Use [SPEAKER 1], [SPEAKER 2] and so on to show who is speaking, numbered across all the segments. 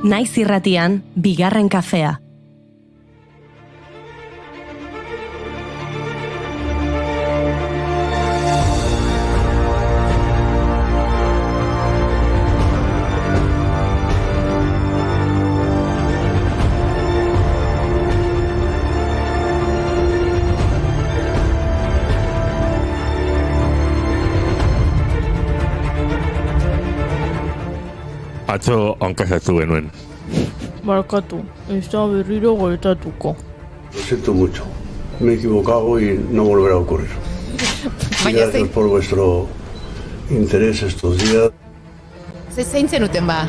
[SPEAKER 1] Naiz irratian, bigarren kafea.
[SPEAKER 2] Atzo hankasatu genuen.
[SPEAKER 3] Barkatu, ez da berriro goetatuko.
[SPEAKER 4] Lo siento mucho. Me he equivocado y no volverá a ocurrir. Gracias por vuestro interés estos días.
[SPEAKER 5] Zein zenuten ba?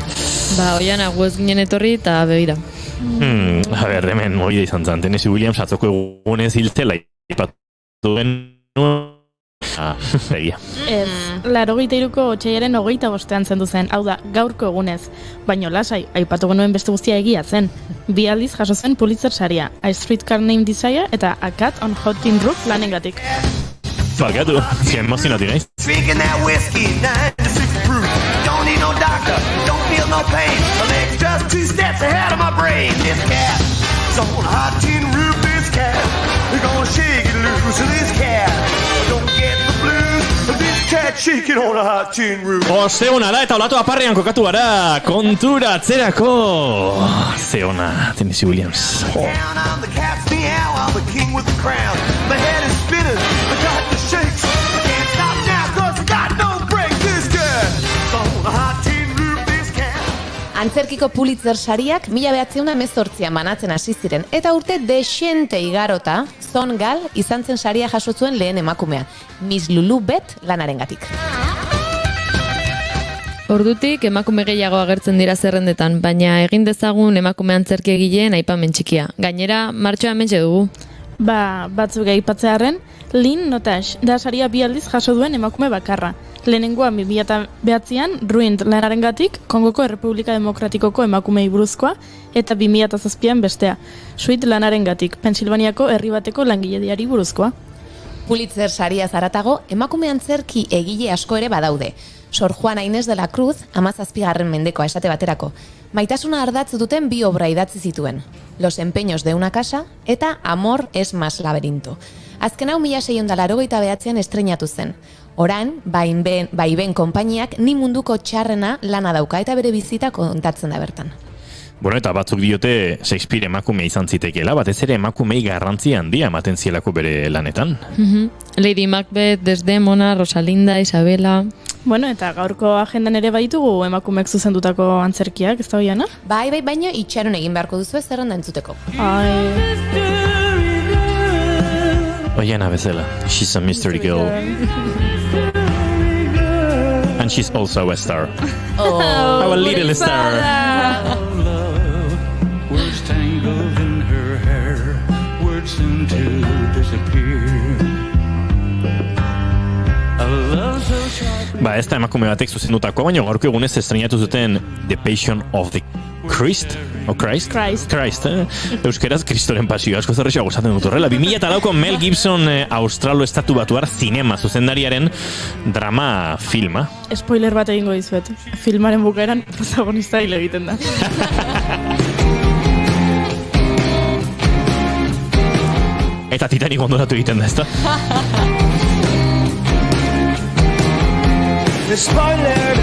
[SPEAKER 6] Oian aguez ginen etorri eta begira.
[SPEAKER 2] A ber, hemen moida izan zen. Tennessee Williams atzoko egunez hiltzela ipatu genuen. Egia.
[SPEAKER 3] Ez, 83ko otsailaren 25ean zendu zen, hau da, gaurko egunez. Baino lasai, aipatu genuen beste guztia egia zen. 2 aldiz jaso zen Pulitzer saria, A Streetcar Named Desire eta A Cat on Hot Tin Roof lanengatik.
[SPEAKER 2] Barkatu, emozionatu naiz.
[SPEAKER 7] Drinking that whiskey, 96 proof. Don't need no doctor, don't feel no pain. My legs just 2 steps ahead of my brain. This cat is on a hot tin roof. This cat, we're gonna shake it loose. This cat, don't get the blues. This cat shaking on a hot tin roof.
[SPEAKER 2] Zeona da eta olatu aparrean kokatu gara kontura atzerako. Zeona, Tennessee Williams.
[SPEAKER 7] Down on the cat's meow, I'm the king with the crown. My head is spinning, I got the shakes. I can't stop now 'cause I got no brakes. This cat is on a hot tin roof. This cat.
[SPEAKER 5] Antzerkiko Pulitzer sariak 1918an banatzen hasi ziren eta urte dexente igarota Zon Gal izan zen saria jaso zuen lehen emakumea, Miss Lulu Beth lanarengatik.
[SPEAKER 6] Ordutik emakume gehiago agertzen dira zerrendetan, baina egin dezagun emakume antzerki egileen aipamen txikia. Gainera, martxoa hementxe dugu.
[SPEAKER 3] Batzuk aipatzearren, Lynn Notash da saria 2 aldiz jaso duen emakume bakarra. Lehenengoa 2009an Ruined lanarengatik Kongoko Errepublika Demokratikoko emakumei buruzkoa eta 2007an bestea, Sweet lanarengatik Pensilvaniako herri bateko langilediari buruzkoa.
[SPEAKER 5] Pulitzer saria zaratago, emakume antzerki egile asko ere badaude. Sor Juana Inés de la Cruz, 17. mendekoa esate baterako. Maitasuna ardatz duten 2 obra idatzi zituen. Los empeños de una casa eta Amor es más laberinto. Azken hau 1689an estreinatu zen. Orain, Baiben konpainiak ni munduko txarrena lana dauka eta bere bizita kontatzen da bertan.
[SPEAKER 2] Bueno, eta batzuk diote Shakespeare emakume izan zitekeela, batez ere emakumei garrantzi handia ematen zielako bere lanetan.
[SPEAKER 6] Lady Macbeth, Desdemona, Rosalinda, Isabela...
[SPEAKER 3] Bueno, eta gaurko agendan ere baitugu emakumeek zuzendutako antzerkiak, ez da hoiana?
[SPEAKER 5] Bai, baina itxaron egin beharko duzu ez zerrenda entzuteko.
[SPEAKER 2] Oiana bezala, she's a mystery girl. And she's also a star. Our little star.
[SPEAKER 8] Words tangled in her hair, words soon to disappear.
[SPEAKER 2] Ez da emakume batek zuzendutako, baina gaurko egunez estreinatu zuten The Passion of the Christ? Christ. Euskeraz, Kristoren pasio asko zerrexo gustatzen dut horrela. 2004ko Mel Gibson australo-estatu batuar zinema zuzendariaren drama filma.
[SPEAKER 3] Spoiler bat egingo dizuet. Filmaren bukaeran protagonista hil egiten da.
[SPEAKER 2] Eta Titanic ondoratu egiten da, ezta?
[SPEAKER 7] Spoiler,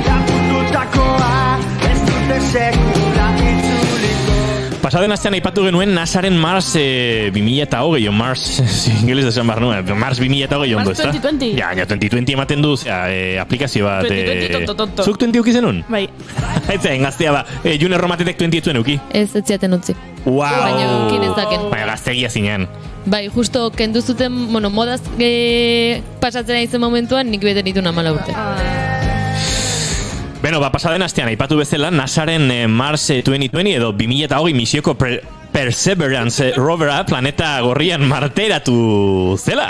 [SPEAKER 7] lapurtutakoa, ez dute sekula itzuliko.
[SPEAKER 2] Pasaden astean aipatu genuen NASAren Mars 2020 o Mars, ingeles esan behar nuen, Mars 2020 ondo, ezta?
[SPEAKER 3] Mars 2020.
[SPEAKER 2] Ja, 2020 ematen du, aplikazio bat.
[SPEAKER 3] 2020
[SPEAKER 2] Zuk 20 uki zenun?
[SPEAKER 3] Bai.
[SPEAKER 2] Etzen, gaztea ba, June Romatetek 20 etzuen uki?
[SPEAKER 6] Ez ziaten utzi.
[SPEAKER 2] Wow!
[SPEAKER 6] Baina kinezaken.
[SPEAKER 2] Baina gaztegia zinean.
[SPEAKER 6] Bai, justo kendu zuten, modaz pasatzen aizen momentuan nik beten ditun 14 urte.
[SPEAKER 2] Beno, pasaden astean aipatu bezala, NASAren Mars 2020 edo 2020 misioko Perseverance rovera planeta gorrian marteratu zela.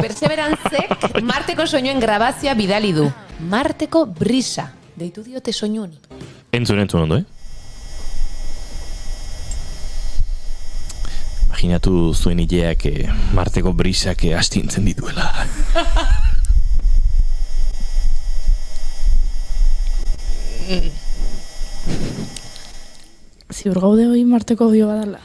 [SPEAKER 5] Perseveranceek Marteko soinuen grabazioa bidali du. Marteko brisa, deitu diote soinu honi.
[SPEAKER 2] Entzun ondo, Imaginatu zuen ideak Marteko brisak astintzen dituela.
[SPEAKER 3] Ziur gaude hori Marteko bio badala.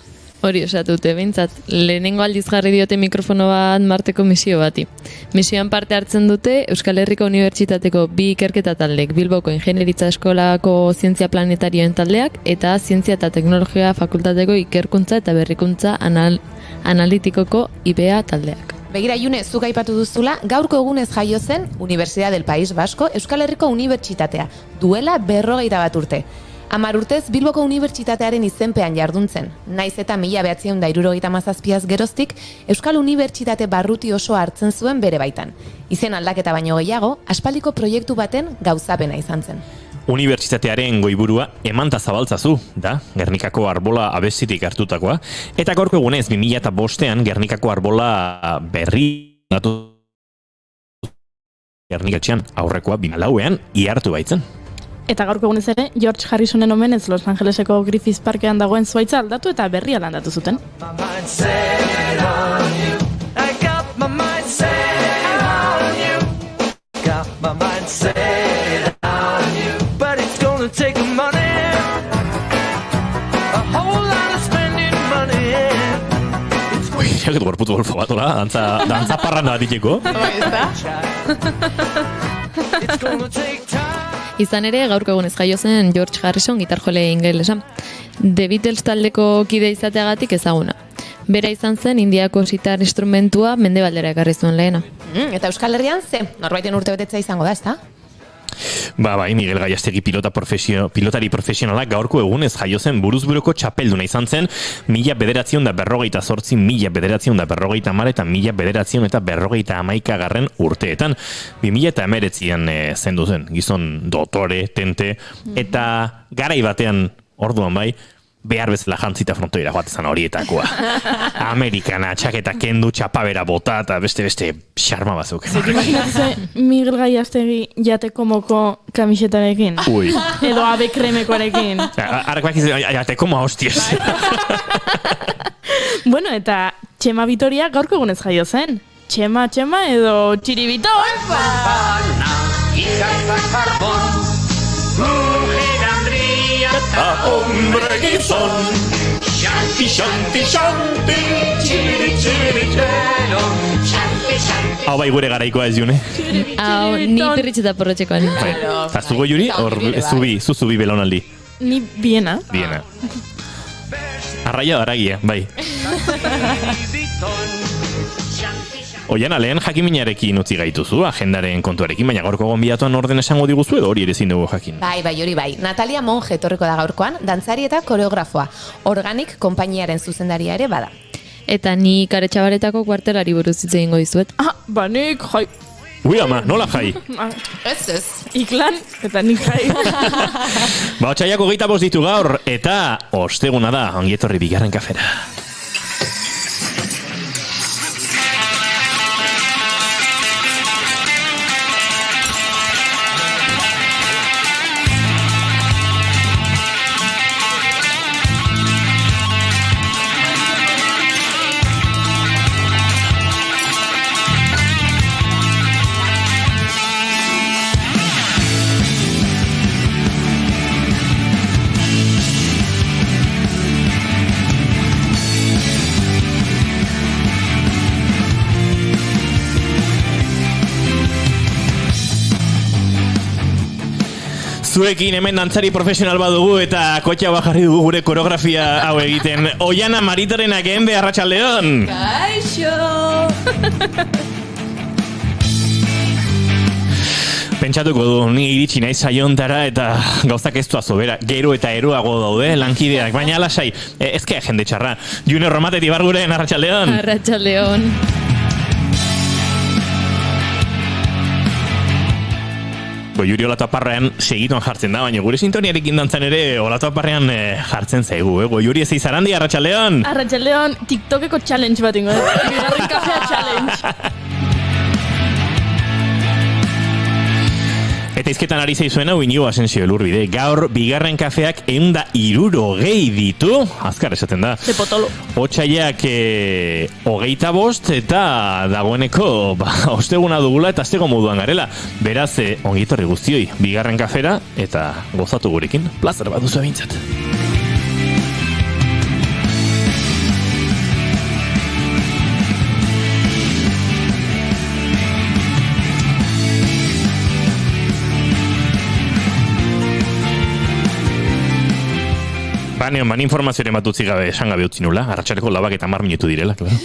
[SPEAKER 6] Hori osatute, behintzat, lehenengo aldiz jarri diote mikrofono bat Marteko misio bati. Misioan parte hartzen dute Euskal Herriko Unibertsitateko 2 ikerketa taldek, Bilboko Ingenieritza Eskolako Zientzia Planetarioen taldeak eta Zientzia eta Teknologia Fakultateko Ikerkuntza eta Berrikuntza Analitikoko IBEA taldeak.
[SPEAKER 5] Begira, June, zuk aipatu duzula, gaurko egunez jaio zen Universidad del País Vasco Euskal Herriko Unibertsitatea, duela 51 urte. 10 urtez Bilboko Unibertsitatearen izenpean jarduntzen. Naiz eta 1977 geroztik, Euskal Unibertsitate barruti oso hartzen zuen bere baitan. Izen aldaketa baino gehiago, aspaldiko proiektu baten gauzapena izan zen.
[SPEAKER 2] Unibertsitatearen goiburua Emanta Zabaltzazu, da, Gernikako Arbola abestitik hartutakoa, eta gaurko egunez 2005ean Gernikako Arbola berri Gernikatxean aurrekoa 2004ean ihartu baitzen.
[SPEAKER 3] Eta gaurko egunez ere, George Harrisonen omenez Los Angeleseko Griffith Parkean dagoen zuaitza aldatu eta berria landatu zuten.
[SPEAKER 2] Jaket gorputu golfo bat, hola, dantza parranda bat iteko.
[SPEAKER 6] Izan ere, gaurko egunez jaio zen George Harrison gitarjole ingelesa. The Beatles taldeko kide izateagatik ezaguna. Bera izan zen Indiako sitar instrumentua mendebaldera ekarri zuen lehena.
[SPEAKER 5] Eta Euskal Herrian ze? Norbaiten urtebetetza izango da, ezta?
[SPEAKER 2] Bai, Miguel Gallastegi pilotari profesionalak gaurko egunez jaio zen buruzburuko txapelduna izan zen 1948, 1950 eta 1951 urteetan. 2019an zendu zen, gizon dotore, tente, eta garai batean, orduan bai, behar bezala jantzita frontoira joatezan horietakoa. Amerikana, txaketa kendu, txapabera bota, eta beste xarma bazuk.
[SPEAKER 3] Zer imaginatzen Miguel Gallastegi jateko moko kamisetarekin?
[SPEAKER 2] Ui.
[SPEAKER 3] Edo abe kremekoarekin?
[SPEAKER 2] Arrak bakiz, jateko ma hostias.
[SPEAKER 3] Bueno, eta Txema Vitoria gaurko egunez jaio zen. Txema edo Txiribito?
[SPEAKER 2] Hombre gizon, xanti, hau bai gure garaikoa ez june.
[SPEAKER 6] Hau, ni pirritx eta porrotxekoa nintzen.
[SPEAKER 2] Eta zugo juri, hor zubi belaunaldi.
[SPEAKER 3] Ni biena.
[SPEAKER 2] Biena. Arraia daragia, bai. Oiana, lehen jakiminarekin utzi gaituzu, agendaren kontuarekin, baina gaurko gonbidatuan orden esango diguzu edo hori ere ezin dugu jakin.
[SPEAKER 5] Bai, hori bai. Natalia Monge etorriko da gaurkoan, dantzari eta koreografoa. Organic konpainiaren zuzendaria ere bada.
[SPEAKER 6] Eta ni Karetxabaretako kuartelari buruz hitz egingo dizuet.
[SPEAKER 3] Nik jai.
[SPEAKER 2] Ui ama, nola jai?
[SPEAKER 5] Ez.
[SPEAKER 3] Iklan eta nik jai.
[SPEAKER 2] Otsaiak 25 ditu gaur, eta osteguna da, ongietorri bigarren kafera. Zuekin hemen dantzari profesional badugu eta kotxa bajarri dugu gure koreografia hau egiten. Oiana Maritorenak ende, arratsaldeon.
[SPEAKER 9] Kaixo!
[SPEAKER 2] Pentsatuko du, ni iritsi naiz saiontara eta gauzak ez duazo bera. Gero eta eroago daude lankideak, baina lasai, ezkea jende txarra. Junior Romateti barguren, arratsaldeon.
[SPEAKER 6] Arratsaldeon.
[SPEAKER 2] Juri Olatuaparrean segituan jartzen da, baina gure sintoniarekin dantzan ere Olatuaparrean jartzen zaigu. Juri ez izarandi, arratsaldeon.
[SPEAKER 3] Arratsaldeon, TikTokeko challenge bat ingo. Bigarren kafea challenge.
[SPEAKER 2] Eta izketan ari zaizuena Iñigo Asensio Elurbide. Gaur bigarren kafeak 160 ditu. Azkar esaten da.
[SPEAKER 3] De potolo.
[SPEAKER 2] Otsaiak 25 eta dagoeneko osteguna dugula eta astego moduan garela. Beraz, ongitorri guztioi bigarren kafera eta gozatu gurekin. Plazer bat duzu behintzat. Baina, informazioaren bat utzi gabe, esan gabe utzi nula, arratsaleko 10 minutu direla, claro.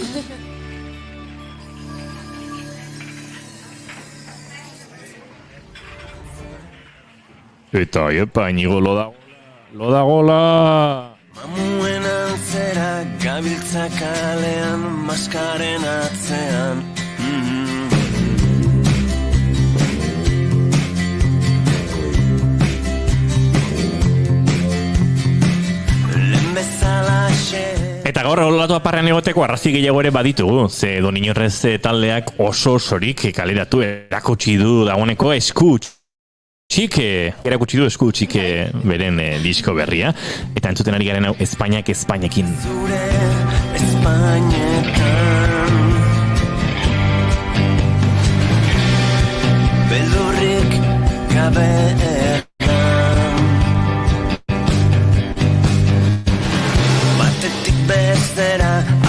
[SPEAKER 2] Eta, epa, inigo lodagola.
[SPEAKER 9] Mamuen antzera gabiltza kalean, maskaren atzean.
[SPEAKER 2] Eta gaur olatu aparrean egoteko arrazi gehiago ere baditugu, ze Doniñorrez taldeak oso osorik kaleratu erakutsi du dagoeneko erakutsi du eskutxik beren disko berria, eta entzuten ari garen hau Espainiak Espainekin.
[SPEAKER 9] Zure Espainetan beldurrik gabe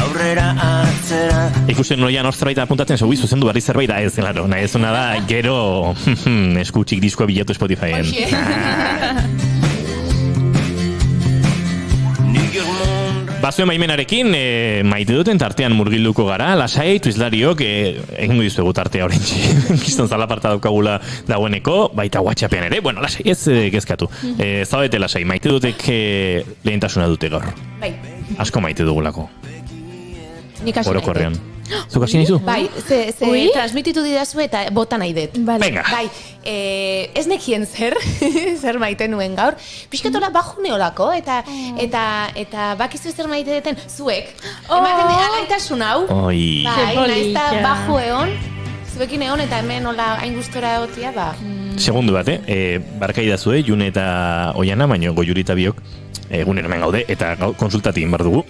[SPEAKER 9] aurrera atzera.
[SPEAKER 2] Ikusten noian zerbait apuntatzen zeu zuzendu berri zerbait da ez, claro, nahi ezuna da gero eskutxik diskoa bilatu Spotifyen. Bazuen baimenarekin, maite duten tartean murgilduko gara, lasai, tuizlariok, egingo dizuegu tartea horrentxe. Kiston zalaparta daukagula dagoeneko, baita WhatsAppean ere, bueno, lasai, ez gezkatu. Zaudete lasai, maite dutek lehentasuna dute gaur.
[SPEAKER 5] Bai.
[SPEAKER 2] Asko maite dugulako.
[SPEAKER 5] Nik hasi nahi
[SPEAKER 2] Orokorrean. Zuk hasi nahi zu?
[SPEAKER 5] Bai, transmititu didazu eta bota nahi dut.
[SPEAKER 2] Venga.
[SPEAKER 5] Bai, ez nekien zer maite nuen gaur. Piskatola baju neolako, eta bakizu zer maite deten zuek. Ematen dira alaitasun hau.
[SPEAKER 2] Oi.
[SPEAKER 5] Bai, nahiz da baju egon, zuekin egon eta hemen hola hain gustora egotia, ba.
[SPEAKER 2] Segundu bat, barkai da zue, June eta Oiana, baino Goiuri eta biok egunero hemen gaude, eta konsultatik bar dugu,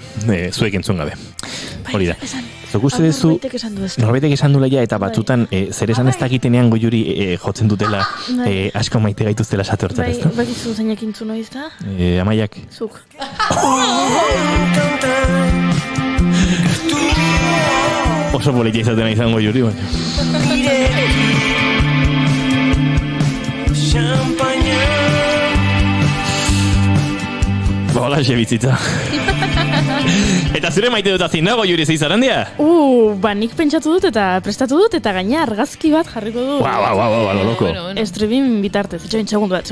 [SPEAKER 2] zuek entzun gabe. Hori da. Zuk uste duzu, norbaitek esan duela ja, eta batzutan zer esan ez dakitenean Goiuri jotzen dutela asko maite gaituztela esate hortzak, ez da?
[SPEAKER 3] Bai, bakizu zeinak intzu noiz da?
[SPEAKER 2] Amaiak.
[SPEAKER 3] Zuk.
[SPEAKER 2] Oso politia izatena izango Goiuri, baina. Hola, bizitza. Eta zure maite dut azin dago, Goiuri zeizaren dia?
[SPEAKER 3] Nik pentsatu dut eta prestatu dut eta gaina argazki bat jarriko dut.
[SPEAKER 2] Lo loko.
[SPEAKER 3] Streaming bitartez, etxoin, segundu bat,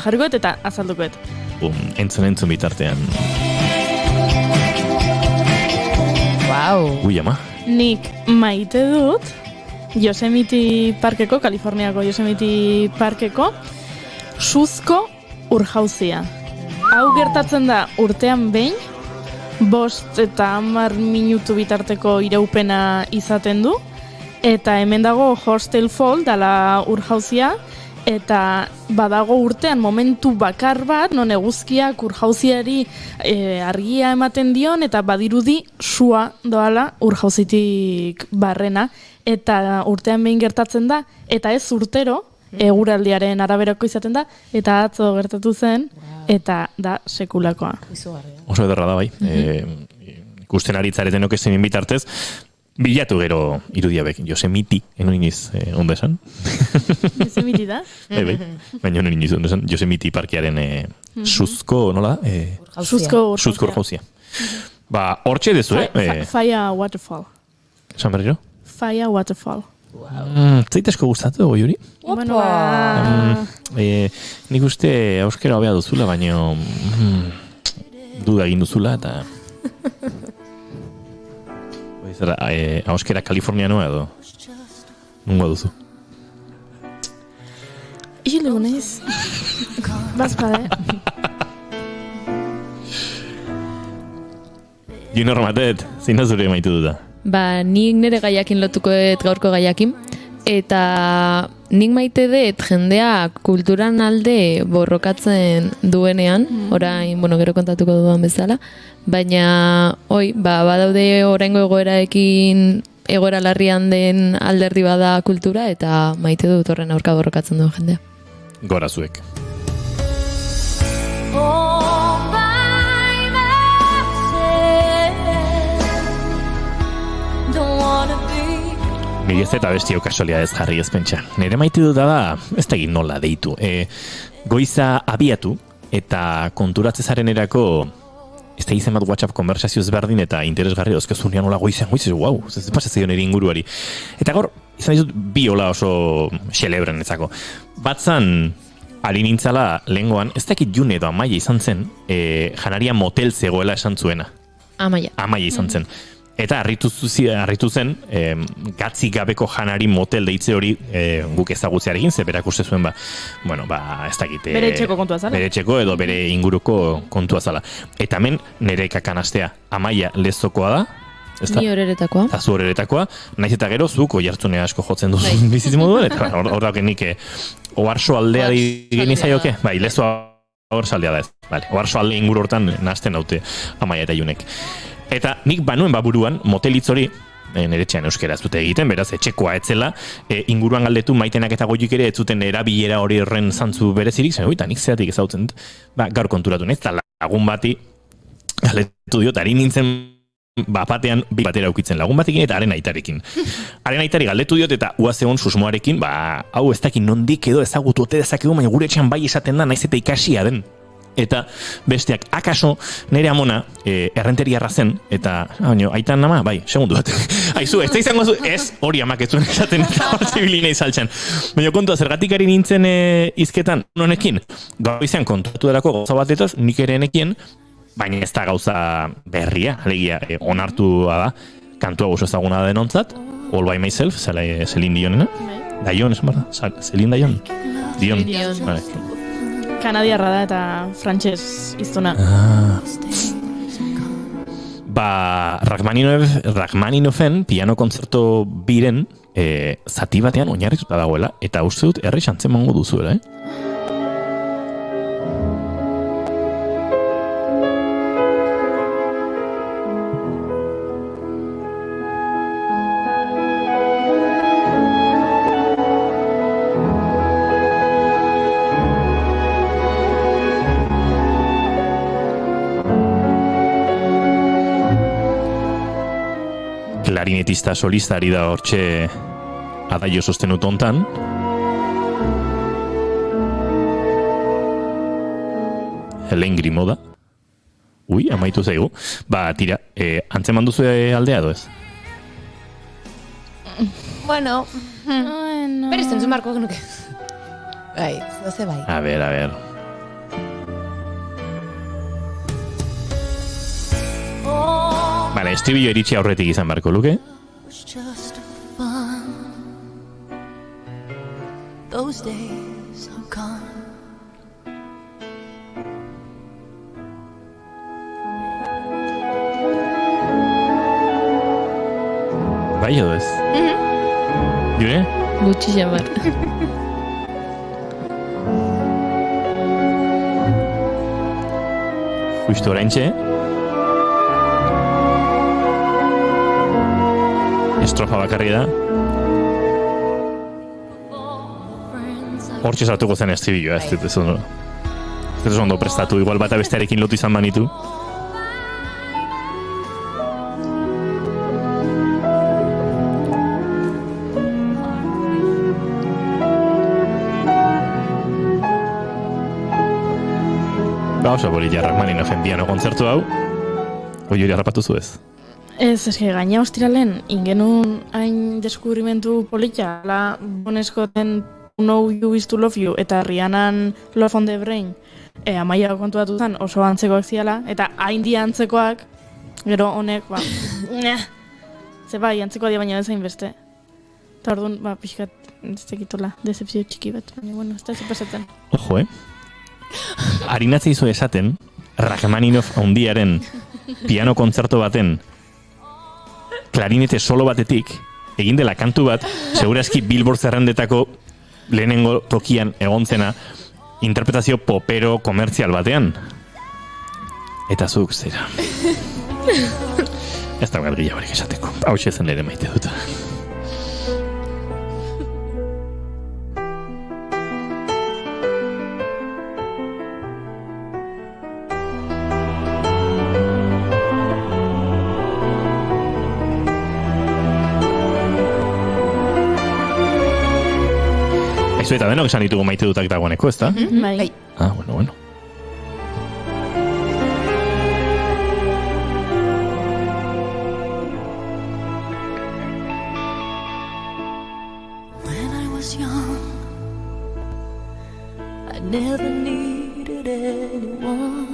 [SPEAKER 3] jarriko dut eta azalduko dut.
[SPEAKER 2] Entzun bitartean.
[SPEAKER 5] Wow.
[SPEAKER 2] Ui, ama.
[SPEAKER 3] Nik maite dut Yosemite Parkeko, Kaliforniako Yosemite Parkeko, suzko urjauzia. Hau gertatzen da urtean behin, 5 eta 10 minutu bitarteko iraupena izaten du, eta hemen dago Hostel Fall dala urjauzia, eta badago urtean momentu bakar bat, non eguzkiak urjauziari argia ematen dion, eta badirudi sua doala urjauzitik barrena, eta urtean behin gertatzen da, eta ez urtero, eguraldiaren araberako izaten da, eta atzo gertatu zen, eta da sekulakoa.
[SPEAKER 2] Oso ederra da, bai. Ikusten aritzareten okezen bitartez, bilatu gero irudiabek, Yosemite, enoiniz ondo esan.
[SPEAKER 3] Yosemite da?
[SPEAKER 2] Bai, baina enoiniz ondo esan, Yosemite parkearen suzko, nola?
[SPEAKER 3] Suzko
[SPEAKER 2] urjauzia. Ba, hortxe dezu,
[SPEAKER 3] Fire Waterfall.
[SPEAKER 2] Esan berriro?
[SPEAKER 3] Fire Waterfall.
[SPEAKER 2] Zaitesko gustatu, Goiuri?
[SPEAKER 3] Bueno,
[SPEAKER 2] nik uste auskera hobea duzula, baina duda egin duzula, eta auskera Kalifornianoa edo nungo duzu?
[SPEAKER 3] Ilu naiz. Bazpade.
[SPEAKER 2] Junior Matet, zein da zure maitu duda?
[SPEAKER 6] Ba, nik nire gaiakin lotuko dut gaurko gaiakin, eta nik maite dut jendea kulturan alde borrokatzen duenean, orain, gero kontatuko dudan bezala, baina, badaude oraingo egoera larrian den alderdi bada kultura, eta maite dut horren aurka borrokatzen duen jendea.
[SPEAKER 2] Gora zuek. Nire ez eta bestio kasualidadez jarri ez pentsa. Nire maite dut da, ez da egin nola deitu. Goiza abiatu eta konturatze zarenerako ez da izen bat WhatsApp konversazio ezberdin eta interesgarri dozkezunean hola goizean, wow, ez pasatzen nire inguruari. Eta gaur, izan dizut bi hola oso xelebren etzako. Batzan, ari nintzala lehengoan, ez dakit June edo Amaia izan zen, janaria motel zegoela esan zuena. Amaia izan zen. Eta harritu zen, gatzi gabeko janari motel deitze hori guk ezagutzearekin, ze berak uste zuen, ez dakit...
[SPEAKER 3] Bere etxeko kontua zala.
[SPEAKER 2] Bere etxeko edo bere inguruko kontua zala. Eta hemen nire kakanastea, Amaia Lezokoa da,
[SPEAKER 6] Ni horeretakoa.
[SPEAKER 2] Eta zu horeretakoa, naiz eta gero zuk oihartzunea asko jotzen duzu bizitz moduan, eta hor dauk nik oharso aldea genizaioke, bai, Lezoa oharso aldea da ez. Vale, oharso alde inguru hortan nahasten daute Amaia eta Junek. Eta nik banuen buruan motelitz hori, nire etxean euskera ez dute egiten, beraz, etxekoa etzela, inguruan galdetu maitenak eta goiuk ere ez zuten erabilera hori horren zantzu berezirik, zen, oita, nik zeatik ezautzen dut, gaur konturatu nahiz, eta lagun bati galdetu diot, ari nintzen batean bi batera ukitzen lagun batekin eta haren aitarekin. Haren aitari galdetu diot eta uazeon susmoarekin, hau ez dakit nondik edo ezagutu ote dezakegu, baina gure etxean bai esaten da, naiz eta ikasia den. Eta besteak, akaso nire amona errenteriarra zen, eta, aitan nama, bai, segundu bat. Aizu, ez da izango zu, ez hori amak ez zuen esaten, eta hor zibilinei saltxan. Baina kontua, zergatik ari nintzen izketan honekin, goizean kontratu delako gauza batetaz, nik ere nekien, baina ez da gauza berria, alegia, onartua da, kantua oso ezaguna da denontzat, All by Myself, Celine Dionena. Dion, esan behar da? Celine Dion? Dion. Vale.
[SPEAKER 3] Kanadiarra da eta frantses iztuna.
[SPEAKER 2] Rachmaninoven piano kontzerto biren zati batean oinarrituta dagoela, eta uste dut herri xantzen mango duzuela, Klarinetista solista ari da hortxe adaio sostenut hontan. Helen Grimo da. Ui, amaitu zaigu. Tira, antzeman duzu aldea edo ez?
[SPEAKER 5] Bueno, berez entzun marko genuke. Bai, zoze bai.
[SPEAKER 2] A ver. Vale, estribillo iritsi aurretik izan barko luke. Bai edo ez? Jure?
[SPEAKER 6] Gutxi jamar.
[SPEAKER 2] Justo oraintxe. Estrofa bakarri da. Hortxe sartuko zen estribilloa, ez dut ondo prestatu, igual bata bestearekin lotu izan banitu. Oso boli jarrak Rachmaninoven piano kontzertu hau. Hoi hori harrapatu zu ez?
[SPEAKER 3] Ez, eske gaina ostiralen, ingenun hain deskubrimentu polita, la Bonesco den Know You Is To Love You, eta Rihannan Love on the Brain, Amaia kontuatu zen oso antzekoak ziala, eta hain dia antzekoak, gero honek, ze bai, antzekoa dia baina ezain beste. Eta orduan, pixkat, ez tekitola, decepzio txiki bat, baina, bueno, ez da zupasatzen.
[SPEAKER 2] Ojo, Harinatzei zu esaten, Rachmaninov handiaren piano kontzerto baten klarinete solo batetik egin dela kantu bat, segurazki Billboard zerrendetako lehenengo tokian egontzena interpretazio popero komertzial batean. Eta zuk zera. Ez da gargila barik esateko. Hau zen ere maite dut. Eta denok esan ditugu maite dutak dagoeneko, ez da?
[SPEAKER 3] Bai.
[SPEAKER 2] Bueno.
[SPEAKER 9] hurt anyone.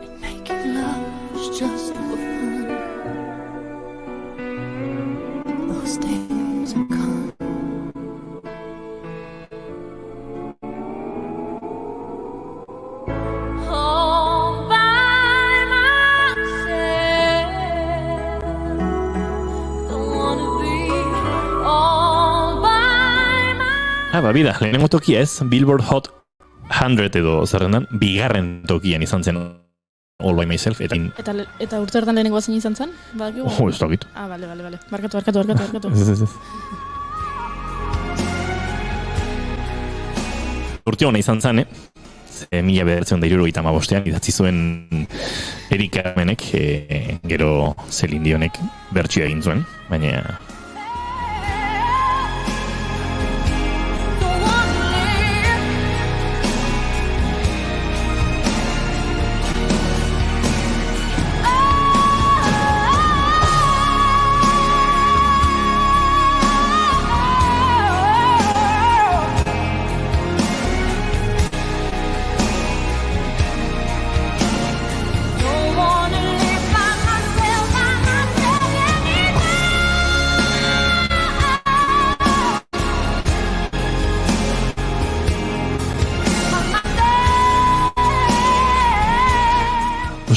[SPEAKER 9] And making love was just for fun. Those days are gone. All by myself. Don't wanna be all by myself.
[SPEAKER 2] Bida, lehenengo tokia ez, Billboard Hot 100 edo zerrendan, bigarren tokian izan zen All by Myself, eta
[SPEAKER 3] Eta urte hortan lehenengoa zein izan zen? Badakigu?
[SPEAKER 2] ez dakit.
[SPEAKER 3] Bale. Barkatu.
[SPEAKER 2] Urte hona izan zen, 1975 idatzi zuen Eric Carmenek, gero Celine Dionek bertsioa egin zuen, baina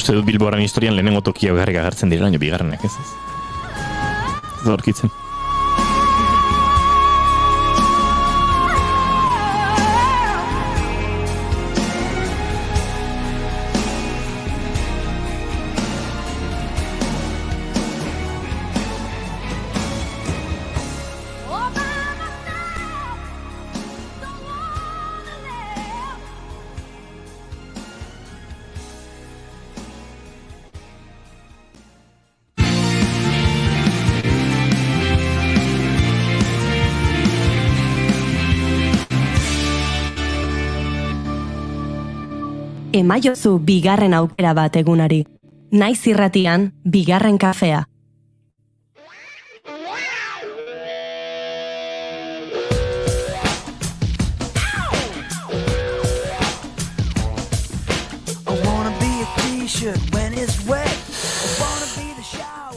[SPEAKER 2] uste dut Billboarden historian lehenengo tokia garrik agertzen dira, baina bigarrenak ez. Ez da aurkitzen.
[SPEAKER 1] Emaiozu bigarren aukera bat egunari. Naiz irratian, bigarren kafea.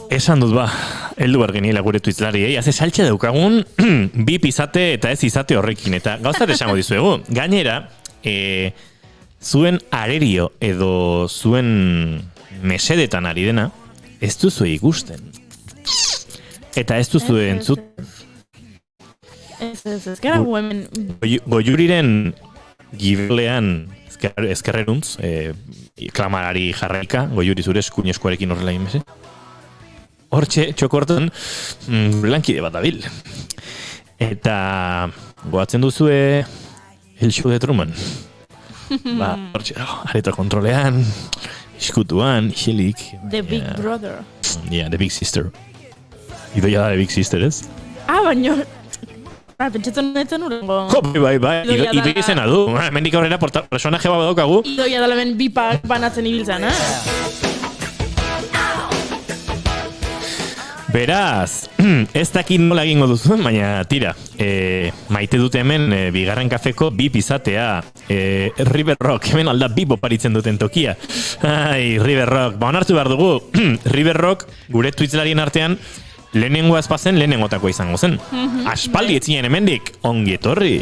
[SPEAKER 2] Esan dut heldu behar geniela gure Twitchlari, haze saltxe daukagun, bip izate eta ez izate horrekin, eta gauzat esango dizuegu. Gainera, zuen arerio edo zuen mesedetan ari dena, ez duzu ikusten. Eta ez duzu entzut.
[SPEAKER 3] Ez gara hemen.
[SPEAKER 2] Goiuriren gibelean ezkerreruntz, klamarari jarraika, goiuri zure eskuin eskuarekin horrela inbeze. Hortxe, txokortan, lankide bat dabil. Eta goatzen duzue El Show de Truman. Hortxe, areto kontrolean, iskutuan, iselik.
[SPEAKER 3] The Big Brother.
[SPEAKER 2] Yeah, The Big Sister. Idoia da The Big Sister, ez?
[SPEAKER 3] Baina... pentsatzen netzen urengo...
[SPEAKER 2] Bai. Idoia izena du. Mendik aurrera personaje bat daukagu.
[SPEAKER 3] Idoia da hemen bipak banatzen ibiltzen,
[SPEAKER 2] Beraz, ez dakit nola egingo duzu, baina tira, maite dute hemen bigarren kafeko bip izatea. River Rock, hemen alda bip oparitzen duten tokia. Ai, River Rock, onartu behar dugu, River Rock gure Twitchlarien artean lehenengoa ezpazen lehenengotakoa izango zen. Aspaldi etzinen hemendik, ongi etorri.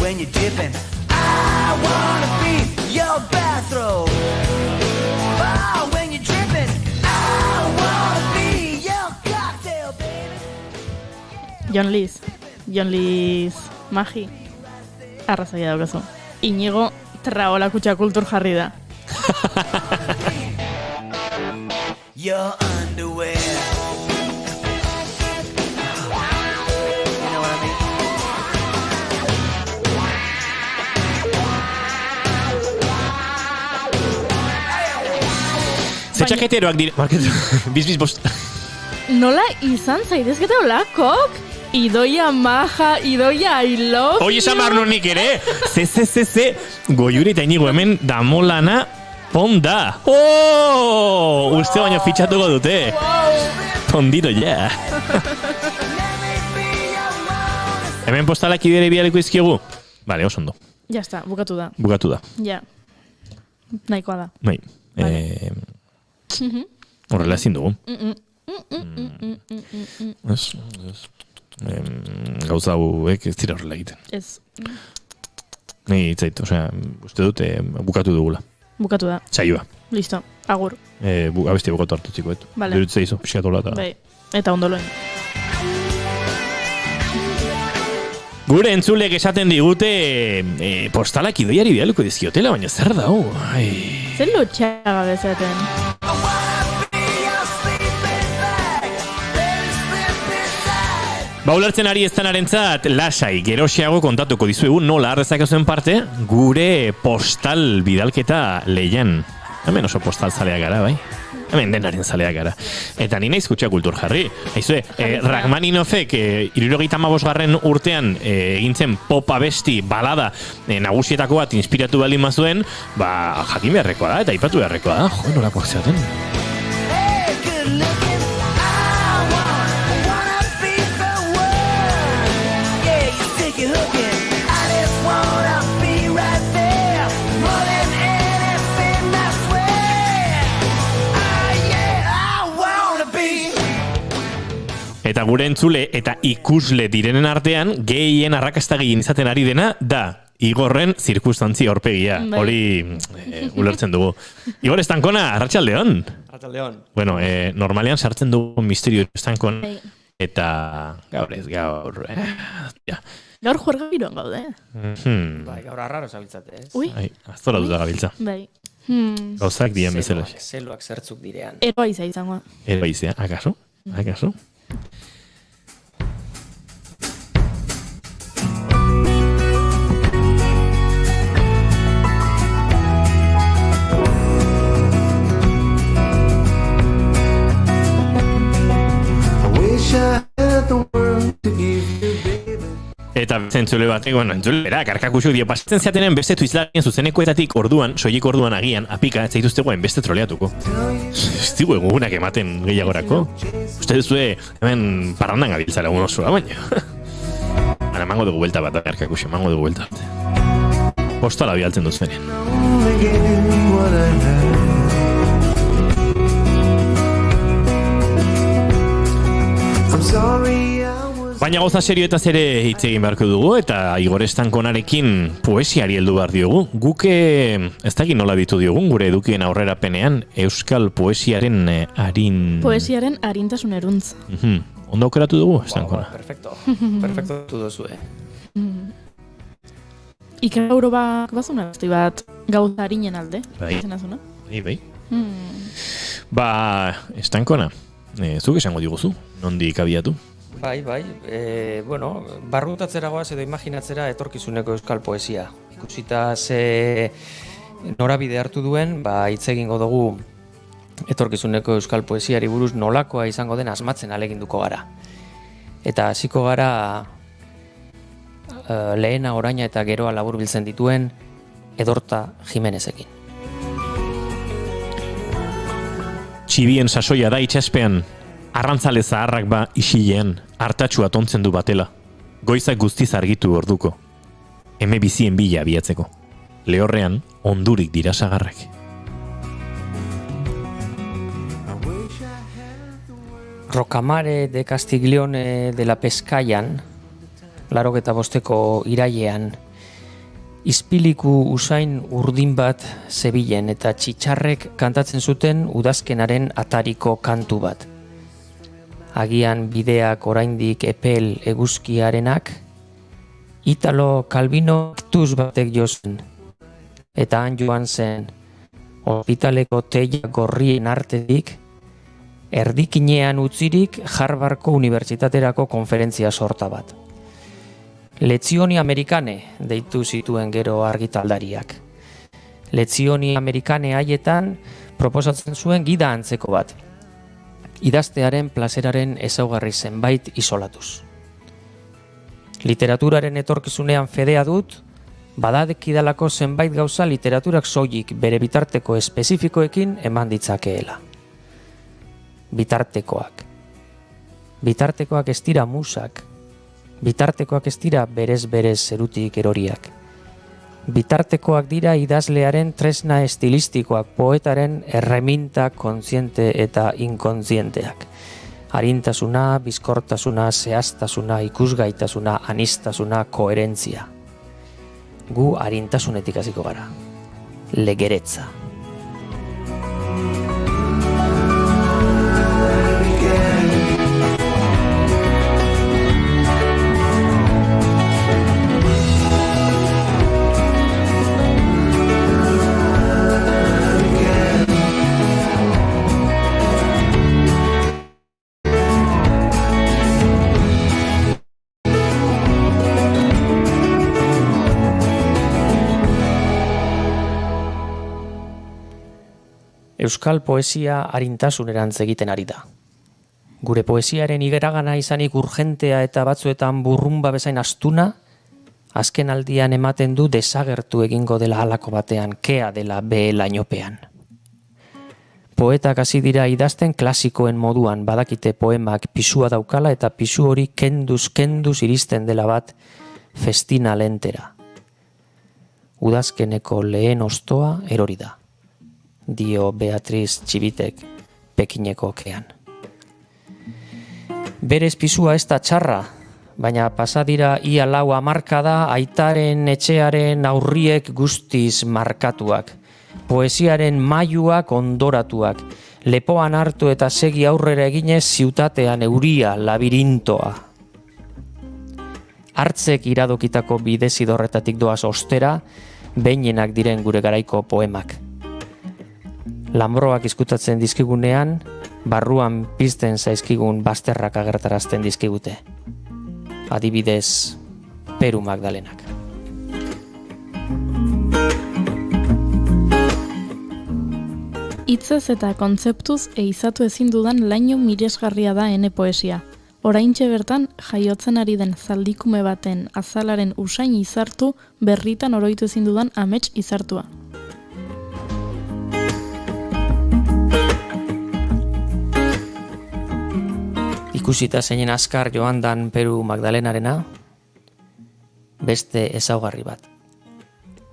[SPEAKER 9] When you're dipping, I wanna be your bathrobe. Oh, when you're dripping, I wanna be your cocktail, baby.
[SPEAKER 3] John Lees Magi. Arrazoia daukazu. Inigo Traola kutxa kultur jarri da.
[SPEAKER 9] Your underwear.
[SPEAKER 2] Zetxaketeroak dire... Biz bost...
[SPEAKER 3] Nola izan zaidezketa olakok? Idoia maja, Idoia I love you.
[SPEAKER 2] Oie samar nik ere! Ze, Goiuri eta Inigo hemen damolana ponda. Uste baino fitxatuko dute. Pondito, yeah. Hemen postalak idere bialiko izkigu? Bale, oso ondo.
[SPEAKER 3] Ja está, bukatu da.
[SPEAKER 2] Bukatu da.
[SPEAKER 3] Ja. Nahikoa da.
[SPEAKER 2] Bai. Horrela ezin dugu. Gauza hauek ez dira horrela egiten.
[SPEAKER 3] Ez.
[SPEAKER 2] Ni itzait, osea, uste dut bukatu dugula.
[SPEAKER 3] Bukatu da.
[SPEAKER 2] Saioa.
[SPEAKER 3] Listo, agur.
[SPEAKER 2] Abesti bukatu hartutziko,
[SPEAKER 3] Vale.
[SPEAKER 2] Derutze izo, pixkatola eta...
[SPEAKER 3] Bai, eta ondoloen.
[SPEAKER 2] Gure entzulek esaten digute postalak idoiari bialuko dizkiotela, baina zer da,
[SPEAKER 3] Zer lotxaga bezaten?
[SPEAKER 2] Ulertzen ari eztenarentzat, lasai, geroxeago kontatuko dizuegu nola ardezakezuen parte, gure postal bidalketa lehian. Hemen oso postal zaleak gara, bai? Hemen denaren zaleak gara. Eta ni naiz kutxa kultur jarri. Haizue, Rachmaninofek 75. urtean egintzen pop abesti balada nagusietako bat inspiratu baldin mazuen, jakin beharrekoa da, eta aipatu beharrekoa da. Jo, nolakoak zeaten. Eta gure entzule eta ikusle direnen artean, gehien arrakasta gehien izaten ari dena, da Igorren zirkustantzia aurpegia. Hori ulertzen dugu. Igor Estankona, arratsaldeon.
[SPEAKER 10] Arratsaldeon.
[SPEAKER 2] Bueno, normalean sartzen dugu misterio Estankon. Eta gaur ez gaur. Ja.
[SPEAKER 3] Gaur juerga biroan gaude.
[SPEAKER 10] Bai, gaur arraro zabiltzate, ez?
[SPEAKER 3] Ui.
[SPEAKER 2] Aztora dut gabiltza.
[SPEAKER 3] Bai.
[SPEAKER 2] Gauzak dian bezala.
[SPEAKER 10] Zeluak zertzuk direan.
[SPEAKER 3] Eroa izango.
[SPEAKER 2] Eroa izan, akaso? Akaso? Eta zentzule batek, entzulera, karkakusuk dio pasatzen zeatenen beste tuizlarien zuzenekoetatik orduan, soilik orduan agian, apika, ez zaituztegoen beste troleatuko. Ez digu egunak ematen gehiagorako. Uste duzue, hemen parrandan gabiltzara egun osoa, baina. Bara, mango dugu buelta bat, karkakusu, mango dugu buelta bat. Postala bialtzen duzenen. Baina gauza serioetaz ere hitz egin beharko dugu, eta Igor Estankonarekin poesiari heldu behar diogu. Guke, ez da egin nola ditu diogun, gure edukien aurrerapenean, euskal poesiaren
[SPEAKER 3] Poesiaren arintasun eruntz.
[SPEAKER 2] Ondo aukeratu dugu, Estankona?
[SPEAKER 10] Perfecto. Perfecto duzue.
[SPEAKER 3] Iker Eurobak bazuna besti bat gauza harinen alde.
[SPEAKER 2] Bai. Bai. Estankona, zuk esango diguzu, nondik abiatu?
[SPEAKER 10] Bai, bueno, barrutatzera goaz edo imaginatzera etorkizuneko euskal poesia. Ikusita ze norabide hartu duen, hitz egingo dugu etorkizuneko euskal poesiari buruz nolakoa izango den asmatzen aleginduko gara. Eta hasiko gara lehena, oraina eta geroa laburbiltzen dituen Edorta Jimenezekin.
[SPEAKER 2] Txibien sasoia da itxaspean, arrantzale zaharrak isilean, hartatxua tontzen du batela. Goizak guztiz argitu orduko. Eme bizien bila abiatzeko. Lehorrean, ondurik dira sagarrak.
[SPEAKER 10] Rocamare de Castiglione de la Pescaian, 85ko irailean, ispiliku usain urdin bat zebilen eta txitxarrek kantatzen zuten udazkenaren atariko kantu bat. Agian bideak oraindik epel eguzkiarenak, Italo Calvino tuz batek jozen, eta han joan zen, ospitaleko teia gorrien artetik, erdikinean utzirik Harvardko unibertsitaterako konferentzia sorta bat. Lezioni Amerikane deitu zituen gero argitaldariak. Lezioni Amerikane haietan proposatzen zuen gida antzeko bat. Idaztearen plazeraren ezaugarri zenbait isolatuz. Literaturaren etorkizunean fedea dut, badakidalako zenbait gauza literaturak soilik bere bitarteko espezifikoekin eman ditzakeela. Bitartekoak. Bitartekoak ez dira musak, Bitartekoak ez dira berez zerutik eroriak. Bitartekoak dira idazlearen tresna estilistikoak, poetaren erreminta kontziente eta inkontzienteak. Arintasuna, bizkortasuna, zehaztasuna, ikusgaitasuna, anistasuna, koherentzia. Gu arintasunetik hasiko gara. Legeretza. Euskal poesia arintasunerantz egiten ari da. Gure poesiaren igeragana izanik urgentea eta batzuetan burrumba bezain astuna, azken aldian ematen du desagertu egingo dela halako batean, kea dela behelainopean. Poetak hasi dira idazten klasikoen moduan, badakite poemak pisua daukala eta pisu hori kenduz iristen dela bat festina lentera. Udazkeneko lehen ostoa erori da, dio Beatriz Txibitek Pekineko kean. Berez pisua ez da txarra, baina pasadira ia 4 hamarkada aitaren etxearen aurriek guztiz markatuak, poesiaren mailuak ondoratuak, lepoan hartu eta segi aurrera eginez ziutatean euria labirintoa. Hartzek iradokitako bidezidorretatik doaz ostera, behinenak diren gure garaiko poemak. Lanbroak izkutatzen dizkigunean, barruan pizten zaizkigun bazterrak agertarazten dizkigute. Adibidez, Peru Magdalenak.
[SPEAKER 3] Hitzez eta kontzeptuz eizatu ezin dudan laino miresgarria da ene poesia. Oraintxe bertan jaiotzen ari den zaldikume baten azalaren usain izartu berritan oroitu ezin dudan amets izartua.
[SPEAKER 10] Ikusita zeinen azkar joan dan Peru Magdalenarena, beste ezaugarri bat.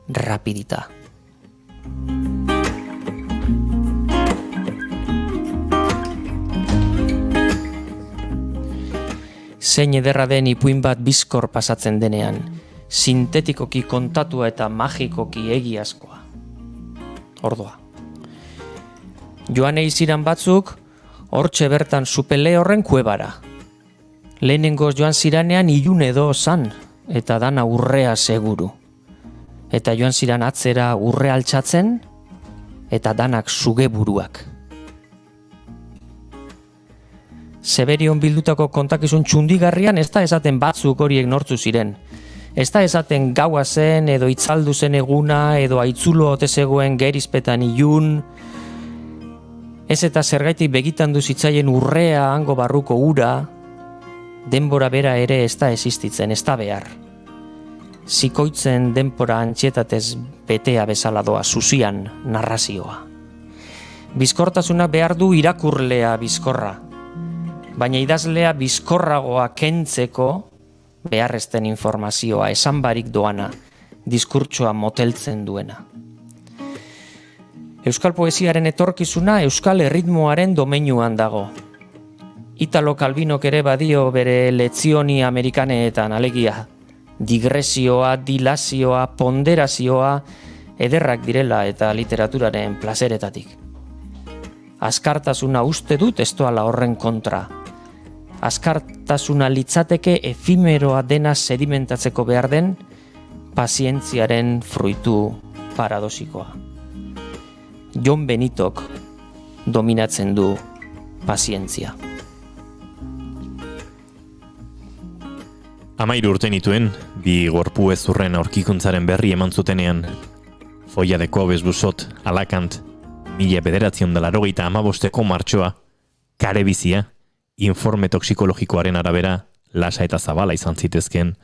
[SPEAKER 10] Rapidita. Zein ederra den ipuin bat bizkor pasatzen denean, sintetikoki kontatua eta magikoki egiazkoa. Ordua. Joan eiziran batzuk, hortxe bertan supele horren kuebara. Lehenengoz joan ziranean ilun edo zan, eta dana urrea seguru. Eta joan ziran atzera urre altxatzen, eta danak sugeburuak. Zeberion bildutako kontakizun txundigarrian ez da esaten batzuk horiek nortzu ziren. Ez da esaten gaua zen, edo itzaldu zen eguna, edo aitzulo ote zegoen gerizpetan ilun. Ez eta zergaitik begitan du zitzaien urrea hango barruko ura, denbora bera ere ez da existitzen, ez da behar. Zikoitzen denbora antxietatez betea bezala doa, zuzian narrazioa. Bizkortasuna behar du irakurlea bizkorra, baina idazlea bizkorragoa kentzeko beharrezten informazioa, esan barik doana, diskurtsoa moteltzen duena. Euskal poesiaren etorkizuna euskal erritmoaren domeinuan dago. Italo Calvinok ere badio bere lezioni amerikaneetan alegia. Digresioa, dilazioa, ponderazioa ederrak direla eta literaturaren plazeretatik. Azkartasuna uste dut ez doala horren kontra. Azkartasuna litzateke efimeroa dena sedimentatzeko behar den pazientziaren fruitu paradosikoa. Jon Benitok dominatzen du pazientzia.
[SPEAKER 2] 13 urte nituen, bi gorpu ezurren aurkikuntzaren berri eman zutenean. Folla de Cobes Busot, Alakant, 1985ko martxoa, kare bizia, informe toxikologikoaren arabera, lasa eta zabala izan zitezken,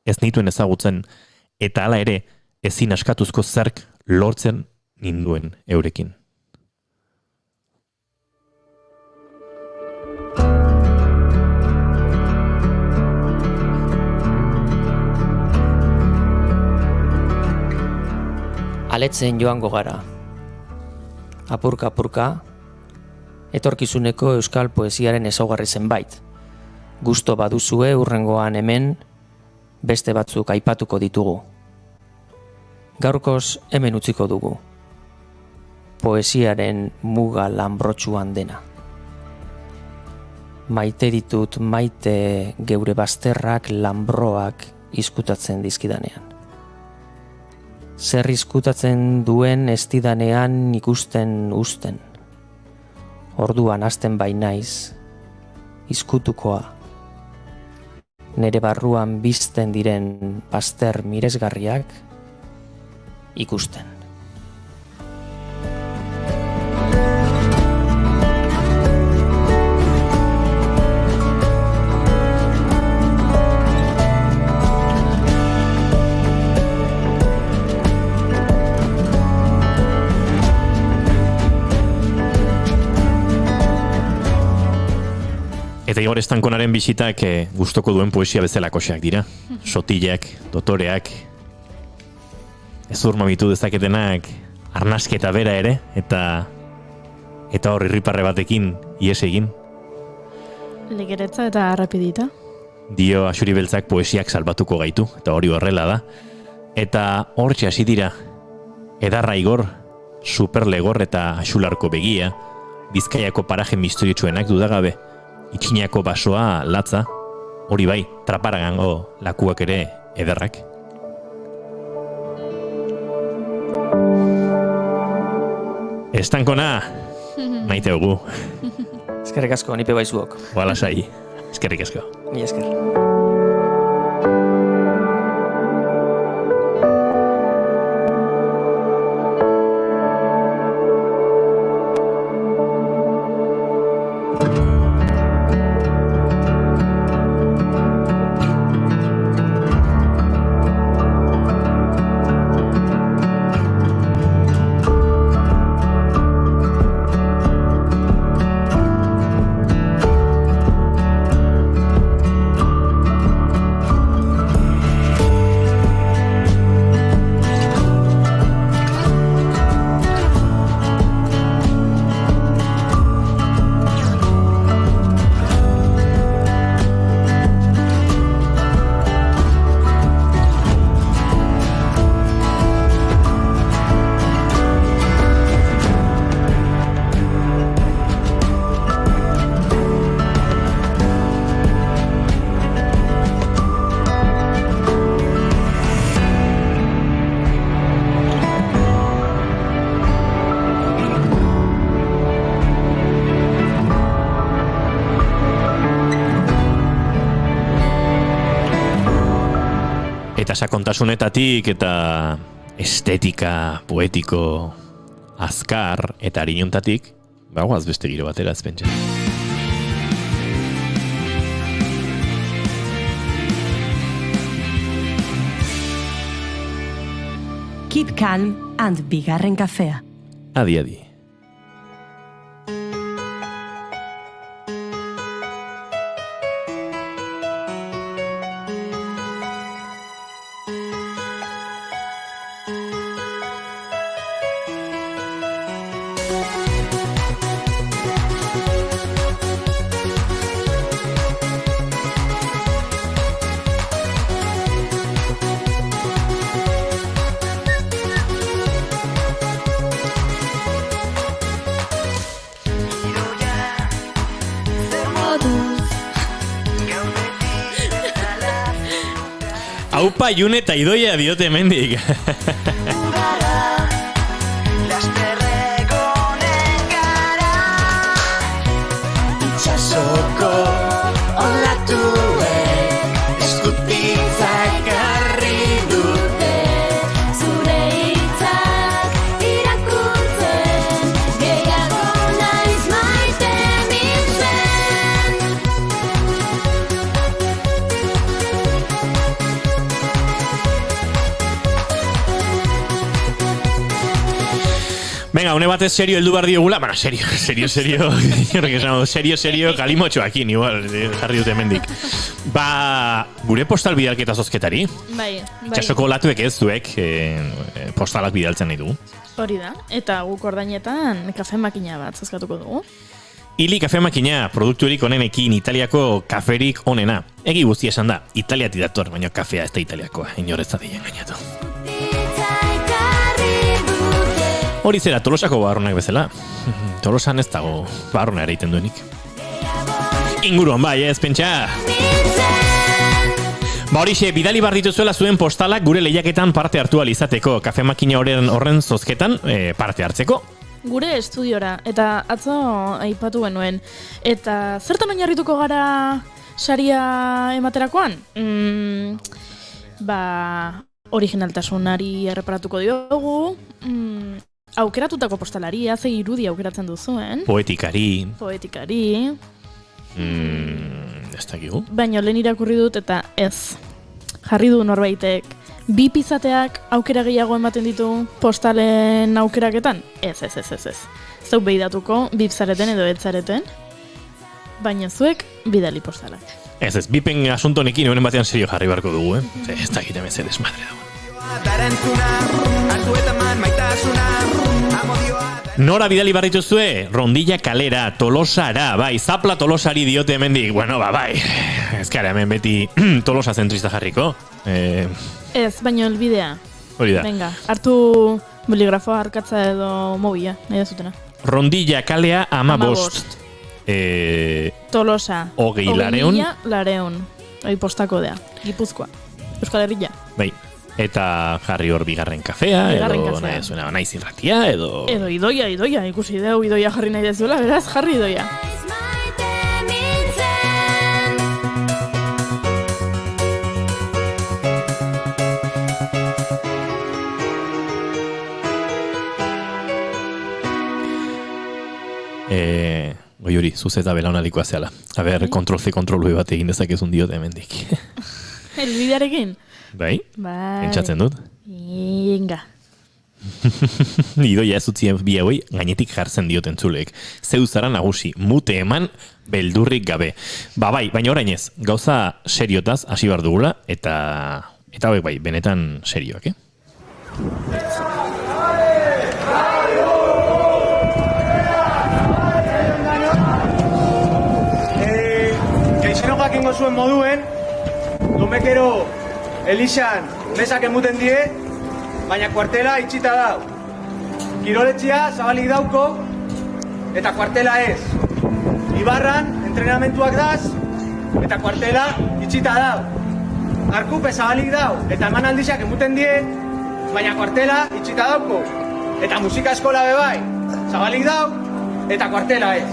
[SPEAKER 2] ez nituen ezagutzen, eta hala ere, ezin askatuzko zerk lortzen ninduen eurekin.
[SPEAKER 10] aletzen joango gara. Apurka-apurka, etorkizuneko euskal poesiaren ezaugarri zenbait. Gusto baduzue hurrengoan hemen beste batzuk aipatuko ditugu. Gaurkoz hemen utziko dugu. Poesiaren muga lanbrotsuan dena. Maite ditut maite geure bazterrak lanbroak izkutatzen dizkidanean. Zer izkutatzen duen ez didanean ikusten usten. Orduan hasten bai naiz, izkutukoa. Nere barruan bizten diren bazter miresgarriak ikusten.
[SPEAKER 2] Eta Igor Estankonaren bisitak gustoko duen poesia bezalakoxeak dira. Sotilak, dotoreak, ez urmamitu dezaketenak arnasketa bera ere, eta hor irriparre batekin ies egin.
[SPEAKER 3] Legeretza eta rapidita.
[SPEAKER 2] Dio Axuri Beltzak poesiak salbatuko gaitu, eta hori horrela da. Eta hortxe hasi dira, Edarra Igor, Superlegor eta Axularko begia, Bizkaiako paraje misteriotsuenak dudagabe, Itxinako basoa latza, hori bai, Traparagango lakuak ere ederrak. Estankona, maite dugu.
[SPEAKER 10] Eskerrik asko, nipe baizuok.
[SPEAKER 2] Bala sai, eskerrik asko.
[SPEAKER 10] Mila esker.
[SPEAKER 2] Eta sakontasunetatik eta estetika poetiko azkar eta harinontatik, bagoaz beste giro batera ezpentsa.
[SPEAKER 1] Keep calm and bigarren kafea.
[SPEAKER 2] Adi, adi. Aupa, June eta Idoia diote hemendik.
[SPEAKER 7] Itxasoko olatuek eskutitzak garri dute, zure hitzak irakurtzen, gehiago naiz maite mintzen.
[SPEAKER 2] Venga, une batez serio heldu behar diogula. Bueno, serio. Serio, kalimotxoakin, igual, jarri dute hemendik. Gure postal bidalketa zozketari.
[SPEAKER 3] Bai.
[SPEAKER 2] Txasoko latuek ez duek postalak bidaltzen nahi dugu.
[SPEAKER 3] Hori da, eta guk ordainetan kafe makina bat zozkatuko dugu.
[SPEAKER 2] Ili kafe makina, produkturik onenekin Italiako kaferik onena. Egi guzti esan da, Italiatik dator, baina kafea ez da Italiakoa, inorez da dien gainatu. Hori zera, Tolosako barronak bezala. Tolosan ez dago barrona ere iten duenik. Inguruan bai, ez pentsa. Horixe, bidali bar dituzuela zuen postalak gure lehiaketan parte hartu izateko, kafe makina horren zozketan parte hartzeko.
[SPEAKER 3] Gure estudiora, eta atzo aipatu genuen. Eta zertan oinarrituko gara saria ematerakoan? Originaltasunari erreparatuko diogu, aukeratutako postalaria, ze irudi aukeratzen duzuen.
[SPEAKER 2] Poetikari. Ez dakigu. Baina
[SPEAKER 3] lehen irakurri dut eta ez. Jarri du norbaitek. Bi pizateak aukera gehiago ematen ditu postalen aukeraketan? Ez. Zuk behidatuko, bipzareten edo etzareten. Baina zuek bidali postalak. Ez,
[SPEAKER 2] bipen asuntonekin honen batean serio jarri barko dugu, Ez dakite meze desmadre dago. Nora bidali barrituzue? Rondilla kalera, Tolosara, bai, zapla Tolosari diote hemendik. Bueno, bai. Ez gara hemen beti Tolosa zentrista jarriko.
[SPEAKER 3] Ez, baino elbidea.
[SPEAKER 2] Hori da.
[SPEAKER 3] Venga, hartu boligrafoa, arkatza edo mobila, nahi da zutena.
[SPEAKER 2] Rondilla kalea 15.
[SPEAKER 3] Tolosa.
[SPEAKER 2] Hogei lareun.
[SPEAKER 3] Hoi postako dea. Gipuzkoa. Euskal Herria.
[SPEAKER 2] Bai. Eta jarri hor bigarren kafea, naiz irratia, edo...
[SPEAKER 3] Edo idoia, ikusi deu idoia jarri nahi dezuela, beraz, jarri idoia.
[SPEAKER 2] Goi hori, zuzeta belaunadikoa zehala. Aber, kontrol-C, kontrol-V bat egin dezakezun diote hemendik.
[SPEAKER 3] Elbidearekin?
[SPEAKER 2] Bai, entzatzen dut.
[SPEAKER 3] Inga.
[SPEAKER 2] Idoia ez utzien bi hauei gainetik jartzen dioten zulek. Zeu zara nagusi, mute eman, beldurrik gabe. Bai, baina orain ez, gauza seriotaz hasi bar dugula, eta hauek bai, benetan serioak,
[SPEAKER 11] Geixeno jakingo zuen moduen, domekero Elixan mesak emuten die, baina kuartela itxita dau. Kiroletxia zabalik dauko, eta kuartela ez. Ibarran entrenamentuak daz, eta kuartela itxita dau. Arkupe zabalik dau, eta eman aldizak emuten die, baina kuartela itxita dauko. Eta musika eskola bebai, zabalik dau, eta kuartela ez.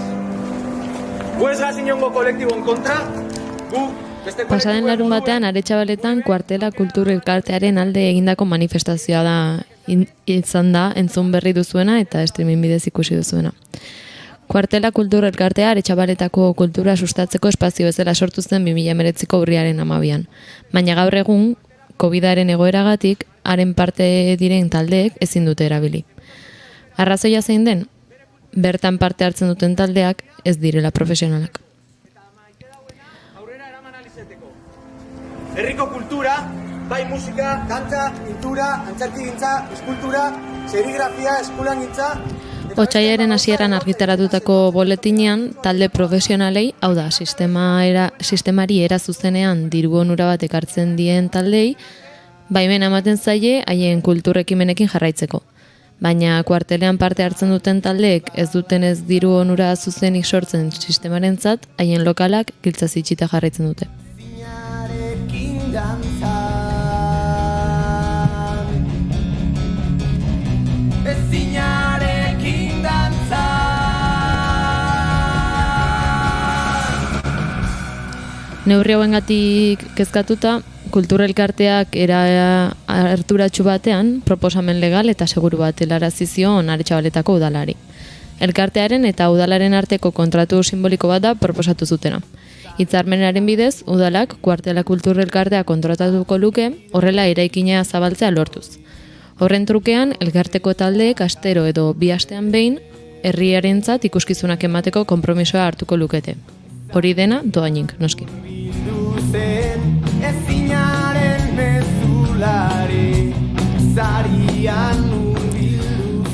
[SPEAKER 11] Gu ez gazinongo kolektibon kontra, gu...
[SPEAKER 6] Pasaden larun batean, Aretxabaletan kuartela kultur elkartearen alde egindako manifestazioa da izan da entzun berri duzuena eta streaming bidez ikusi duzuena. Kuartela kultur elkartea Aretxabaletako kultura sustatzeko espazio bezala sortu zen 2019ko urriaren 12an. Baina gaur egun, COVID-aren egoeragatik, haren parte diren taldeek ezin dute erabili. Arrazoia zein den? Bertan parte hartzen duten taldeak ez direla profesionalak.
[SPEAKER 11] Herriko kultura, bai musika, dantza, pintura, antzerkigintza, eskultura, serigrafia, eskulangintza...
[SPEAKER 6] Otsaiaren hasieran argitaratutako boletinean, talde profesionalei, hau da, sistemari era zuzenean diru onura bat ekartzen dien taldei, baimen ematen zaie haien kulturrekimenekin jarraitzeko. Baina kuartelean parte hartzen duten taldeek ez duten ez diru onura zuzenik sortzen sistemarentzat, haien lokalak giltzaz itxita jarraitzen dute.
[SPEAKER 7] Ezinarekin dantza.
[SPEAKER 6] Neurri hauengatik kezkatuta, kulturelkarteak era harturatsu batean proposamen legal eta seguru bat helarazi zion Aretxabaletako udalari. Elkartearen eta udalaren arteko kontratu simboliko bat da proposatu zutena. Hitzarmenaren bidez, udalak kuartela kulturelkartea kontratatuko luke, horrela eraikinea zabaltzea lortuz. Horren trukean, elkarteko taldeek astero edo bi astean behin, herriarentzat ikuskizunak emateko konpromisoa hartuko lukete. Hori dena doainik, noski.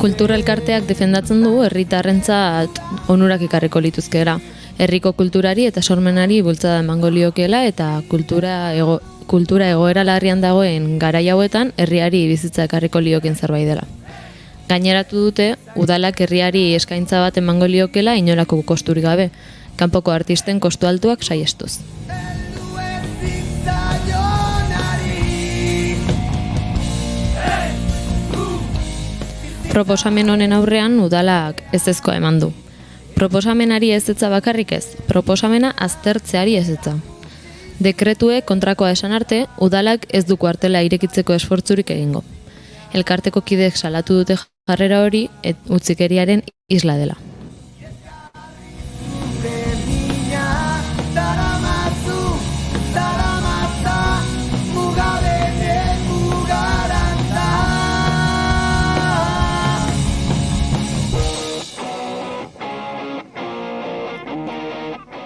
[SPEAKER 6] Kultura elkarteak defendatzen du herritarrentzat onurak ekarriko lituzkeela. Herriko kulturari eta sormenari bultzada emango liokeela eta kultura egoera larrian dagoen garai hauetan herriari bizitza ekarriko lioken zerbait dela. Gaineratu dute, udalak herriari eskaintza bat emango liokela inolako kosturik gabe, kanpoko artisten kostu altuak saihestuz. Proposamen honen aurrean udalak ezezkoa eman du. Proposamenari ezetza bakarrik ez, proposamena aztertzeari ezetza. Dekretue kontrakoa esan arte, udalak ez du kuartela irekitzeko esfortzurik egingo. Elkarteko kideek salatu dute jarrera hori utzikeriaren isla dela.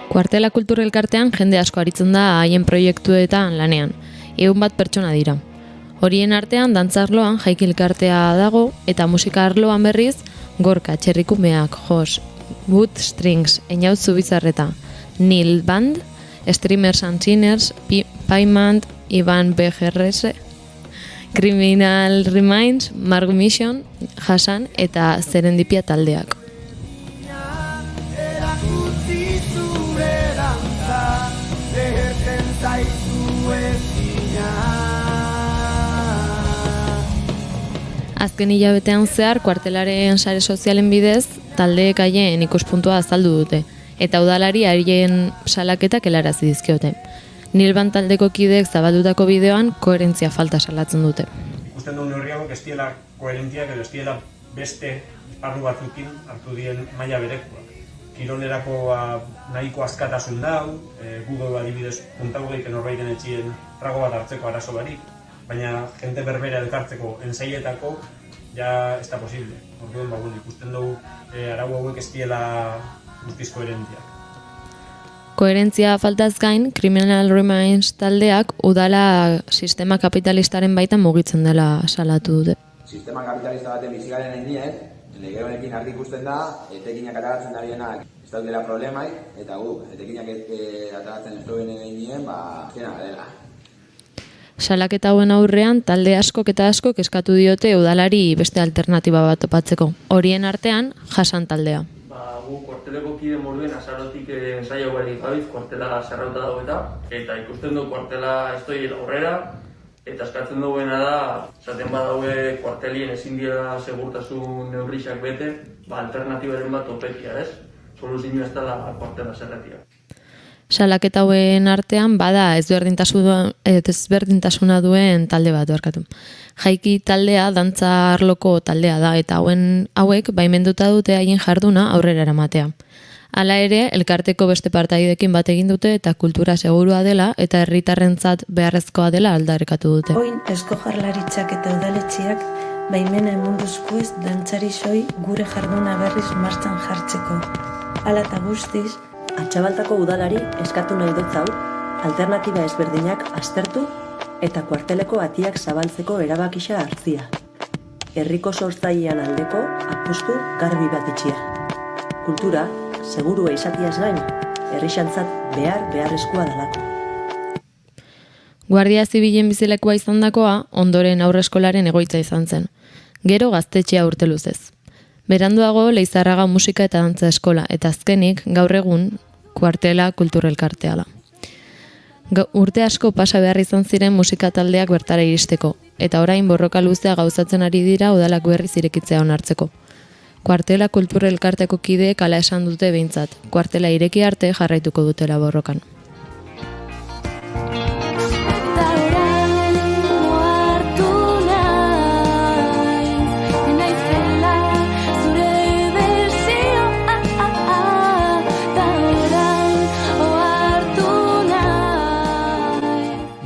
[SPEAKER 6] Kuartela kultura elkartean jende asko aritzen da haien proiektuetan lanean. 100 pertsona dira. Horien artean dantzarloan jaiki elkartea dago eta musika arloan berriz Gorka, Txerrikumeak, Jos, Wood Strings, Einaut Zubizarreta, Nil Band, Streamers and Sinners, Paimant, Ivan BGRS, Criminal Reminds, Mark Mission, Hasan eta Serendipia taldeak. Azken hilabetean zehar, kuartelaren sare sozialen bidez, taldeek haien ikuspuntua azaldu dute, eta udalari haien salaketak helarazi dizkiote. Nilban taldeko kideek zabaldutako bideoan koherentzia falta salatzen dute.
[SPEAKER 12] Ikusten duen horri hauek ez diela koherentziak edo ez diela beste esparru batzukin hartu dien maila berekoak. Kirolerako nahiko askatasun dau, Google adibidez kontau gehik norbaiten etxien trago bat hartzeko arazo barik, baina jente berbera elkartzeko ensaietako ja ez da posible. Orduan, ikusten dugu arau hauek ez diela guztiz koherentziak.
[SPEAKER 6] Koherentzia faltaz gain, Criminal Reminds taldeak udala sistema kapitalistaren baitan mugitzen dela salatu dute.
[SPEAKER 13] Sistema kapitalista baten bizigaren heinean, lege honekin argi ikusten da, etekinak ataratzen darienak ez daudela problemaik, eta etekinak ataratzen ez duen heinean, zena dela.
[SPEAKER 6] Salaketa hauen aurrean, talde askok eta askok eskatu diote udalari beste alternatiba bat topatzeko. Horien artean, Hasan taldea.
[SPEAKER 14] Gu kuarteleko kide moduen azarotik ensaio berik gabiz, kuartela zerrauta dago eta ikusten du kuartela ez doi aurrera, eta eskatzen duguena da, zaten badaue kuartelien ezin dira segurtasun neurrixak bete, alternatibaren bat topetia, ez? Soluzioa ez dela kuartela zerretia.
[SPEAKER 6] Salaketa hauen artean bada ezberdintasuna duen talde bat barkatu. Jaiki taldea dantza arloko taldea da eta hauek baimenduta dute haien jarduna aurrera eramatea. Hala ere, elkarteko beste partaidekin bat egin dute eta kultura segurua dela eta herritarrentzat beharrezkoa dela aldarrikatu dute.
[SPEAKER 15] Oin Eusko Jaurlaritzak eta udaletxeak baimena emunduzkoez dantzari soi gure jarduna berriz martxan jartzeko. Hala eta guztiz, Atxabaltako udalari eskatu nahi dut hau, alternatiba ezberdinak aztertu eta kuarteleko atiak zabaltzeko erabakisa hartzia. Herriko sortzailean aldeko apustu garbi bat itxia. Kultura, segurua izatiaz gain, herrixantzat beharrezkoa dalako.
[SPEAKER 6] Guardia Zibilen bizilekoa izandakoa ondoren aurreskolaren egoitza izan zen. Gero gaztetxea urteluzez. Beranduago Leizarraga musika eta dantza eskola eta azkenik gaur egun kuartela kulturelkartea da. Urte asko pasa behar izan ziren musika taldeak bertara iristeko eta orain borroka luzea gauzatzen ari dira udalak berriz irekitzea onartzeko. Kuartela kulturelkarteko kideek hala esan dute behintzat, kuartela ireki arte jarraituko dutela borrokan.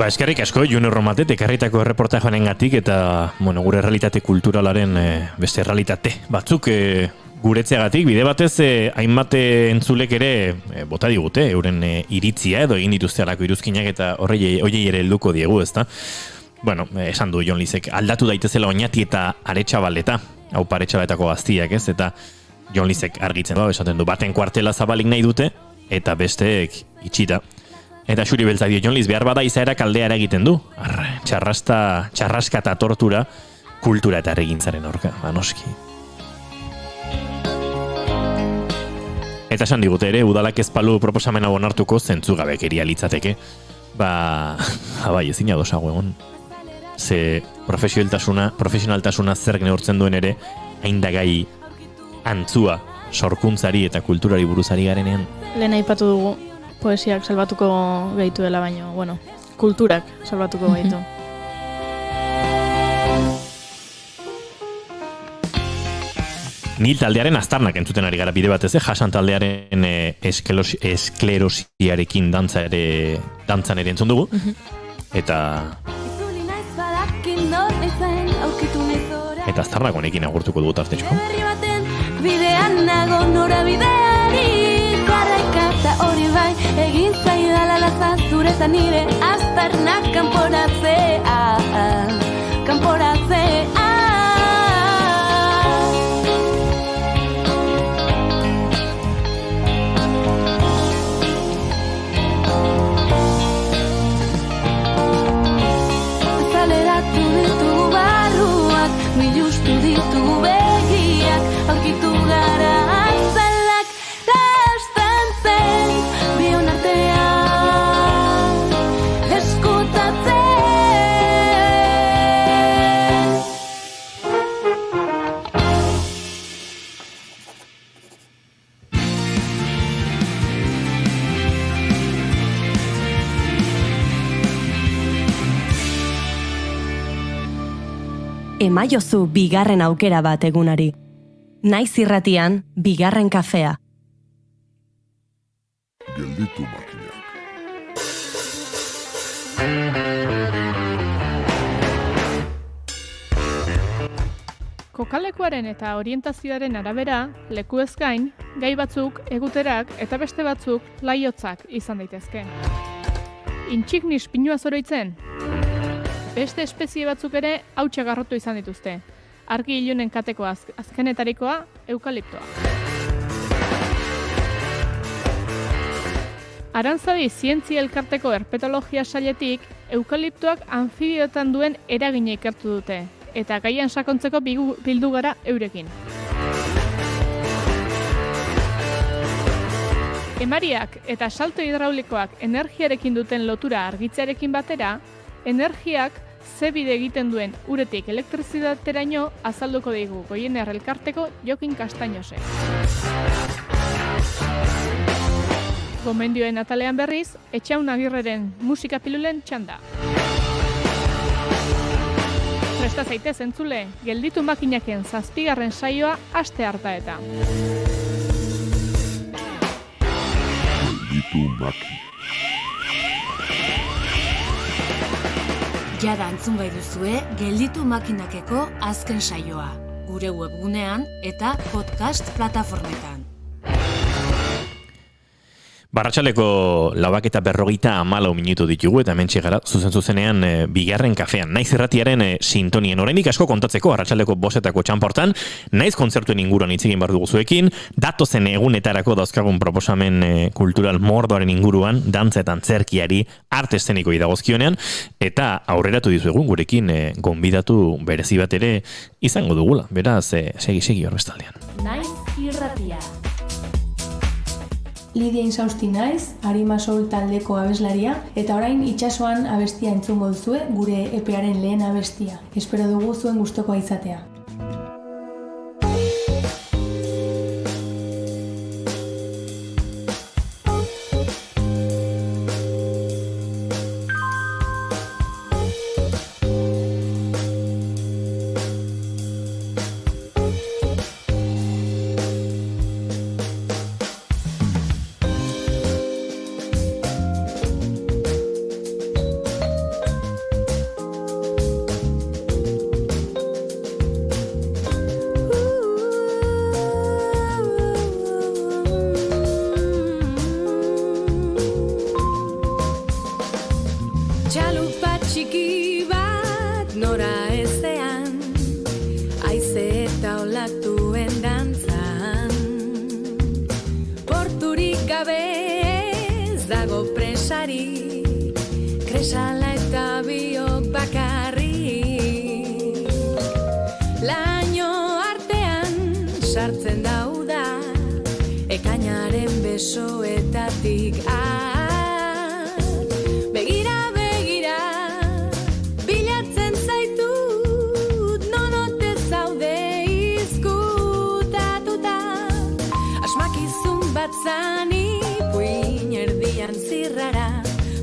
[SPEAKER 2] Ba, eskerrik asko, June Romatet, ekarritako erreportajoanengatik eta, bueno, gure realitate kulturalaren beste realitate batzuk guretzeagatik, bide batez, hainbat entzulek ere bota digute, euren iritzia edo egin dituzte alako iruzkinak eta hoiei ere helduko diegu, ezta? Bueno, esan du Jon Lizek, aldatu daitezela Oñati eta Aretxabaleta, hau Aretxabaletako gaztiak, ez? Eta Jon Lizek argitzen du, esaten du, baten kuartela zabalik nahi dute, eta besteek itxita. Eta xuri beltza dio Jon Liz, behar bada izaera kaldeara egiten du. Txarraska eta tortura, kultura eta erregintzaren aurka, noski. Eta esan digute ere, udalak ezpalu proposamena onartuko zentzugabekeria litzateke. Bai, ezin adosago egon. Ze profesionaltasuna zer neurtzen duen ere, haindagai antzua, sorkuntzari eta kulturari buruzari garenean.
[SPEAKER 3] Lehen aipatu dugu, poesiak salbatuko gaitu dela baino, bueno, kulturak salbatuko gaitu.
[SPEAKER 2] Nil taldearen aztarnak entzuten ari gara bide batez, Jasan taldearen esklerosiarekin dantzan ere entzun dugu. Eta aztarnak honekin agurtuko dugu tartetxo.
[SPEAKER 9] Bidean nago norabideari jarraikata hori bai egin zaidala laza zure eta nire aztarnak kanporatzea zaleratu ditu barruak milustu ditu begiak aurkitu gara azalak lastan zen bion artean eskutatzen.
[SPEAKER 1] Emaiozu bigarren aukera bat egunari. Naiz irratian, bigarren kafea.
[SPEAKER 16] Gelditu makinak.
[SPEAKER 17] Kokalekuaren eta orientazioaren arabera, lekuez gain, gai batzuk, eguterak eta beste batzuk laiotzak izan daitezke. Intxignis pinua zoroitzen? Beste espezie batzuk ere hautsa garrotu izan dituzte. Argi ilunen kateko azkenetarikoa, eukaliptoa. Arantzadi zientzia elkarteko herpetologia sailetik, eukaliptoak anfibioetan duen eragina ikertu dute, eta gaian sakontzeko bildu gara eurekin. Emariak eta salto hidraulikoak energiarekin duten lotura argitzearekin batera, energiak ze bide egiten duen uretik elektrizitateraino azalduko digu Goiener elkarteko Jokin Kastañosek. Gomendioen atalean berriz, Etxaun Agirreren musika pilulen txanda. Presta zaitez entzule, gelditu makinaken 7. saioa aste harta eta.
[SPEAKER 16] Gelditu makinak.
[SPEAKER 18] Jada entzun gai duzue, Gelditu makinakeko azken saioa. Gure webgunean eta podcast plataformetan.
[SPEAKER 2] Barratxaleko 4:40 minutu ditugu eta hemen txegara zuzenean bigarren kafean. Naiz irratiaren sintonien oraindik asko kontatzeko Arratxaleko 5:00 txanportan, naiz kontzertuen inguruan hitz egin behar dugu zuekin, datozen egunetarako dauzkagun proposamen kultural mordoaren inguruan, dantza eta antzerkiari, arte eszenikoei dagozkionean, eta aurreratu dizuegun gurekin gonbidatu berezi bat ere izango dugula. Beraz, segi horbestaldean.
[SPEAKER 19] Naiz irratia. Lidia Insausti naiz, Arima Soul taldeko abeslaria, eta orain itsasoan abestia entzungo duzue gure epearen lehen abestia. Espero dugu zuen gustokoa izatea.
[SPEAKER 20] sari, kresala eta biok bakarrik. Laino artean sartzen dauda, ekainaren besoetatik. Begira, begira, bilatzen zaitut, nonote zaude izkutatuta. Asmakizun bat zani, puin erdian zirrara,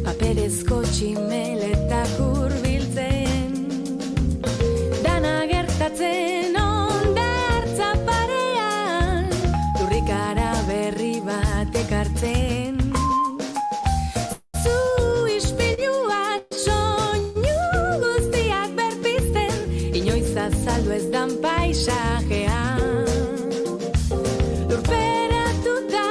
[SPEAKER 20] paperezko tximeletak hurbiltzen. Dana gertatzen hondartza parean, lurrikara berri bat ekartzen. Zu ispiluak soinu guztiak berpizten, inoiz azaldu ez dan paisajean. Lurperatuta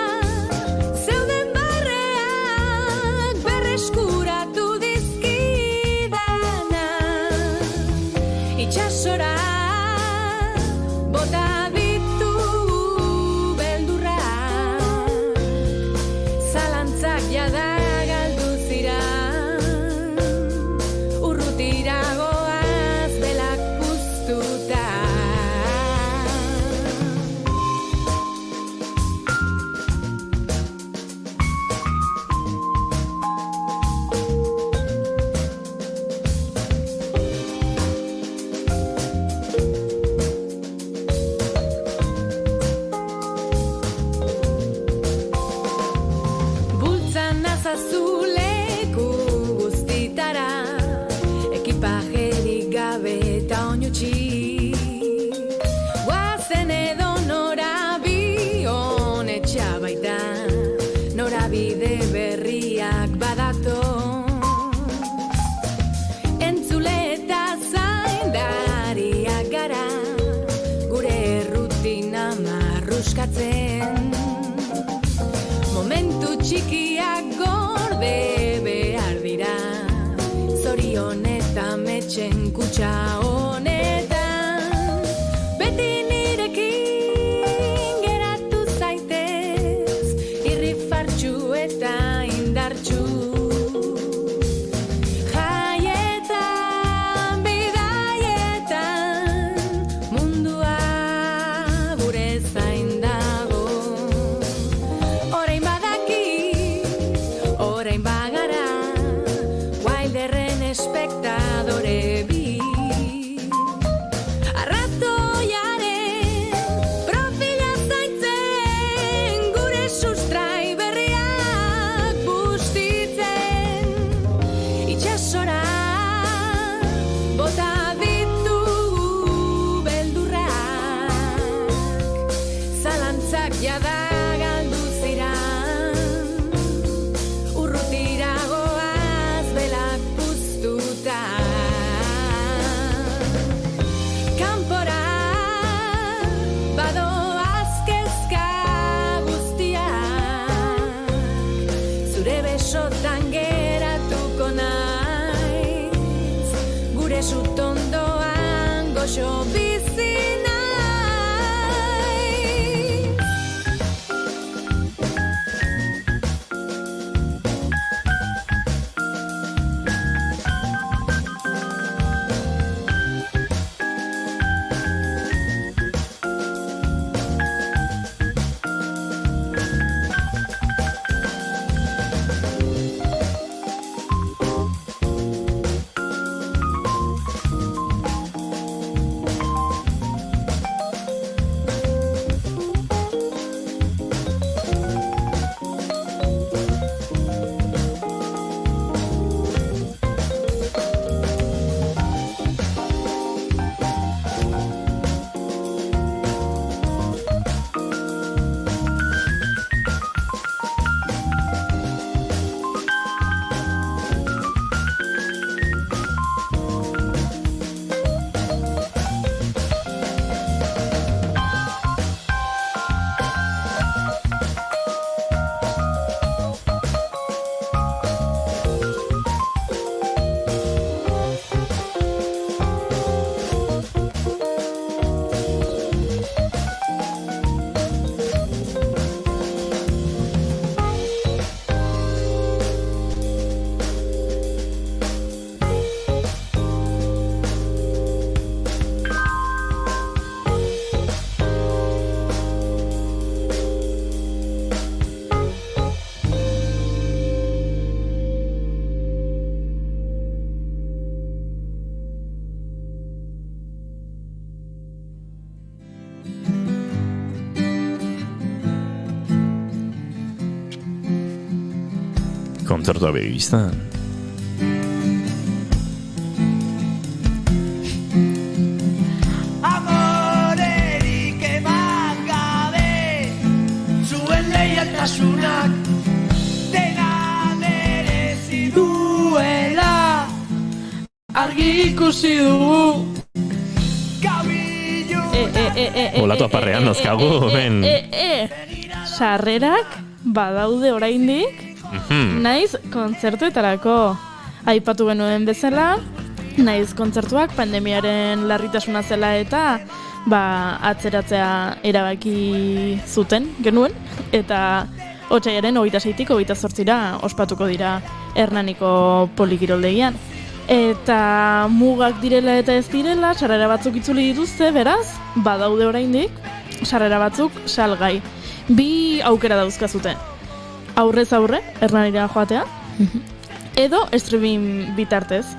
[SPEAKER 20] zeuden barreak berreskuratu dizkidana. Itxasora bota ditu beldurrak, zalantzak jada galdu ziran, urrutira goaz belak puztuta. Bultzan azazuleku guztitara, ekipajerik gabe eta oinutxi. Guazen edo norabion etxa baita, norabide berriak badato. Entzule eta zaindariak gara, gure errutina marruskatzen. Momentu txikiak gorde behar dira, zorion eta metxen kutxa honetan. Beti nirekin geratu zaitez, irrifartxu eta indartxu. Jaietan, bidaietan, mundua gure zain dago. Orain badaki, orain bagara, Wilderren espektadore bi. Arratoiaren profila zaintzen, gure sustrai berriak bustitzen. Itxasora bota ditu beldurrak, zalantzak jada galdu ziran, urrutira goaz belak puztuta. Kanpora badoaz kezka guztiak, zure besotan geratuko naiz, gure sutondoan goxo bizi naiz.
[SPEAKER 2] kontzertua begibiztan.
[SPEAKER 7] Amorerik eman gabe, zuen leialtasunak dena merezi duela, argi ikusi dugu.
[SPEAKER 2] Olatu aparrean nozkagu, ben.
[SPEAKER 3] Sarrerak badaude oraindik, naiz kontzertuetarako. Aipatu genuen bezala, naiz kontzertuak pandemiaren larritasuna zela eta atzeratzea erabaki zuten genuen, eta otsailaren 26-tik 28-ra ospatuko dira Hernaniko polikiroldegian. Eta mugak direla eta ez direla, sarrera batzuk itzuli dituzte, beraz, badaude oraindik, sarrera batzuk salgai. 2 aukera dauzkazute. Aurrez aurre, Hernanira joatea, edo streaming bitartez.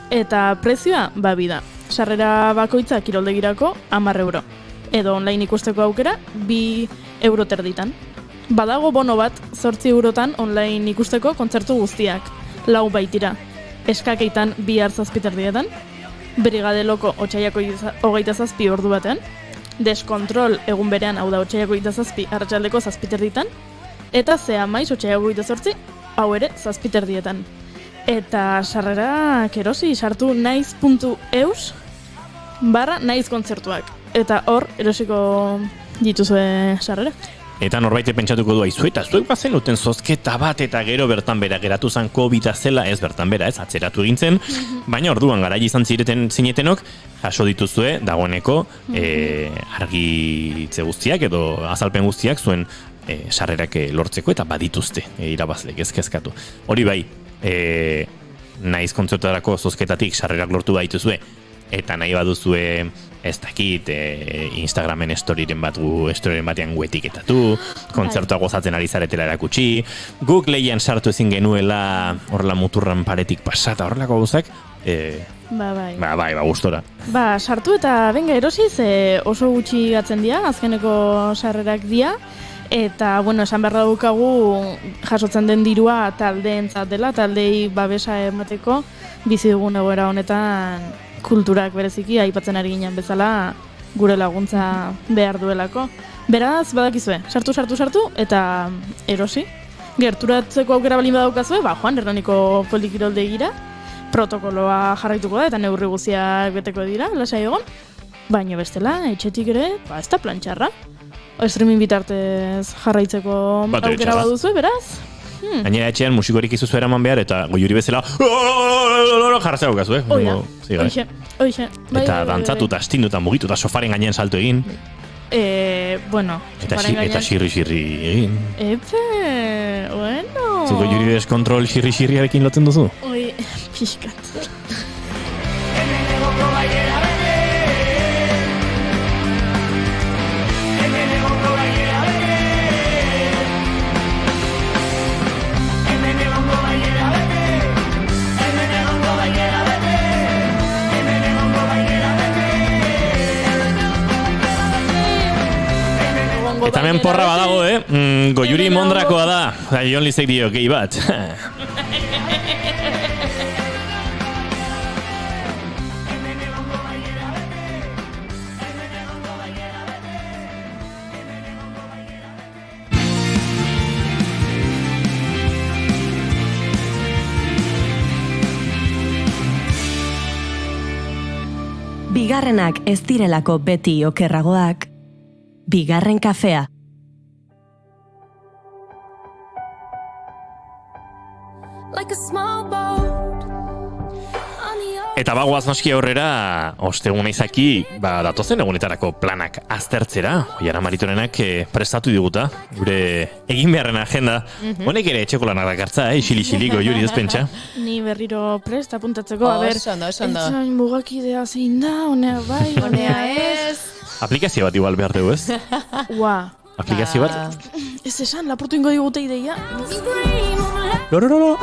[SPEAKER 3] Eta prezioa, bida. Sarrera bakoitza kiroldegirako 10 euro. Edo online ikusteko aukera, 2 euro terditan. Badago bono bat, 8 eurotan online ikusteko kontzertu guztiak. 4 baitira. Eskakeitan 2 7:30, Brigade Loko otsailako 27 ordu batean, Deskontrol egun berean, hau da otsailako 27 arratsaldeko 7:30, eta Zea Maiz otsailako 28, hau ere 7:30. Eta sarrerak erosi sartu naiz.eus/naiz kontzertuak. Eta hor erosiko dituzue sarrerak.
[SPEAKER 2] Eta norbait pentsatuko du aizu, eta zuek bazen uten zozketa bat eta gero bertan bera geratu zen COVID-a zela, ez bertan bera, ez atzeratu egintzen, baina orduan garai izan zinetenok, jaso dituzue dagoeneko argitze guztiak edo azalpen guztiak zuen sarrerak lortzeko eta badituzte irabazlek ezkezkatu. Hori bai, naiz kontzertuarako zozketatik sarrerak lortu baituzue, eta nahi baduzue ez dakit, Instagramen storien batean etiketatu, kontzertua gozatzen ari zaretela erakutsi, guk lehian sartu ezin genuela horrela muturran paretik pasata horrelako gauzak, gustora.
[SPEAKER 3] Sartu eta benga erosiz, oso gutxi gatzen dira, azkeneko sarrerak dira, eta, esan behar daukagu jasotzen den dirua taldeentzat dela, taldei babesa emateko bizi dugun egoera honetan kulturak bereziki aipatzen ari ginen bezala gure laguntza behar duelako. Beraz, badakizue, sartu eta erosi. Gerturatzeko aukera balin badaukazue, joan Hernaniko polikiroldegira, protokoloa jarraituko da eta neurri guztiak beteko dira, lasai egon. Baina bestela, etxetik ere, ez da plantxarra. Streaming bitartez jarraitzeko aukera baduzue, beraz.
[SPEAKER 2] Gainera etxean musikorik izuzu eraman behar eta goiuri bezala jarratzea daukazu,
[SPEAKER 3] Oixe.
[SPEAKER 2] Eta dantzatu eta astindu eta mugitu eta sofaren gainean salto egin. Eta xirri egin. Goiuri deskontrol xirriarekin lotzen duzu?
[SPEAKER 3] Pixkat.
[SPEAKER 2] Eta hemen porra badago, Goiuri mondrakoa da. Jon Lizek dio, gehi bat.
[SPEAKER 1] Bigarrenak ez direlako beti okerragoak, Bigarren kafea.
[SPEAKER 2] Eta bagoaz noski aurrera, osteguna izaki, datozen egunetarako planak aztertzera. Oiara Maritorenak prestatu diguta, gure egin beharren agenda. Honek ere etxeko lanak dakartza, xili-xili goiuri ezpentsa.
[SPEAKER 3] Ni berriro prest apuntatzeko,
[SPEAKER 5] Oso ondo.
[SPEAKER 3] Etxain mugakidea zein da, honea bai, honea ez.
[SPEAKER 2] Aplikazio bat igual behar dugu ez? Aplikazio bat?
[SPEAKER 3] Ez esan, lapurtu ingo digute ideia.
[SPEAKER 2] Lorororo!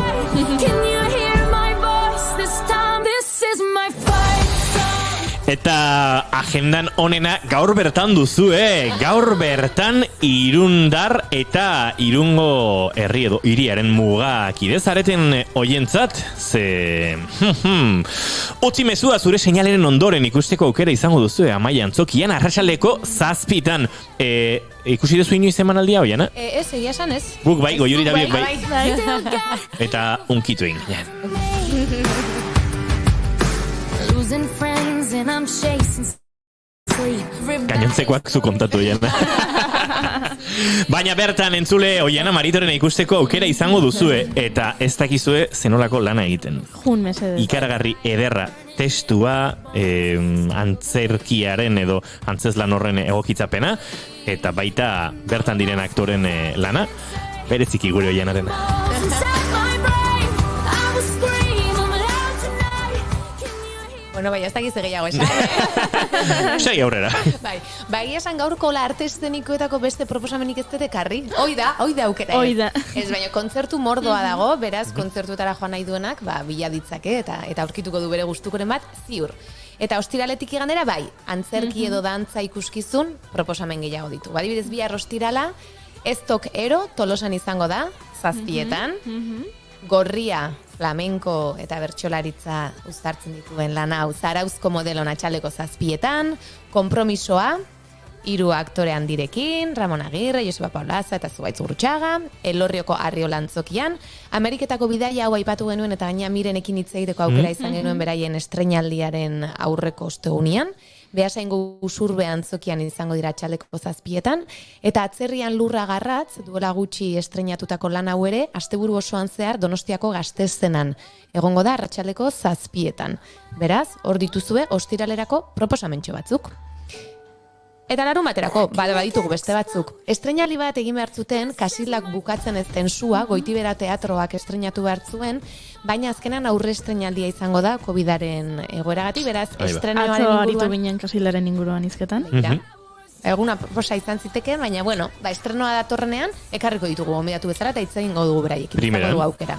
[SPEAKER 2] Eta agendan onena gaur bertan duzu, gaur bertan Irundar eta Irungo herri edo hiriaren mugak idezareten oientzat, ze... Utzi mezua zure seinaleren ondoren ikusteko aukera izango duzu, Amaia Antzokian, arratsaldeko 7:00. Ikusi duzu inoiz emanaldia hoiana?
[SPEAKER 5] Ez, egia esan ez.
[SPEAKER 2] Guk bai, Goiuri da biek bai. Eta unkitu egin.
[SPEAKER 20] Losing friends and I'm chasing sleep.
[SPEAKER 2] Gainontzekoak zu kontatu egin. Baina bertan entzule Oiana Maritoren ikusteko aukera izango duzue, eta ez dakizue zenolako lana egiten.
[SPEAKER 3] Jun mesedez.
[SPEAKER 2] Ikaragarri ederra testua, antzerkiaren edo antzeslan horren egokitzapena, eta baita bertan diren aktoren lana, bereziki gure Oianaren.
[SPEAKER 5] Bueno, bai, ez dakiz gehiago esan.
[SPEAKER 2] Segi aurrera.
[SPEAKER 5] Bai, esan gaurko la arte eszenikoetako beste proposamenik ez dut ekarri. Hoi da aukera.
[SPEAKER 3] Hoi da.
[SPEAKER 5] Ez, baina kontzertu mordoa dago, beraz, kontzertuetara joan nahi duenak, bila ditzake, eta aurkituko du bere gustukoren bat, ziur. Eta ostiraletik igandera, bai, antzerki edo dantza ikuskizun proposamen gehiago ditu. Badibidez, bihar ostirala, ez tok ero, Tolosan izango da, 7:00. Gorria, flamenko eta bertsolaritza uztartzen dituen lana hau Zarauzko modelon atxaleko 7:00, konpromisoa, 3 aktore handirekin, Ramon Agirre, Joseba Paulaza eta Zubaitz Gurrutxaga, Elorrioko Arriola Antzokian, Ameriketako bidaia hau aipatu genuen eta gaina Mirenekin hitz egiteko aukera izan genuen beraien estreinaldiaren aurreko ostegunean. Beasaingo Usurbe Antzokian izango dira atxaleko 7:00, eta Atzerrian Lurra Garratz, duela gutxi estreinatutako lan hau ere, asteburu osoan zehar Donostiako Gaztezenan egongo da arratsaleko 7:00. Beraz, hor dituzue ostiralerako proposamentxo batzuk. Eta larun baterako, baditugu beste batzuk. Estreinaldi bat egin behar zuten, Kasilak bukatzen ez den sua, Goitibera teatroak estreinatu behar zuen, baina azkenan aurre estreinaldia izango da COVID-aren egoeragatik, beraz, estreinoaren inguruan...
[SPEAKER 3] Atzo aritu ginen Kasilaren inguruan izketan.
[SPEAKER 5] Eguna proposa izan ziteken, baina, bueno, estrenoa datorrenean, ekarriko ditugu gomidatu bezala, eta hitz egingo dugu beraiekin.
[SPEAKER 2] Primeran.
[SPEAKER 5] Aukera.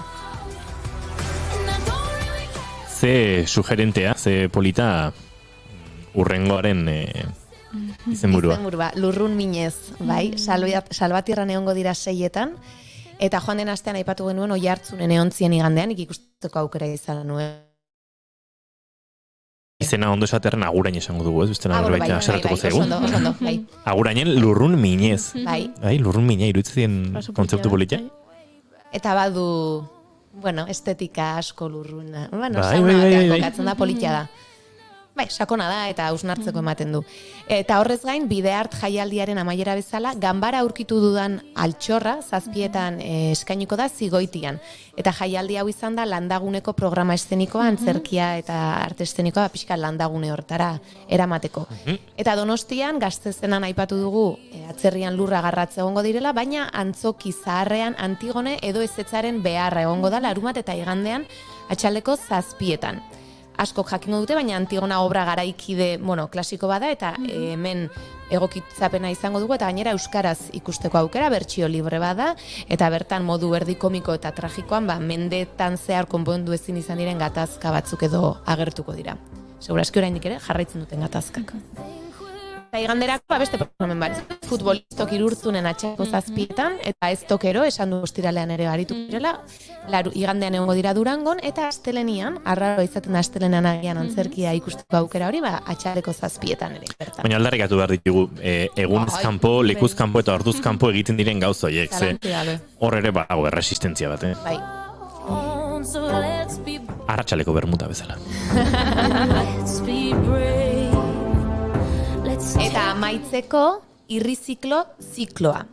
[SPEAKER 2] Ze sugerentea, ze polita urrengoaren... izenburua.
[SPEAKER 5] Lurrun minez, bai, Salbatirran egongo dira 6:00, eta joan den astean aipatu genuen Oiartzunen eontzien igandean, ikusteko aukera izan nuen.
[SPEAKER 2] Izena ondo esaterren agurain esango dugu, ez? Beste norbait aserratuko zaigu.
[SPEAKER 5] Oso, bai.
[SPEAKER 2] Agurainen Lurrun minez.
[SPEAKER 5] Bai,
[SPEAKER 2] Lurrun mina iruditzen kontzeptu polita.
[SPEAKER 5] Eta badu, bueno, estetika asko lurruna. Bueno,
[SPEAKER 2] bai.
[SPEAKER 5] kokatzen da polita da. Bai, sakona da eta hausnartzeko ematen du. Eta horrez gain, Bideart jaialdiaren amaiera bezala, ganbara aurkitu dudan altxorra, 7:00 eskainiko da Zigoitian. Eta jaialdi hau izan da landaguneko programa eszenikoa, antzerkia eta arte eszenikoa, pixka landagune hortara eramateko. Eta Donostian, Gaztezenan aipatu dugu, Atzerrian Lurra Garratz egongo direla, baina Antzoki Zaharrean Antigone edo Ezetzaren Beharra egongo da, larumat eta igandean atxaldeko 7:00. Askok jakingo dute, baina Antigona obra garaikide, klasiko bada, eta hemen egokitzapena izango dugu, eta gainera euskaraz ikusteko aukera, bertsio libre bada, eta bertan modu erdi komiko eta tragikoan, mendetan zehar konpondu ezin izan diren gatazka batzuk edo agertuko dira. Segurazki oraindik ere jarraitzen duten gatazkak. Eta iganderako beste proposamen bat. Futbolistok Irurtzunen atxeko 7:00, eta ez tokero, esan du ostiralean ere aritu direla, igandean egongo dira Durangon, eta astelenian, arraroa izaten astelenan agian antzerkia ikusteko aukera hori, atxaleko 7:00 ere.
[SPEAKER 2] Baina aldarrikatu behar ditugu, egunez kanpo, lekuz kanpo eta orduz kanpo egiten diren gauza horiek, hor ere bago erresistentzia bat,
[SPEAKER 5] Bai.
[SPEAKER 2] Arratsaleko bermuda bezala.
[SPEAKER 5] Eta amaitzeko irriziklo zikloa.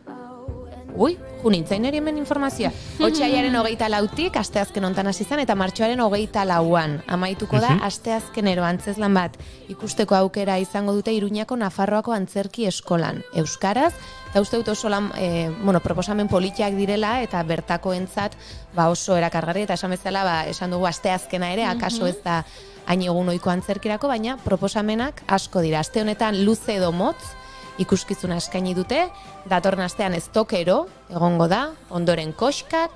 [SPEAKER 5] Ui, junintzen eri hemen informazioa. Otsailaren 24tik, asteazken hontan hasi zen, eta martxoaren 24an. Amaituko da, asteazkenero antzeslan bat ikusteko aukera izango dute Iruñako Nafarroako Antzerki Eskolan. Euskaraz, eta uste dut oso proposamen politiak direla, eta bertakoentzat oso erakargarri, eta esan bezala, esan dugu asteazkena ere, akaso ez da hain egun ohiko antzerkirako, baina proposamenak asko dira. Aste honetan luze edo motz ikuskizuna eskaini dute, datorren astean ez tokero egongo da, ondoren koxkak,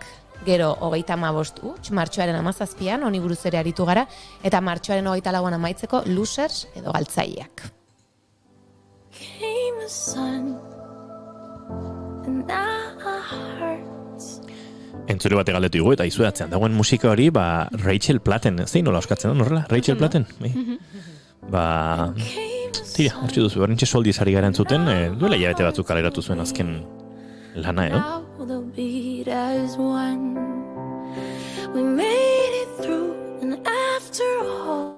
[SPEAKER 5] Gero 35 huts, martxoaren 17an, honi buruz ere aritu gara, eta martxoaren 24an amaitzeko Losers edo galtzaileak.
[SPEAKER 20] Came the sun, and our hearts.
[SPEAKER 2] Entzule bate galdetu dugu, eta izudatzean dagoen musika hori, Rachel Platten, ez da nola oskatzen da, horrela? Rachel Platten? Tira, hortxe duzu, berrintxe soldiz ari gara entzuten, duela hilabete batzuk kaleratu zuen azken lana, edo?
[SPEAKER 20] Now the beat as one. We made it through, and after all,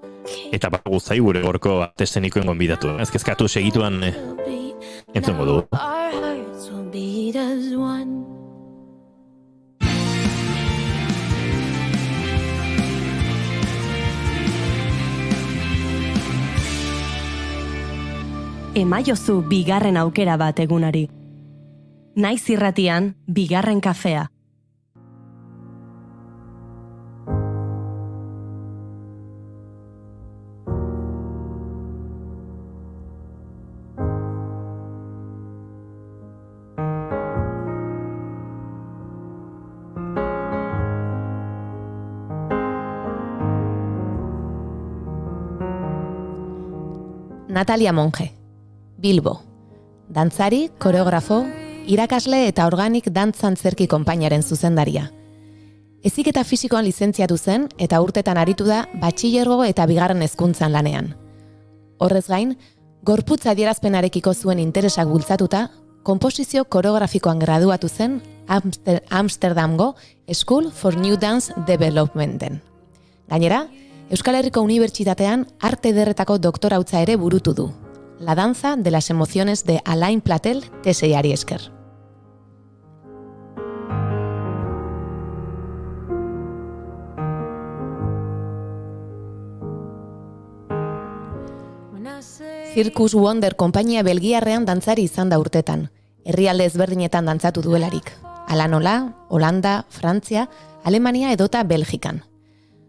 [SPEAKER 2] Eta guztai gure gorko testenikoen gonbidatu. Ez kezkatu segituan entzungo dugu.
[SPEAKER 20] our hearts will beat as one.
[SPEAKER 1] Emaiozu bigarren aukera bat egunari. Naiz irratian, bigarren kafea.
[SPEAKER 5] Natalia Monge, Bilbo. Dantzari, koreografo, irakasle eta organik dantzantzerki konpainiaren zuzendaria. Heziketa fisikoan lizentziatu zen eta urtetan aritu da batxilergo eta bigarren hezkuntzan lanean. Horrez gain, gorputz adierazpenarekiko zuen interesak bultzatuta, konposizio koreografikoan graduatu zen Amsterdamgo School for New Dance Developmenten. Gainera, Euskal Herriko Unibertsitatean arte ederretako doktorautza ere burutu du. La danza de las emociones de Alain Platel teseiari esker. Circus Wonder konpainia belgiarrean dantzari izan da urtetan. Herrialde ezberdinetan dantzatu duelarik. Hala nola, Holanda, Frantzia, Alemania edota Belgikan.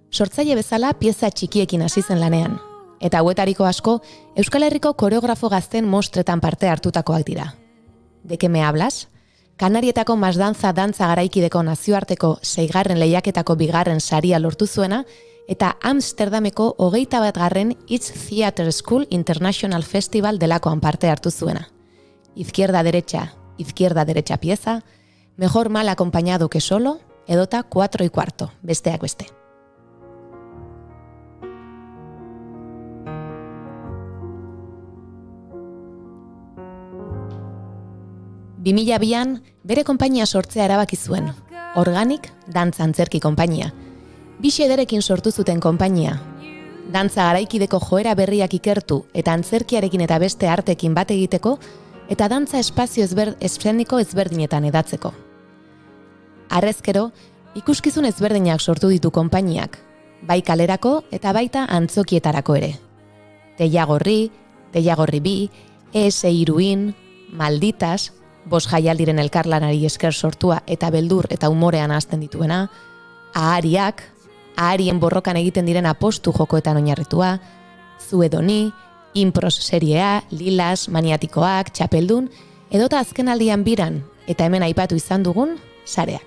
[SPEAKER 5] Sortzaile bezala pieza txikiekin hasi zen lanean. Eta hauetariko asko, Euskal Herriko koreografo gazten mostretan parte hartutakoak dira. De que me hablas? Kanarietako masdantza dantza garaikideko nazioarteko 6. lehiaketako 2. saria lortu zuena, eta Amsterdameko 21. It's Theater School International Festival delakoan parte hartu zuena. Izquierda-derecha pieza, mejor mal acompañado que solo, edota 4/4, besteak beste. an bere konpainia sortzea erabaki zuen, Organic Dantza Antzerki konpainia. 2 xederekin sortu zuten konpainia. Dantza garaikideko joera berriak ikertu eta antzerkiarekin eta beste artekin bat egiteko, eta dantza espazio eszeniko ezberdinetan edatzeko. Harrezkero, ikuskizun ezberdinak sortu ditu konpainiak, bai kalerako eta baita antzokietarako ere. Teia Gorri bi, ES3, Malditas, 5 jaialdiren elkarlanari esker sortua eta beldur eta umorean hasten dituena, aharien borrokan egiten diren apostu jokoetan oinarritua, Zuedoni, Impros seriea, Lilas, Maniatikoak, Txapeldun, edota azkenaldian biran, eta hemen aipatu izan dugun, sareak.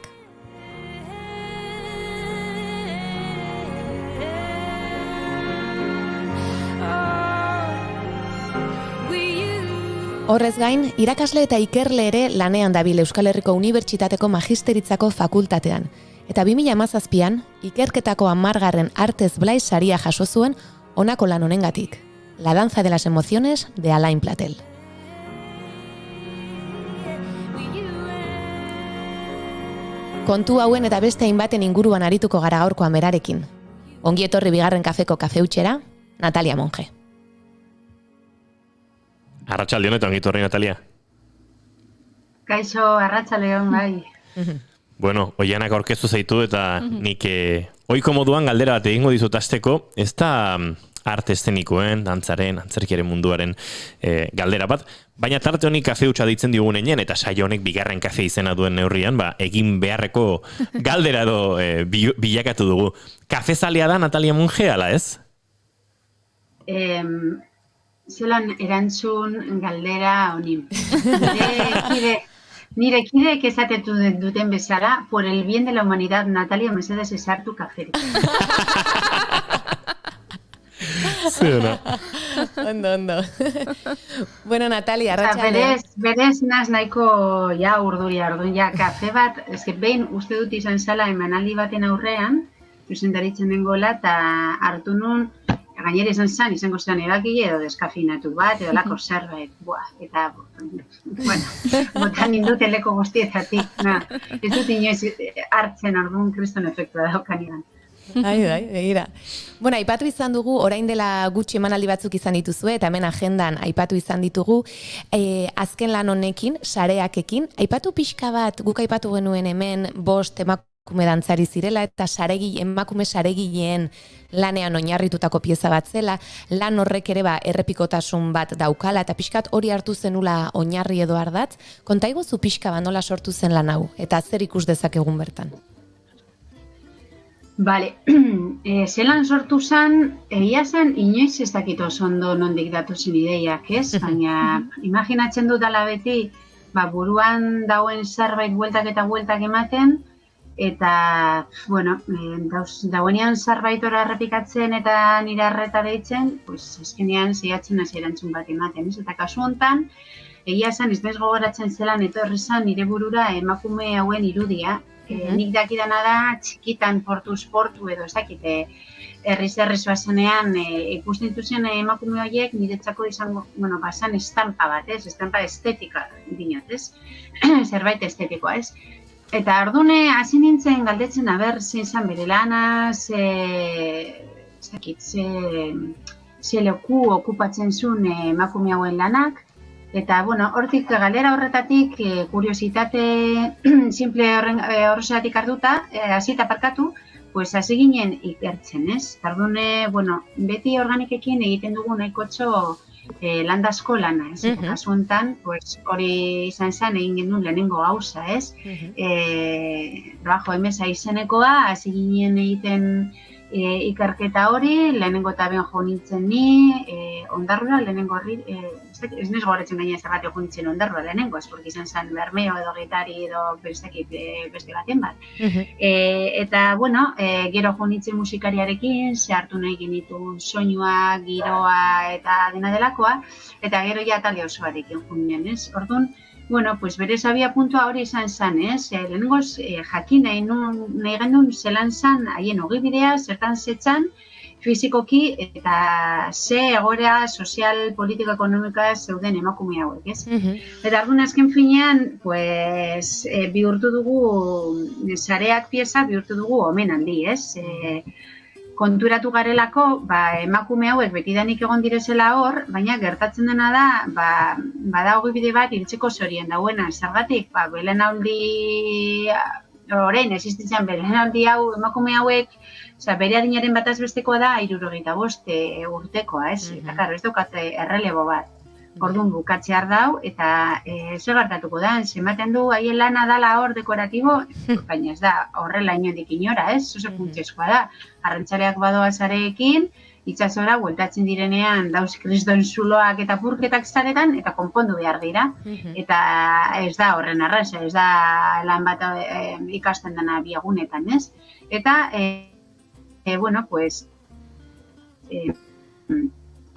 [SPEAKER 5] Horrez gain, irakasle eta ikerle ere lanean dabil Euskal Herriko Unibertsitateko Magisteritzako fakultatean, eta 2017an ikerketako 10. Artez Blaiz saria jaso zuen honako lan honengatik, La danza de las emociones de Alain Platel. Kontu hauen eta beste hainbaten inguruan arituko gara gaurkoan berarekin. Ongi etorri bigarren kafeko kafeutxera, Natalia Monge.
[SPEAKER 2] Arratsaldeon eta ongi etorri, Natalia.
[SPEAKER 21] Kaixo, arratsaldeon bai.
[SPEAKER 2] Bueno, oianak aurkeztu zaitu eta nik ohiko moduan galdera bat egingo dizut hasteko, ez da arte eszenikoen, dantzaren, antzerkiaren munduaren galdera bat, baina tarte honi kafeutxa deitzen diogun einen, eta saio honek bigarren kafe izena duen neurrian, egin beharreko galdera edo bilakatu dugu. Kafezalea da Natalia Monge, ala ez?
[SPEAKER 21] Zelan erantzun galdera honi. Nire kideek esatetu duten bezala, por el bien de la humanidad, Natalia, mesedez esartu kaferik.
[SPEAKER 5] Ondo. Bueno, Natalia, arratsaldean.
[SPEAKER 21] Berez naz nahiko orduan kafe bat, eske behin uste dut izan zala emanaldi baten aurrean, zuzendaritzen nengoela, eta hartu nun, gainera izango zen erakile edo deskafinatu bat, edo lako zerbait, eta, bueno, botan indut eleko guztietatik, ez dut inoiz hartzen orduan kriston efektua daukanean.
[SPEAKER 5] Begira. Bueno, aipatu izan dugu, orain dela gutxi emanaldi batzuk izan dituzue, eta hemen agendan aipatu izan ditugu, azken lan honekin, sareakekin, aipatu pixka bat, guk aipatu genuen hemen, 5 emakume dantzari zirela, eta emakume saregileen lanean oinarritutako pieza bat zela, lan horrek ere errepikotasun bat daukala, eta pixkat hori hartu zenula oinarri edo ardatz, kontaiguzu pixka bat nola sortu zen lan hau, eta zer ikus dezakegun bertan?
[SPEAKER 21] Bale, zelan sortu zen, egia zen, inoiz ez dakit oso ondo nondik datozen ideiak, ez? Baina, imaginatzen dut ala beti, buruan dauen zerbait bueltak ematen, eta, bueno, dauenean zerbait ora errepikatzen eta nire arreta deitzen, pues, azkenean zeiatzen hasi erantzun bat ematen, ez? Eta kasu hontan, egia zen, ez bez gogoratzen zelan etorri zen nire burura emakume hauen irudia, nik dakidana da, txikitan portu edo ez dakite, herriz bazenean ikusten dituzen emakume horiek niretzako izango, basan estampa bat, ez? Estampa estetika dinot, ez? Zerbait estetikoa, ez? Eta ordune hasi nintzen galdetzen zein zan bere lana, ze leku okupatzen zuen emakume hauen lanak, eta, hortik galdera horretatik, kuriositate simple horrexegatik hartuta, hasita parkatu, pues hasi ginen ikertzen, ez? Ordune, beti organikekin egiten dugu nahikotxo landazko lana, ez? Kasu hontan, pues hori izan zen egin genuen lehenengo gauza, ez? Trabajo emesa izenekoa, hasi ginen egiten ikerketa hori, lehenengo eta ben jo nintzen ni, Ondarrura, lehenengo horri, ez nez goretzen gaina zerratio jo nintzen Ondarrura lehenengo, ez porque izan zen Bermeo edo Gitari edo beste baten bat. Eta, gero jo nintzen musikariarekin, zehartu nahi genitun soinua, giroa eta dena delakoa, eta gero ja talde osoarekin jo ninen, ez? Orduan, pues bere sabia puntua hori izan zen, ez? Lehenengoz, jakin nahi gendun zelan zen haien ogibidea, zertan zetzan, fizikoki eta ze egoera sozial, politiko, ekonomika zeuden emakume hauek, ez? Eta orduan azken finean, pues, bihurtu dugu, sareak pieza bihurtu dugu omen handi, ez? Konturatu garelako, emakume hauek betidanik egon direzela hor, baina gertatzen dena da, bada ogibide bat hiltzeko zorien dauena, zergatik, belaunaldi, orain existitzen belaunaldi hau, emakume hauek, bere adinaren bataz bestekoa da 75 urtekoa, ez? Eta, klaro, ez daukate errelebo bat. Orduan bukatzear dau, eta zer gertatuko da, ematen du haien lana dala hor dekoratibo, baina ez da horrela inondik inora, ez? Oso funtsezkoa da. Arrantzaleak badoa zareekin, itsasora bueltatzen direnean dauz kriston zuloak eta purketak zaretan, eta konpondu behar dira. Eta ez da horren arraza, ez da lan bat ikasten dena biagunetan, ez? Eta, pues,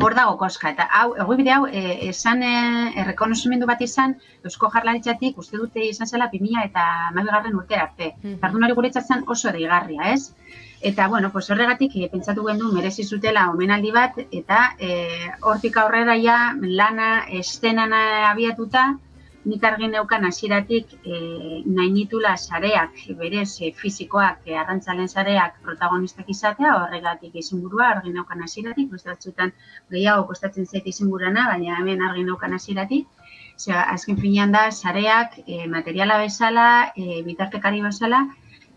[SPEAKER 21] hor dago koska, eta egibide hau, esan errekonozimendu bat izan, Eusko Jaurlaritzatik uste dute izan zela 2012 urtera arte. Jardun hori guretzatzen oso deigarria, ez? Eta, pues horregatik pentsatu gendu merezi zutela omenaldi bat, eta hortik aurrera ja lana, estenana abiatuta, nik argi neukan hasieratik nahi nitula sareak, berez fizikoak, arrantzalen sareak protagonistak izatea, horregatik izenburua argi neukan hasieratik, beste batzuetan gehiago kostatzen zait izenburana, baina hemen argi neukan hasieratik. Azken finean da, sareak materiala bezala, bitartekari bezala,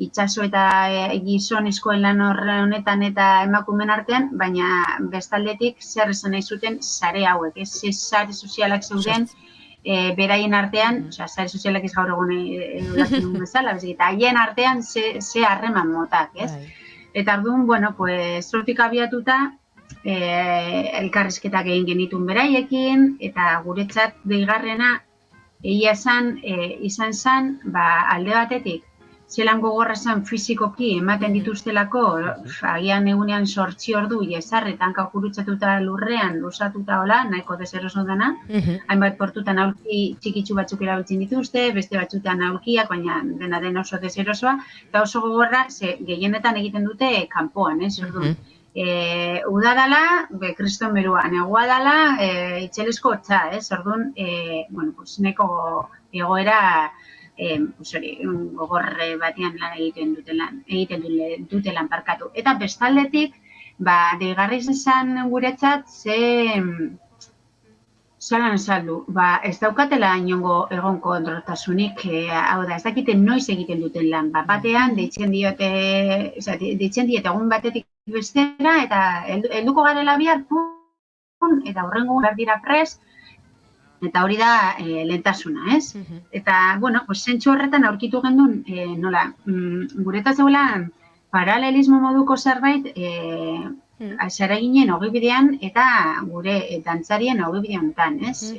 [SPEAKER 21] itsaso eta gizonezkoen lan honetan eta emakumeen artean, baina bestaldetik zer esan nahi zuten sare hauek, ez sare sozialak zeuden, beraien artean, sare sozialak ez gaur egun edatzen dugun bezala, eta haien artean ze harreman motak, ez? Eta orduan, pues, hortik abiatuta, elkarrizketak egin genitun beraiekin, eta guretzat deigarrena, egia izan zen, alde batetik, zelan gogorra zen fizikoki ematen dituztelako, agian egunean 8 ordu jesarretan gurutzatuta lurrean, luzatuta hola, nahiko deseroso dena, hainbat portutan aulki txikitsu batzuk erabiltzen dituzte, beste batzutan aulkiak, baina dena den oso deserosoa, eta oso gogorra, gehienetan egiten dute kanpoan, orduan. Uda dala, kriston berua, negua dala, itxelesko hotza, orduan, neko egoera, gogorre batean lan egiten dutelan parkatu. Eta bestaldetik, deigarri izan guretzat, zelan esaldu, ez daukatela inongo egonko ondorotasunik, hau da, ez dakiten noiz egiten duten lan, batean deitzen diete egun batetik bestera, eta helduko garela bihar, eta horrengo behar dira prest, eta hori da lehentasuna, ez? Eta, zentsu horretan aurkitu gendun, guretzat zegoela paralelismo moduko zerbait zara ginen ogibidean eta gure dantzarien ogibidean honetan, ez?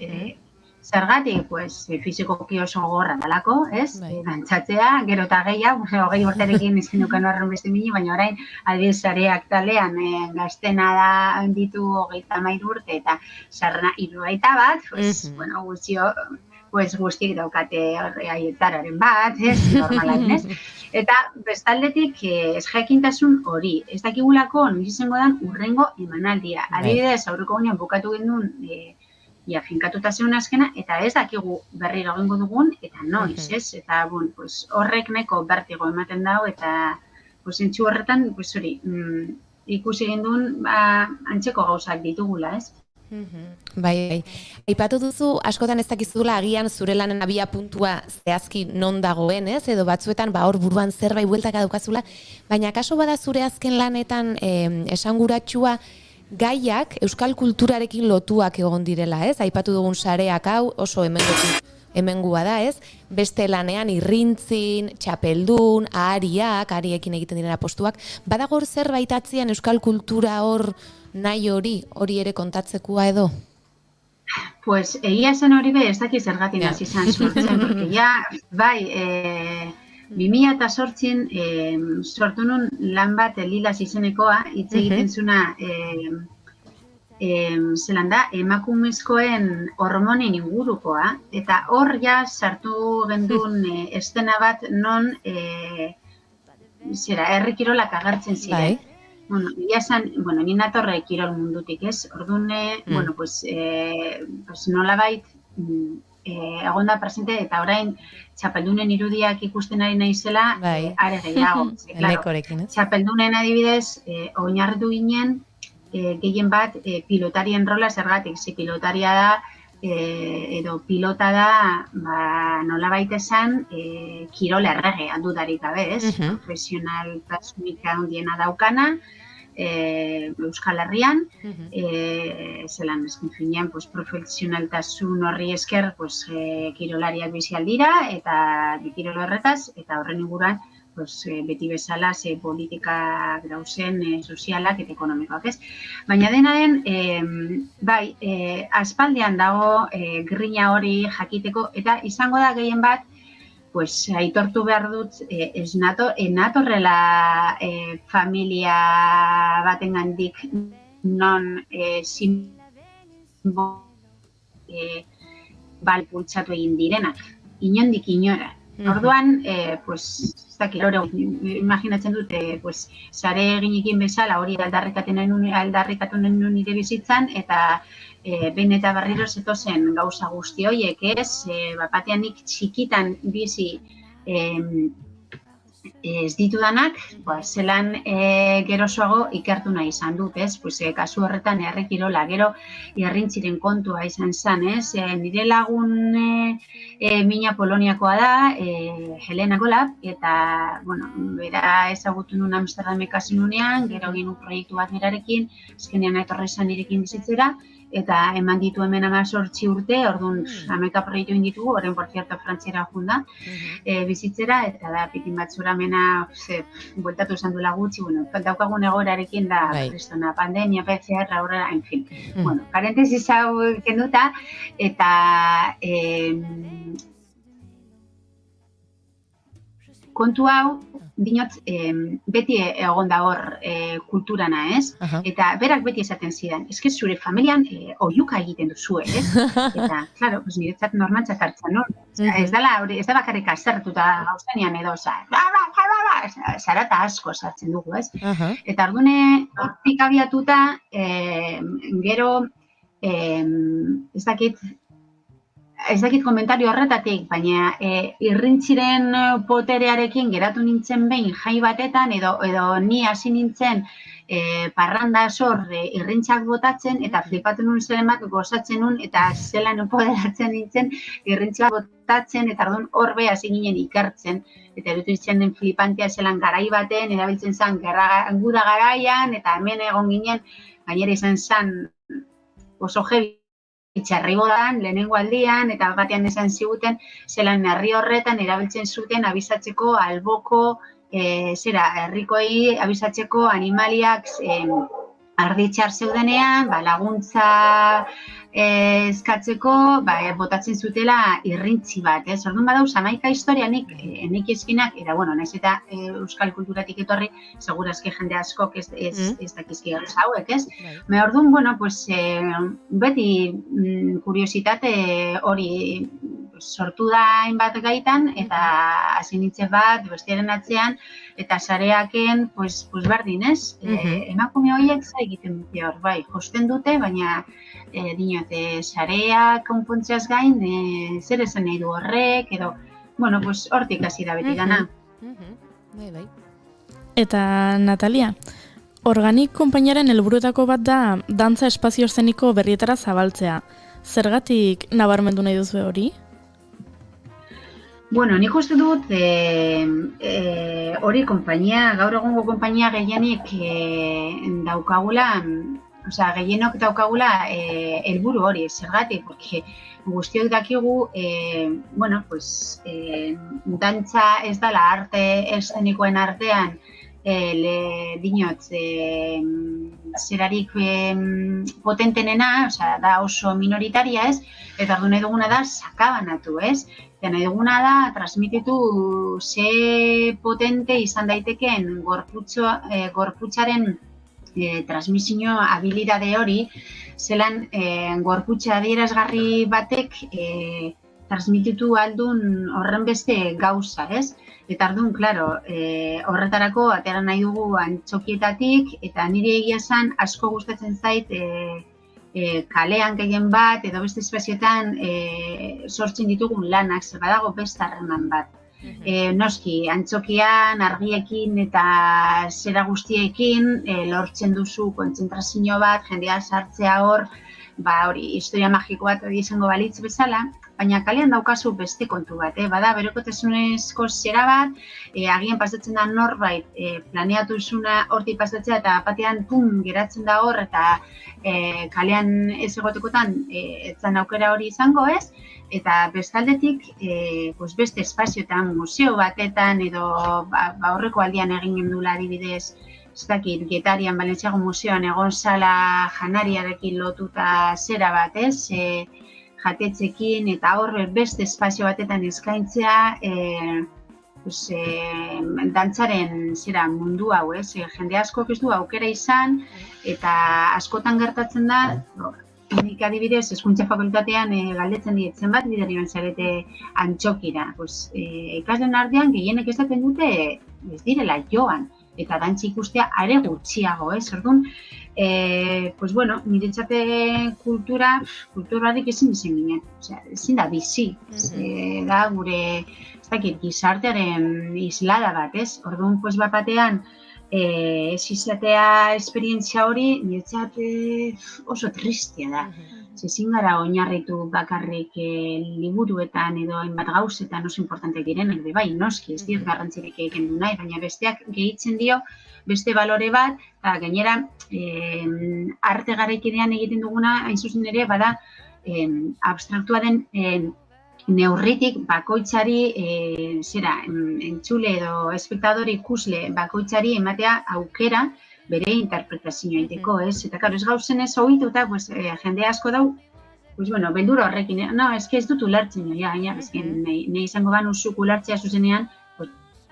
[SPEAKER 21] Zergatik, fizikoki oso gogorra dalako, ez? Dantzatzea, gero eta gehiago, 20 urterekin izan duken horren beste mini, baina orain aldiz zareak talean gaztena da ditu 33 urte eta zarrena 71, guztiek daukate aietararen bat, ez? Normalan, ez? Eta bestaldetik ez jakintasun hori, ez dakigulako noiz izango den urrengo emanaldia. Adibidez, aurreko gunean bukatu gendun finkatuta zeun azkena, eta ez dakigu berriro egingo dugun, eta noiz, ez? Eta, horrek neko bertigo ematen dago, eta zentsu horretan, ikusi gendun, antzeko gauzak ditugula, ez?
[SPEAKER 5] Bai. Aipatu duzu, askotan ez dakizula agian zure lanen abia puntua zehazki non dagoen, ez? Edo batzuetan hor buruan zerbait bueltaka daukazula, baina kaso bada zure azken lanetan esanguratsua gaiak euskal kulturarekin lotuak egon direla, ez? Aipatu dugun sareak hau oso hemengua da, ez? Beste lanean irrintzin, txapeldun, ariekin egiten direna postuak. Badago zerbait atzean euskal kultura hor nahi hori ere kontatzekoa edo?
[SPEAKER 21] Egia zen hori be, ez daki zergatik hasi izan sortzen, porque bai, 2008 sortu nun lan bat Lilas izenekoa, hitz egiten zuna, zelan da, emakumezkoen hormonen ingurukoa, eta hor sartu gendun estena bat non herri kirolak agertzen ziren. Ia esan, ni natorre kirol mundutik, ez? Orduan, nolabait egon da presente, eta orain txapeldunen irudiak ikusten ari naizela, are gehiago. Txapeldunen adibidez, oinarritu ginen, gehien bat pilotarien rola zergatik, pilotaria da, edo pilota da, nolabait esan, kirol errege, dudarik gabe, ez? Profesionaltasunik handiena daukana, Euskal Herrian, zelan eskin finean, profesionaltasun horri esker kirolariak bizi aldira, eta kirol horretaz, eta horren inguruan, beti bezala politika grauzen sozialak eta ekonomikoak, ez? Baina dena den, bai, aspaldian dago grina hori jakiteko, eta izango da gehien bat, aitortu behar dut, ez natorrela familia batengandik non bultzatu egin direnak, inondik inora. Orduan, imaginatzen dute, sare eginekin bezala hori aldarrikatu nuen nire bizitzan, eta behin eta berriro zetozen gauza guzti horiek, ez? Batean nik txikitan bizi ez ditudanak, zelan gerosoago ikertu nahi izan dut, ez? Kasu horretan herrikirola, gero irrintziren kontua izan zen, ez? Nire lagun mina Poloniakoa da, Helena Golab, eta, bera ezagutu nuen Amsterdam ikasi nunean, gero ginu proiektu bat berarekin, azkenean etorri izan nirekin bizitzera, eta eman ditu hemen 18 urte, orduan 11 proiektu egin ditugu, orain por cierto Frantziara junda, bizitzera, eta da pitin batzura mena bueltatu esan duela gutxi, bueno, daukagun egoerarekin da kristona, pandemia, PCR, aurrera, en fin. Bueno, parentesis hau kenduta, eta kontu hau, dinot, beti egon da hor kulturana, ez? Eta berak beti esaten zidan, eske zure familian oiuka egiten duzu, ez? Eta, claro, pues niretzat normantzat hartzen, no? Ez da bakarrik azertuta gauzenean edo, zarata asko sartzen dugu, ez? Eta ordune, hortik abiatuta, gero, ez dakit komentario horretatik, baina irrintziren poterearekin geratu nintzen behin jai batetan, edo ni hasi nintzen parranda sor irrintzak botatzen, eta flipatu nun zelen bat gozatzen nun, eta zelan empoderatzen nintzen irrintzak botatzen, eta orduan horbe hasi ginen ikertzen, eta erutu izan den flipantea zelan garai baten, erabiltzen zen guda garaian, eta hemen egon ginen, gainera izan zen oso jebi, itxarribodan, lehenengo aldian, eta batean esan ziguten, zelan herri horretan erabiltzen zuten abisatzeko alboko, herrikoei abisatzeko animaliak arditxar zeudenean, laguntza eskatzeko, botatzen zutela irrintzi bat, ez? Orduan badauz, 11 historia nik izkinak, eta, bueno, naiz eta euskal kulturatik etorri, segurazki jende askok ez dakizki gauza hauek, ez? Orduan, bueno, pues, beti kuriositate hori sortu da hainbat gaitan, eta hasi nintzen bat, bestiaren atzean, eta sareaken, pues berdin, ez? Emakume horiek zai egiten dute hor, bai, josten dute, baina dinote, sarea konpontzeaz gain, zer esan nahi du horrek, edo, bueno, pues hortik hasi da beti gana.
[SPEAKER 3] Eta, Natalia, Organik konpainiaren helburutako bat da dantza espazio eszeniko berrietara zabaltzea. Zergatik nabarmendu nahi duzu hori?
[SPEAKER 21] Bueno, nik uste dut hori konpainia, gaur egungo konpainia gehienik daukagula, osea, gehienok daukagula helburu hori, zergatik, porque guztiok dakigu, bueno, pues, dantza ez dela arte eszenikoen artean, dinot, zerarik potentenena, osea, da oso minoritaria ez, eta ordu nahi duguna da sakabanatu ez, eta nahi duguna da transmititu ze potente izan daitekeen gorputzaren transmisio habilidade hori, zelan gorputza adierazgarri batek transmititu aldun horren beste gauza, ez? Eta orduan, claro, horretarako atera nahi dugu antzokietatik, eta nire egia esan asko gustatzen zait kalean gehien bat, edo beste espazioetan sortzen ditugun lanak, zer badago beste harreman bat. Noski, antzokian, argiekin eta zera guztiekin lortzen duzu kontzentrazio bat, jendea sartzea hor, hori, historia magiko bat hori izango balitz bezala, baina kalean daukazu beste kontu bat, bada berokotasunezko zera bat, agian pasatzen da norbait, planeatu zuna hortik pasatzea eta batean pum geratzen da hor, eta kalean ez egotekotan etzan aukera hori izango ez, eta bestaldetik beste espazioetan, museo batetan edo horreko aldian egin gendula adibidez, ez dakit, Getarian, Balentziago Museoan egon sala janariarekin lotuta zera bat, ez? Jatetzekin eta hor beste espazio batetan eskaintzea dantzaren zera mundu hau, ez? Jende askok ez du aukera izan eta askotan gertatzen da, nik adibidez, hezkuntza fakultatean galdetzen diet, zenbat bider joan zarete antxokira. Ikasleen artean gehienek esaten dute ez direla joan. Eta dantza ikustea are gutxiago, ez? Orduan, bueno, niretzate kulturarik ezin ginen, ezin da bizi. Da gure, ez dakit, gizartearen islada bat, ez? Orduan, bat batean, ez izatea esperientzia hori, niretzat oso tristia da. Ezin gara oinarritu bakarrik liburuetan edo hainbat gauzetan oso importanteak direnak be bai, noski, ez diot garrantzirik egiten du nahi, baina besteak gehitzen dio beste balore bat, eta gainera arte garaikidean egiten duguna, hain zuzen ere, bada abstraktua den neurritik bakoitzari entzule edo espektadore ikusle bakoitzari ematea aukera bere interpretazioa egiteko, ez? Eta karo, ez gauzen ez ohituta, jende asko dau, beldura horrekin, no, ez dut ulertzen, nahi izango ban uzuk ulertzea zuzenean,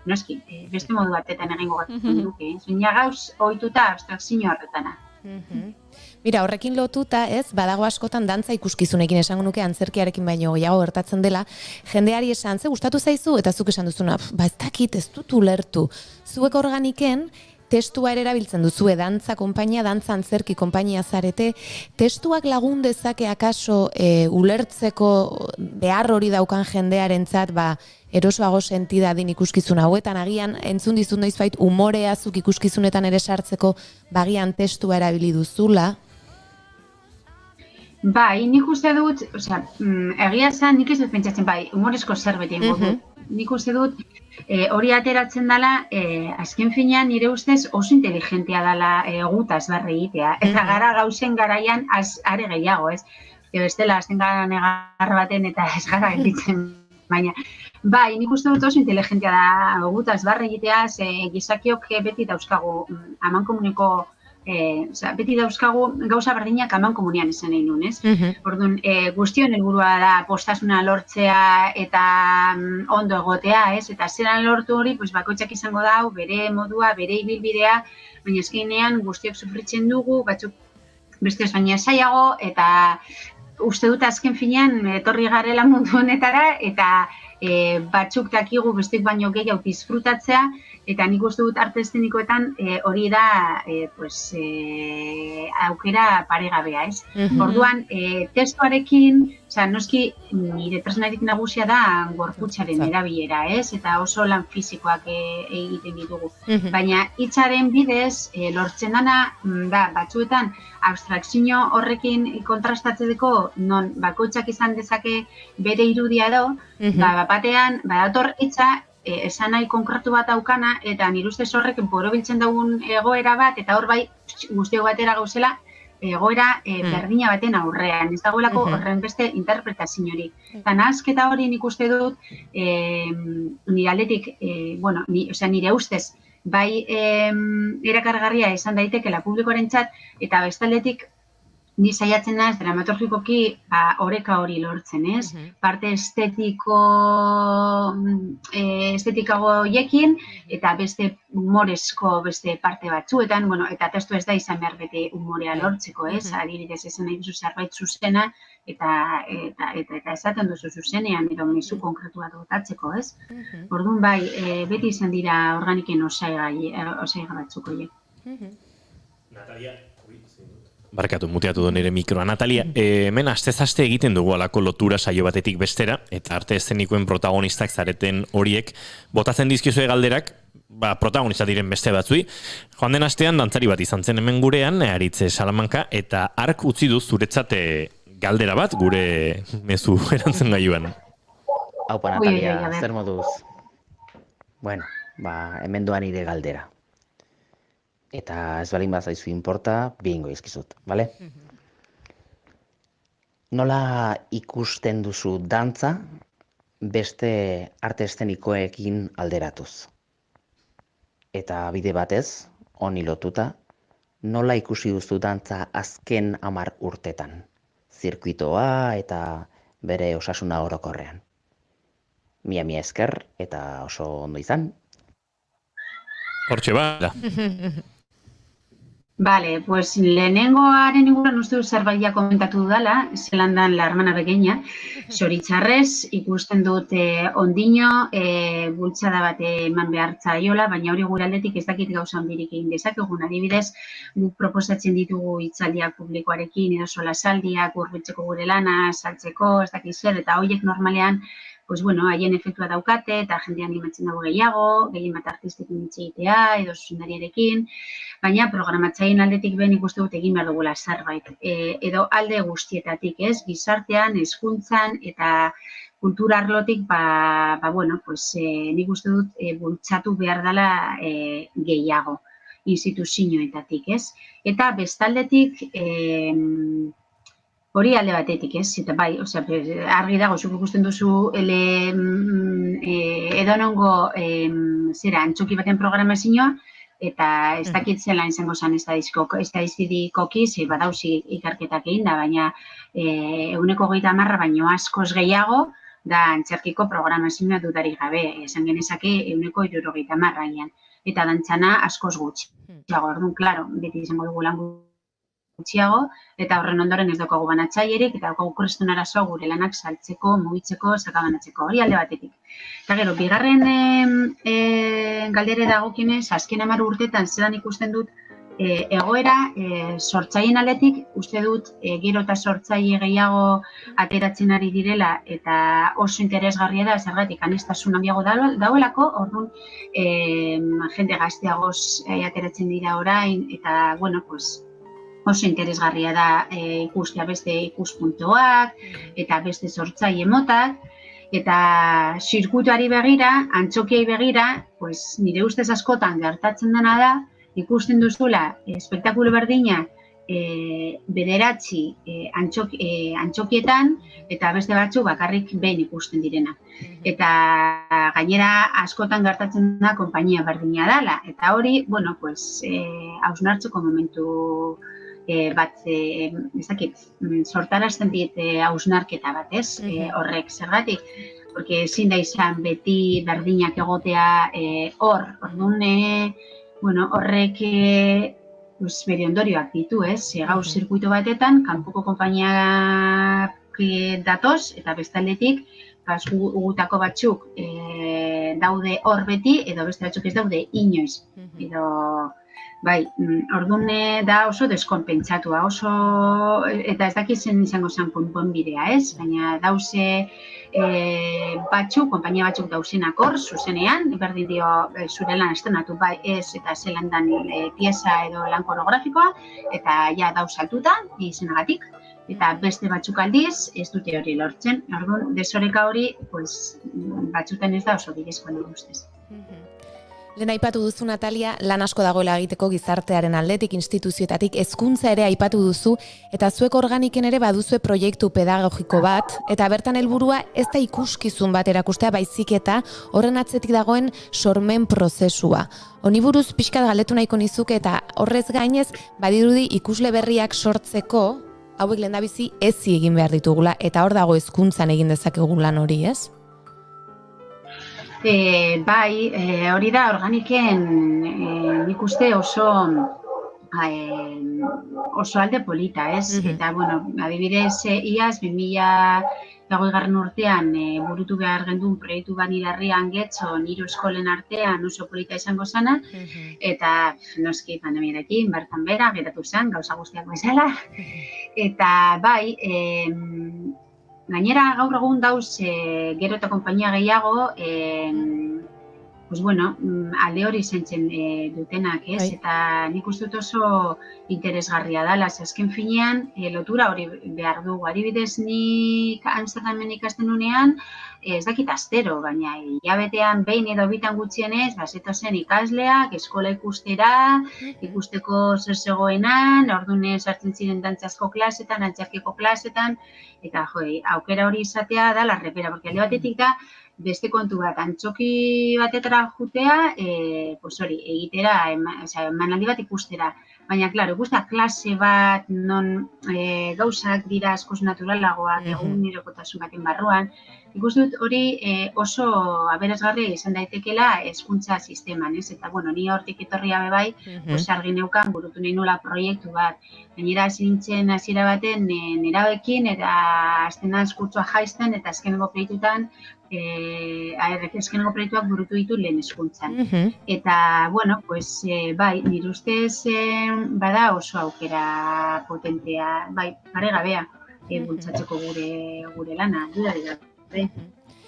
[SPEAKER 21] noski, beste modu batetan egingo gatzen duke, zuen gauz ohituta abstrakzio horretana.
[SPEAKER 5] Mira, horrekin lotuta, ez, badago askotan dantza ikuskizunekin esango nuke antzerkiarekin baino gehiago gertatzen dela, jendeari esan, ze gustatu zaizu, eta zuk esan duzuna, ez dakit, ez dut ulertu. Zuek organiken, testua ere erabiltzen duzue, dantza konpainia, dantza antzerki konpainia zarete, testuak lagun dezake akaso ulertzeko behar hori daukan jendearentzat, erosoago sentida din ikuskizun hauetan, agian entzun dizun noizbait umorea zuk ikuskizunetan ere sartzeko bagian testua erabili duzula?
[SPEAKER 21] Bai, nik uste dut, egia esan, nik ez dut pentsatzen, bai, humorezko zerbait egingo dut. Nik uste dut, hori ateratzen dela, azken finean nire ustez oso inteligentia dela gutaz barre egitea. Eta gara gauzen garaian are gehiago, ez? Bestela, azten gara negar baten eta ez gara gelditzen, baina. Bai, nik uste dut oso inteligentia da gutaz barre egitea, gizakiok beti dauzkagu amankomuneko beti dauzkagu gauza berdinak amankomunean esan nahi nun, ez? Orduan, guztion helburua da postasuna lortzea eta ondo egotea, ez? Eta zeran lortu hori, bakoitzak izango da, bere modua, bere ibilbidea, baina eskenean guztiok sufritzen dugu, batzuk beste baina zailago, eta uste dut azken finean etorri garela mundu honetara, eta batzuk dakigu bestek baino gehiago disfrutatzea, eta nik uste dut arte eszenikoetan hori da aukera paregabea, ez? Orduan, testuarekin, noski nire tresnarik nagusia da gorputzaren erabilera, ez? Eta oso lan fisikoak egiten ditugu. Baina hitzaren bidez, lortzen dana, da, batzuetan, abstrakzio horrekin kontrastatzeko non bakoitzak izan dezake bere irudia edo, batean, badator hitza, esan nahi konkretu bat daukana, eta nire ustez horrek borobiltzen dugun egoera bat, eta hor bai guztiok batera gauzela, egoera berdina baten aurrean, ez dagoelako horren beste interpretaziorik. Eta nahasketa hori nik uste dut, nire aldetik, nire ustez, bai erakargarria izan daitekela publikoarentzat, eta bestaldetik ni saiatzen naiz dramaturgikoki oreka hori lortzen, ez? Parte estetikago hoiekin eta beste humorezko beste parte batzuetan, eta testu ez da izan behar bete humorea lortzeko, ez? Adibidez esan nahi duzu zerbait zuzena eta esaten duzu zuzenean edo mezu konkretu bat botatzeko, ez? Orduan bai, beti izan dira organiken osaigai batzuk horiek.
[SPEAKER 2] Natalia, barkatu, muteatu du nire mikroa. Natalia, hemen aste egiten dugu alako lotura saio batetik bestera, eta arte eszenikoen protagonistak zareten horiek, botatzen dizkizue galderak, protagonista diren beste batzui. Joan den astean, dantzari bat izan zen hemen gurean, Aritze Salamanca, eta ark utzi du zuretzat galdera bat, gure mezu erantzen gaiuan.
[SPEAKER 4] Haupa, Natalia, zer moduz? Bueno, hemen doan nire galdera. Eta ez balin bazaizu inporta, bihingo izkizut, bale? Nola ikusten duzu dantza beste arte eszenikoekin alderatuz? Eta bide batez, honi lotuta, nola ikusi duzu dantza azken 10 urtetan? Zirkuitoa eta bere osasuna orokorrean. Mia esker eta oso ondo izan.
[SPEAKER 2] Hortxe ba.
[SPEAKER 21] Vale, pues lehenengoaren inguruan uste dut zerbait komentatu dudala, zelandan la hermana pequeña, zoritzarrez ikusten dut ondino bultzada bat eman behar zaiola, baina hori gure aldetik ez dakit gauza handirik egin dezakegun, adibidez, guk proposatzen ditugu hitzaldiak publikoarekin edo solasaldiak hurbiltzeko gure lana, saltzeko, ez dakit zer, eta horiek normalean pues bueno, haien efektua daukate eta jendea animatzen dago gehiago, gehien bat artistekin hitz egitea edo zuzendariarekin, baina programatzaileen aldetik ben ikuste dut egin behar dugula zerbait. Edo alde guztietatik, ez? Gizartean, hezkuntzan eta kultura arlotik, bueno, pues nik uste dut bultzatu behar dela gehiago instituzioetatik, ez? Eta bestaldetik, hori alde batetik, ez? Eta bai, argi dago, zuk ikusten duzu edonongo antzoki baten programazioa, eta ez dakit zelan izango zen estadistikoki, ze badauzi ikerketak egin da, baina 130 baino askoz gehiago da antzerkiko programazioa dudarik gabe, esan genezake 170 baina. Eta dantzana askoz gutxiago, orduan, klaro, beti izango dugu lan gutxiago, eta horren ondoren ez daukagu banatzailerik, eta daukagu kristun arazoa gure lanak saltzeko, mugitzeko, sakabanatzeko, hori alde batetik. Eta gero, bigarren galdere dagokinez, azken 10 urtetan zelan ikusten dut, egoera sortzaileen aldetik, uste dut gero eta sortzaile gehiago ateratzen ari direla eta oso interesgarria da, zergatik aniztasun handiago dauelako, orduan jende gazteagoz ateratzen dira orain, eta, bueno, pues, oso interesgarria da ikustea beste ikuspuntuak eta beste sortzaile motak, eta zirkuituari begira, antzokiei begira, pues, nire ustez askotan gertatzen dena da, ikusten duzula, espektakulo berdinak bederatzi antzokietan, eta beste batzu bakarrik behin ikusten direna. Eta gainera askotan gertatzen da konpainia berdina dela, eta hori, bueno, pues, hausnartzeko momentu bat, ez dakit, sortarazten dit hausnarketa bat, ez? Horrek zergatik, porque ezin da izan beti berdinak egotea orduan, bueno, horrek bere ondorioak ditu, ez? Gaur zirkuito batetan, kanpoko konpainiak datoz, eta bestaldetik, gutako batzuk daude hor beti, edo beste batzuk ez daude inoiz. Edo, bai, orduan da oso deskonpentsatua, eta ez dakit zen izango zen konponbidea, ez? Baina dauze konpainia batzuk dauzenak hor, zuzenean, berdin dio zure lan estrenatu bai ez eta zelan dan pieza edo lan koreografikoa, eta ja dauzaltuta, izenagatik, eta beste batzuk aldiz ez dute hori lortzen. Orduan, desoreka hori, batzutan ez da oso bidezkoa nire ustez.
[SPEAKER 5] Lehen aipatu duzu, Natalia, lan asko dagoela egiteko gizartearen aldetik, instituzioetatik, hezkuntza ere aipatu duzu, eta zuek organiken ere baduzue proiektu pedagogiko bat, eta bertan helburua ez da ikuskizun bat erakustea, baizik eta horren atzetik dagoen sormen prozesua. Honi buruz pixkat galdetu nahiko nizuke, eta horrez gainez, badirudi ikusle berriak sortzeko, hauek lehendabizi ezi egin behar ditugula, eta hor dago hezkuntzan egin dezakegun lan hori, ez?
[SPEAKER 21] Bai, hori da organiken nik uste oso alde polita, ez? Eta, bueno, adibidez, iaz, 2020 urtean burutu behar gendun proiektu bat nire herrian Getxon, 3 eskolen artean oso polita izango zana, eta noski pandemiarekin bertan bera, geratu zen, gauza guztiak bezala. Eta bai, gainera gaur egun dauz gero eta konpainia gehiago, pues bueno, alde hori zentzen dutenak, ez? Eta nik uste dut oso interesgarria dela, azken finean lotura hori behar dugu. Adibidez, nik Amsterdamen ikasten nunean, ez dakit astero, baina hilabetean behin edo bitan gutxienez, zetozen ikasleak, eskola ikustera, ikusteko zer zegoenan, orduan sartzen ziren dantzazko klasetan, antzerkiko klasetan, eta aukera hori izatea da larrepera, porque alde batetik da, beste kontu bat, antzoki batetara jutea, pues hori, egitera, emanaldi bat ikustera. Baina, klaro, ikustea klase bat, non gauzak dira askoz naturalagoak, egunerokotasun baten barruan, ikusten dut hori oso aberasgarria izan daitekela hezkuntza sisteman, ez? Eta, bueno, ni hortik etorria bebai, argi neukan burutu nahi nula proiektu bat. Gainera, zintzen hasiera baten nerabekin, eta azten eskurtsua jaizten, eta azkeneko proiektutan, azkeneko proiektuak burutu ditu lehen hezkuntzan. Eta, bueno, pues, bai, nire ustez bada oso aukera potentea, bai, paregabea, bultzatzeko gure lana, dudarik gabe.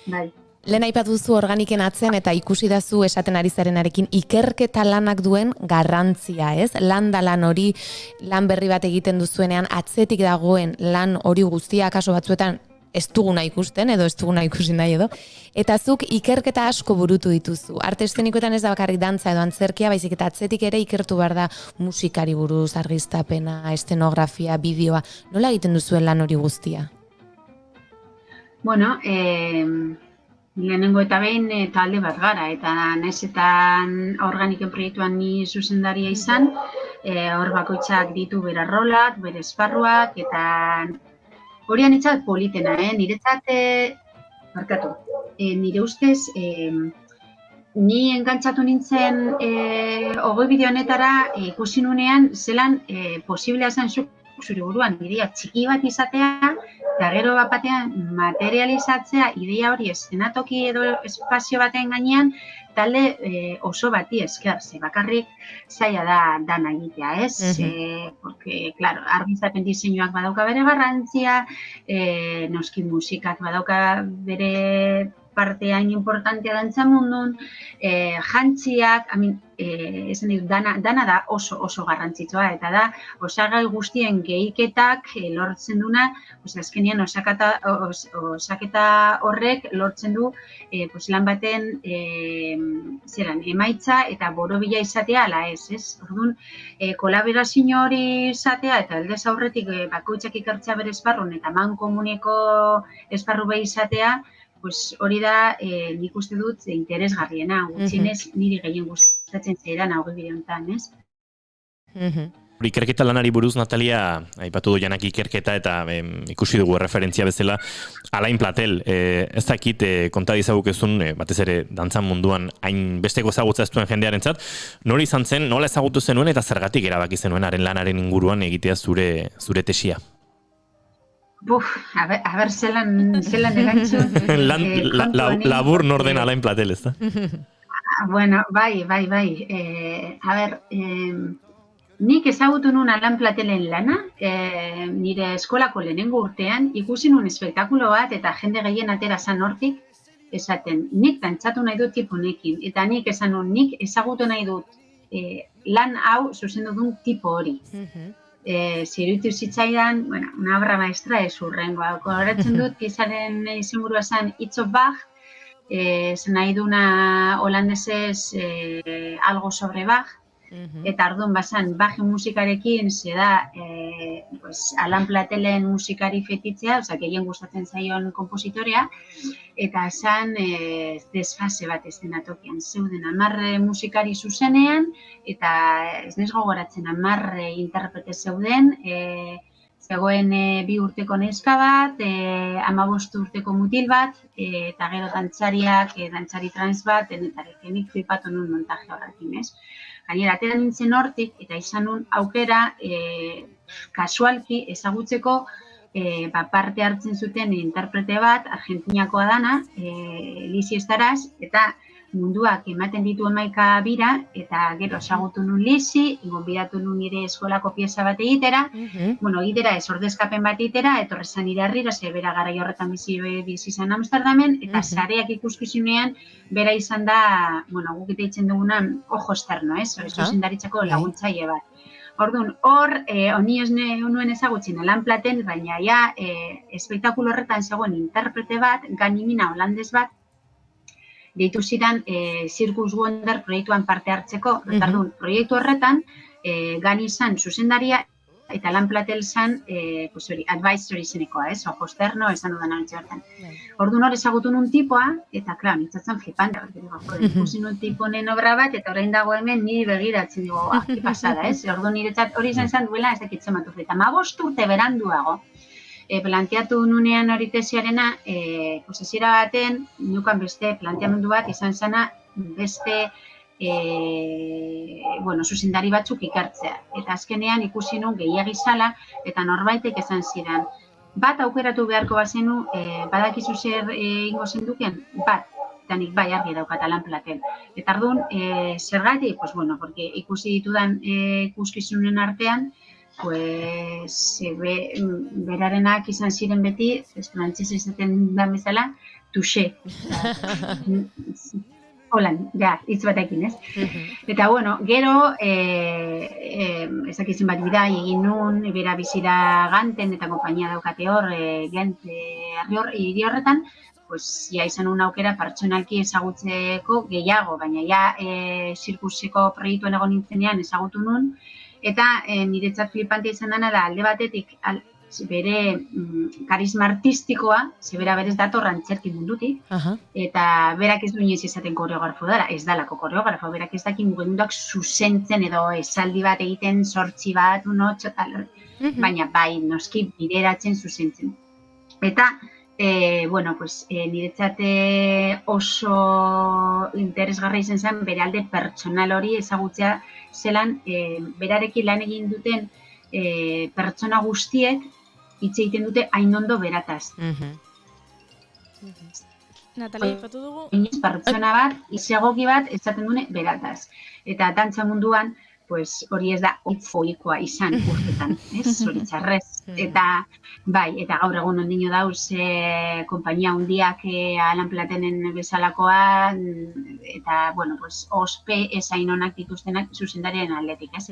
[SPEAKER 21] Bai.
[SPEAKER 5] Lehen aipatu duzu organiken atzen eta ikusi dazu esaten ari zarenarekin ikerketa lanak duen garrantzia, ez? Lan da lan hori, lan berri bat egiten duzuenean atzetik dagoen lan hori guztia kaso batzuetan ez duguna ikusten edo ez duguna ikusi nahi edo. Eta zuk ikerketa asko burutu dituzu. Arte eszenikoetan ez da bakarrik dantza edo antzerkia, baizik eta atzetik ere ikertu behar da musikari buruz, argiztapena, estenografia, bideoa. Nola egiten duzuen lan hori guztia?
[SPEAKER 21] Bueno, lehenengo eta behin talde bat gara, eta nahiz eta organiken proiektuan ni zuzendaria izan, hor bakoitzak ditu bere rolak, bere esparruak, eta hori anitzat politena, niretzat, nire ustez, ni engantzatu nintzen 20 bideo honetara ikusi nunean zelan posiblea zen zure buruan ideia txiki bat izatea, eta gero bat batean materializatzea ideia hori eszenatoki edo espazio baten gainean talde oso bati esker, ze bakarrik zaila da dana egitea, ez? Porque, claro, argizapen diseinuak badauka bere garrantzia, noski musikak badauka bere parte hain importantea dantza mundun, jantziak, esan dut, dana da oso garrantzitsua, eta da, osagai guztien gehiketak lortzen duna, azkenean osaketa horrek lortzen du lan baten emaitza eta borobila izatea, ala ez? Orduan, kolaborazio hori izatea, eta aldez aurretik bakoitzak ikertzea bere esparrun, eta mankomuneko esparru behi izatea, hori da, nik uste dut, interesgarriena, gutxienez niri gehien gustatzen zaidan hau bideo honetan, ez?
[SPEAKER 2] Ikerketa lanari buruz, Natalia, aipatu du janak ikerketa eta ikusi dugu referentzia bezala, Alain Platel, ez dakit konta dizagukezun, batez ere dantzan munduan hain besteko ezagutza ez duen jendearentzat, nori izan zen, nola ezagutu zenuen eta zergatik erabaki zenuen haren lanaren inguruan egitea zure tesia?
[SPEAKER 21] A ber, zelan erantzu.
[SPEAKER 2] Labur norden Alain Platel, ez da?
[SPEAKER 21] Bueno, bai. A ber, nik ezagutu nun Alain Platelen lana, nire eskolako lehenengo urtean, ikusi nun espektakulo bat eta jende gehien atera zan hortik, esaten, nik dantzatu nahi dut tiponekin, eta nik esan nun, nik ezagutu nahi dut lan hau zuzendu duen tipo hori. Zirutu zitzaidan, una obra maestra ez urrengoa. Horatzen dut, gizaren izenburua zen It's of Bach, nahi duna holandesez algo sobre Bach, eta orduan bazan Bachen musikarekin zeda Alain Platelen musikari fetitzea, gehien gustatzen zaion kompositorea, eta esan desfase bat eszenatokian. Zeuden 10 musikari zuzenean, eta ez nez gogoratzen 10 interprete zeuden, zegoen 2 urteko neska bat, 15 urteko mutil bat, eta gero dantzari trans bat, denetarekenik flipatu nun montaje horrekin, ez? Gainera, atera nintzen hortik, eta izan nun aukera kasualki ezagutzeko parte hartzen zuten interprete bat, Argentinakoa dana, Lisi Estaraz, eta munduak ematen ditu 11 bira, eta gero ezagutu nun Lisi, gonbidatu nun nire eskolako pieza bat egitera, egitera ez ordezkapen bat egitera, etorrezan nire herrira, ze bera garai horretan bizi izan Amsterdamen, eta sareak ikuskizunean, bera izan da, guk eta itzen dugunan, ojo externo, ez? Zuzendaritzako laguntzaile bat. Orduan, hor, honi ez nuen ezagutzen Alain Platen, baina ja, espektakulo horretan zegoen interprete bat, ganimina holandez bat, deitu zidan Circus Wonder proiektuan parte hartzeko. Orduan, proiektu horretan, gani izan zuzendaria, eta Alain Platel zan, advisory zenekoa, ez? Ojo externo, esan dudan hori horretan. Orduan hor ezagutu nun tipoa, eta, klar, nintzatzen flipante, ikusi nun tiponen obra bat, eta orain dago hemen niri begiratzen dugu, ki pasada, ez? Orduan niretzat hori izan duela, ez dakitzen matu fleta. 15 urte beranduago, planteatu nunean hori tesiarena, hasiera baten, nukan beste planteamendu bat izan zana, beste zuzendari batzuk ikertzea. Eta azkenean ikusi nun gehiagi zala, eta norbaitek esan zidan. Bat aukeratu beharko bazenu, badakizu zer ingo zenduken? Bat, eta nik bai argi daukat Alain Platel. Eta orduan, zergatik? Porque ikusi ditudan ikuskizunen artean, berarenak izan ziren beti, frantzese izaten den bezala, touché. Holan, ja, hitz batekin, ez? Eta, bueno, gero, ezakizun bat bidai egin nun, bera bizira Ganten eta konpainia daukate hor, Gent, hiri horretan, pues, ja izan un aukera pertsonalki ezagutzeko gehiago, baina ja zirkuseko proiektuen egon nintzenean ezagutu nun, eta niretzat flipantea izan dena da alde batetik bere karisma artistikoa, bera berez dator antzerki mundutik, eta berak ez du inoiz esaten koreografo dara, ez dalako koreografo, berak ez daki mugimenduak zuzentzen edo esaldi bat egiten, sortzi bat, baina bai, noski bideratzen zuzentzen. Eta, bueno, pues, niretzat oso interesgarra izan zen bere alde pertsonal hori ezagutzea zelan berarekin lan egin duten pertsona guztiek hitz egiten dute hain ondo berataz.
[SPEAKER 3] Natalia, ipatu dugu?
[SPEAKER 21] Inoiz pertsona bat, izegoki bat, esaten dune berataz. Eta dantza munduan, pues, hori ez da ohikoa izan urtetan, ez? Zoritxarrez. Eta, bai, eta gaur egun ondino dauz konpainia hundiak Alan Platenen bezalakoa, eta, bueno, pues, ospe ezain onak dituztenak zuzendarien aldetik, ez?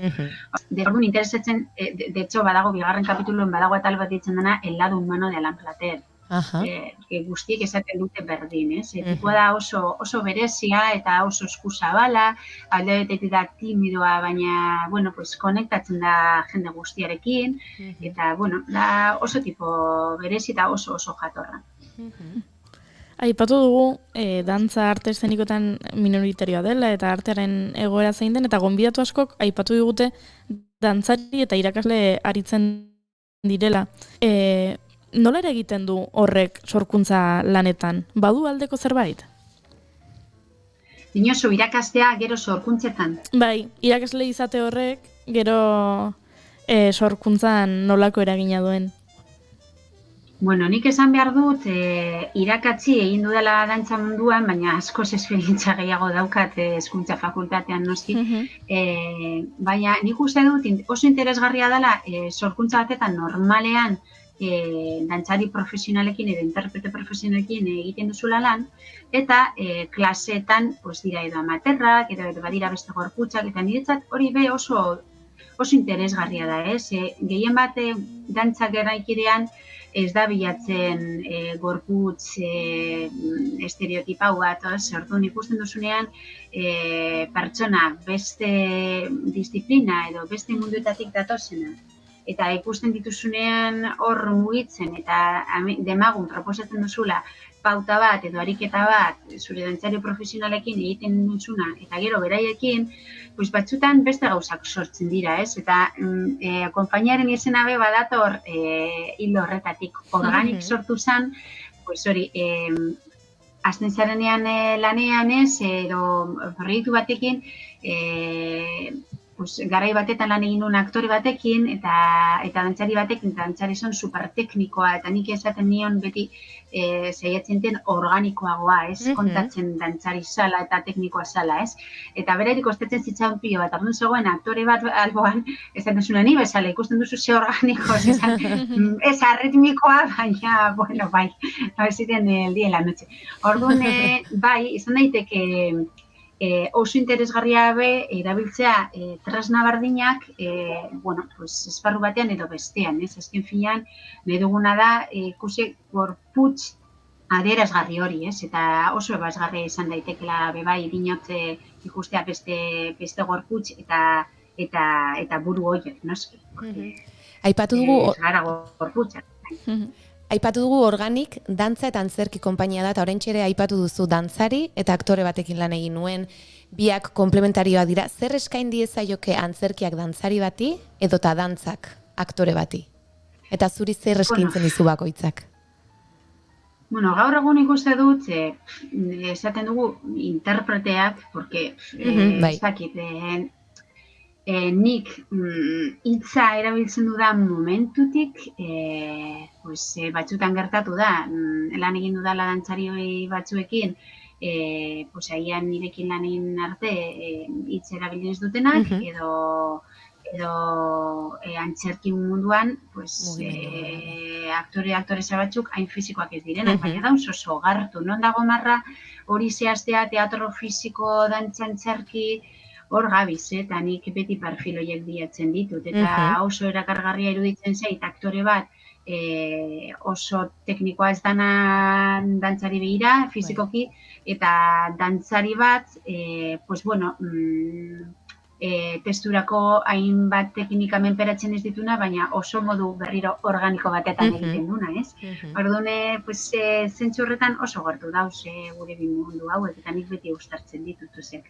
[SPEAKER 21] De orduan interesatzen, de hecho, badago, bigarren kapituluen badago atal bat ditzen dena, El lado humano de Alan Plater. Guztiek esaten dute berdin, ez? Tipua da oso berezia eta oso eskuzabala, alde betetik da timidoa, baina, bueno, pues, konektatzen da jende guztiarekin, eta, bueno, da oso tipo berezi eta oso jatorra.
[SPEAKER 3] Aipatu dugu, dantza arte eszenikotan minoritarioa dela eta artearen egoera zein den, eta gonbidatu askok aipatu digute dantzari eta irakasle aritzen direla. Nola ere egiten du horrek sorkuntza lanetan? Badu aldeko zerbait?
[SPEAKER 21] Dinosu, irakastea gero sorkuntzetan.
[SPEAKER 3] Bai, irakasle izate horrek gero sorkuntzan nolako eragina duen.
[SPEAKER 21] Bueno, nik esan behar dut, irakatzi egin dudala dantza munduan, baina askoz esperientzia gehiago daukat hezkuntza fakultatean noski. Baina nik uste dut oso interesgarria dela sorkuntza batetan normalean dantzari profesionalekin edo interprete profesionalekin egiten duzula lan, eta klaseetan dira edo amaterrak, edo badira beste gorputzak, eta niretzat hori be oso interesgarria da, ez? Gehien bat dantzak eraikidean ez da bilatzen gorputz estereotipau bat, orduan ikusten duzunean pertsona beste disiplina edo beste munduetatik datozena, eta ikusten dituzunean hor mugitzen eta demagun proposatzen duzula pauta bat edo ariketa bat zure dantzari profesionalekin egiten duzuna eta gero beraiekin, batzutan beste gauzak sortzen dira, ez? Eta konpainiaren izena be badator hildo horretatik organik sortu zen, hori, hasten zarenean lanean ez, edo proiektu batekin, garai batetan lan egin duen aktore batekin eta dantzari batekin, eta dantzari zen superteknikoa, eta nik esaten nion beti saiatzen den organikoagoa, ez? Kontatzen dantzari zala eta teknikoa zala, ez? Eta beraiek kostatzen zitzaun pilo bat, orduan zegoen aktore bat alboan, esan duzuna ni bezala, ikusten duzu ze organiko, ez arritmikoa, baina, bueno, bai, ziren el día y la noche. Orduan, bai, izan daiteke oso interesgarria be erabiltzea tresna berdinak esparru batean edo bestean, ez? Azken finean, nahi duguna da ikusi gorputz adierazgarri hori, ez? Eta oso ebasgarria izan daitekela bebai dinot ikustea beste gorputz eta buru horiek, noski?
[SPEAKER 5] Aipatu dugu
[SPEAKER 21] gara gorputzak.
[SPEAKER 5] Aipatu dugu Organik, dantza eta antzerki konpainia da, eta oraintxe ere aipatu duzu dantzari eta aktore batekin lan egin nuen, biak komplementarioa dira. Zer eskain diezaioke antzerkiak dantzari bati edota dantzak aktore bati? Eta zuri zer eskaintzen dizu bakoitzak?
[SPEAKER 21] Bueno, gaur egun ikuste dut, esaten dugu interpreteak, porque ez dakit, nik hitza erabiltzen dudan momentutik, batzutan gertatu da, lan egin dudala dantzari batzuekin, agian nirekin lan egin arte hitz erabilin ez dutenak, edo edo antzerki munduan, pues, aktore-aktoresa batzuk hain fisikoak ez direnak, baina dauz oso gartu, non dago marra hori zehaztea teatro fisiko, dantza antzerki, hor gabiz, eta nik beti perfil horiek bilatzen ditut, eta oso erakargarria iruditzen zait aktore bat, oso teknikoa ez dana dantzari begira, fizikoki, eta dantzari bat, pues bueno, testurako hainbat teknika menperatzen ez dituna, baina oso modu berriro organiko batetan egiten duna, ez? Orduan, pues, zentzu horretan oso gertu dauz gure mundu hauek, eta nik beti uztartzen ditut, oseak,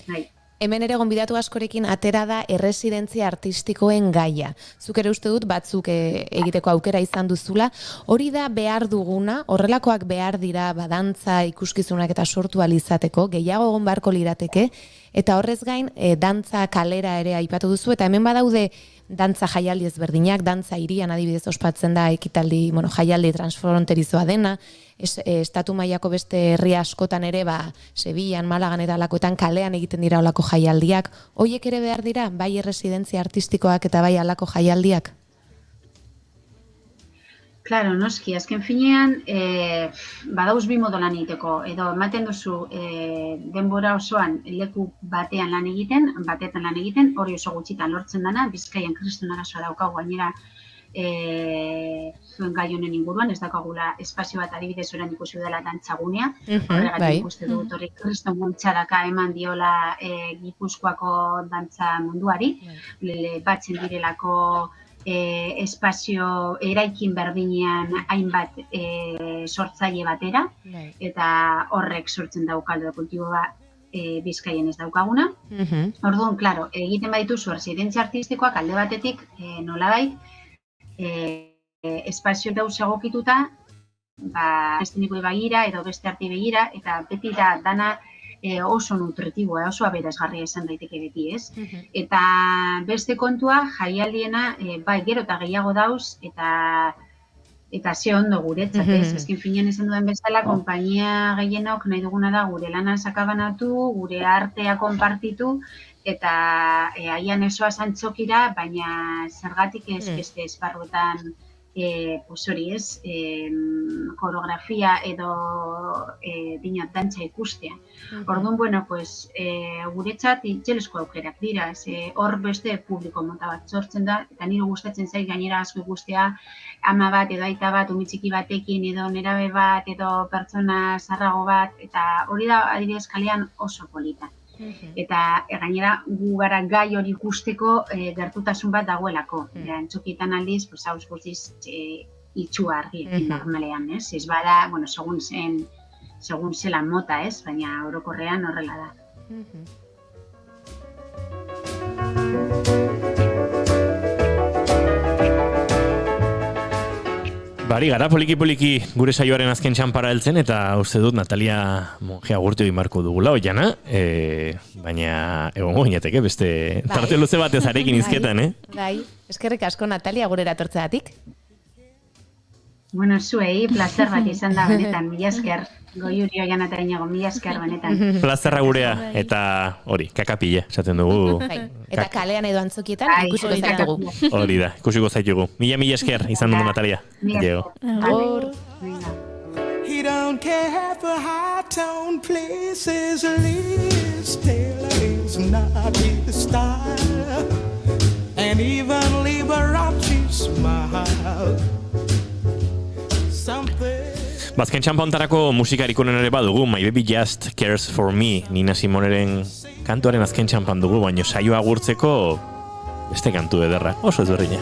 [SPEAKER 21] nahi.
[SPEAKER 5] Hemen ere gonbidatu askorekin atera da erresidentzia artistikoen gaia. Zuk ere uste dut batzuk egiteko aukera izan duzula. Hori da behar duguna, horrelakoak behar dira badantza ikuskizunak eta sortu alizateko, gehiago egon beharko lirateke, eta horrez gain dantza kalera ere aipatu duzu, eta hemen badaude dantza jaialdi ezberdinak, dantza hirian adibidez ospatzen da ekitaldi, jaialdi transfronterizoa dena, estatu mailako beste herri askotan ere, Sevillan, Malagan eta alakoetan kalean egiten dira olako jaialdiak. Hoiek ere behar dira, bai erresidentzia artistikoak eta bai alako jaialdiak?
[SPEAKER 21] Claro, noski, azken finean, badauz bi modo lan egiteko, edo ematen duzu denbora osoan leku batean lan egiten, hori oso gutxitan lortzen dana, Bizkaian kriston arazoa daukagu gainera zuen gai honen inguruan, ez daukagula espazio bat adibidez orain ikusi dela dantzagunea, horregatik ikuste dut hori kriston guntxaraka eman diola Gipuzkoako dantza munduari, batzen direlako espazio eraikin berdinean hainbat sortzaile batera, eta horrek sortzen daukaldo kultibo bat Bizkaien ez daukaguna. Orduan, klaro, egiten badituzu erresidentzia artistikoak alde batetik nolabait espazio dauz egokituta, eszenikoei begira edo beste arti begira, eta beti da dana oso nutritiboa, oso aberasgarria esan daiteke beti, ez? Eta beste kontua, jaialdiena, bai, gero eta gehiago dauz, eta ze ondo guretzat, ez? Ezkin finean esan duen bezala, konpainia gehienok nahi duguna da gure lana sakabanatu, gure artea konpartitu, eta haian esoa zantzokira, baina zergatik ez beste esparruetan hori ez, koreografia edo dinot dantza ikustea. Orduan, bueno, pues, guretzat itxelesko aukerak dira, hor beste publiko mota bat sortzen da, eta nire gustatzen zait gainera asko ikustea ama bat edo aita bat, umitxiki batekin edo nerabe bat edo pertsona zarrago bat, eta hori da adibidez kalean oso polita. Eta gainera gu gara gai hori ikusteko gertutasun bat dagoelako. Entzukietan aldiz, hauz guztiz itxua argiekin normalean, ez? Ez bada, bueno, segun zelan mota, ez? Baina orokorrean horrela da.
[SPEAKER 2] Bari gara poliki-poliki gure saioaren azken txanpara heltzen, eta uste dut Natalia Monge agurtu egin marko dugula, oiana, baina egongo ginateke beste tarte luze batez arekin izketan,
[SPEAKER 5] Bai, eskerrik asko Natalia gure eratortzeatik.
[SPEAKER 21] Bueno, zuei, plazer bat izan da benetan, mila esker. Goiuri oian eta inago, mila esker benetan.
[SPEAKER 2] Plazerra gurea, eta hori, kakapile, esaten dugu.
[SPEAKER 5] Eta kalean edo antzokietan ikusiko zaitugu.
[SPEAKER 2] Hori da, ikusiko zaitugu. Mila esker izan dugu, Natalia. Diego.
[SPEAKER 5] Agur.
[SPEAKER 7] He don't care for high-tone places, Liz Taylor is not his style, and even Liberace smile.
[SPEAKER 2] Bazken txampontarako musikarikonen ere badugu, My Baby Just Cares For Me, Nina Simoneren kantuaren azken txampan dugu, baina saioa agurtzeko beste kantu ederra, oso ezberdina.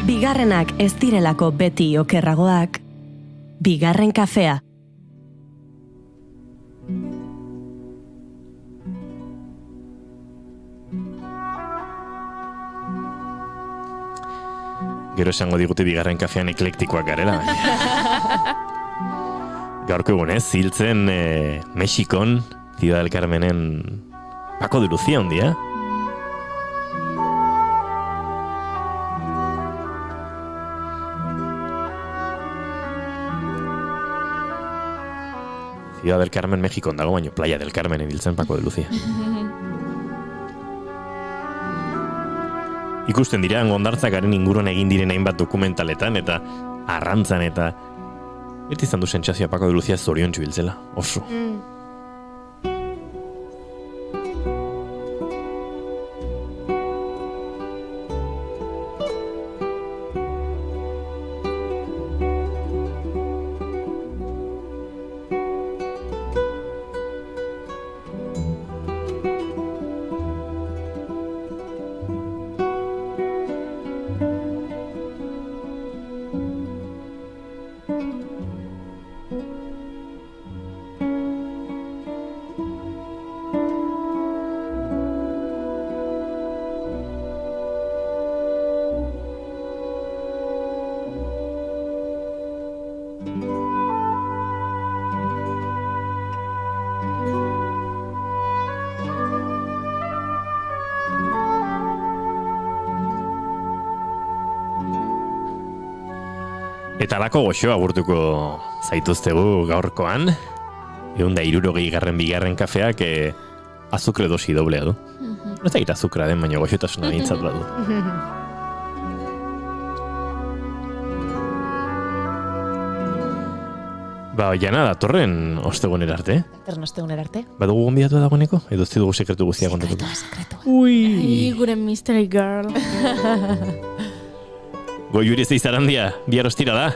[SPEAKER 1] Bigarrenak ez direlako beti okerragoak, bigarren kafea.
[SPEAKER 2] Gero esango digute bigarren kafean eklektikoak garela. Gaurko egunez, ziltzen Mexikon, Ciudad del Carmenen Paco de Lucía un día. Ciudad del Carmen, Mexikon dago, baino Playa del Carmen ibiltzen Paco de Lucía. Ikusten dira, Hondartzakaren inguruan egin diren hainbat dokumentaletan eta arrantzan eta beti izan du sentsazioa Paco de Lucía zoriontsu biltzela, oso. Eta alako goxoa agurtuko zaituztegu gaurkoan. 160 bigarren kafeak azukre dosi doblea du. Ez da gira azukra den, baina goxotasuna bintzat badu. Jana datorren ostegunera arte.
[SPEAKER 5] Datorren ostegunera arte.
[SPEAKER 2] Badugu gonbidatua dagoeneko? Edo ez dugu sekretu guztia kontatuko?
[SPEAKER 3] Ui, gure mystery girl.
[SPEAKER 2] Goiuri Zeizarandia, bihar ostira da.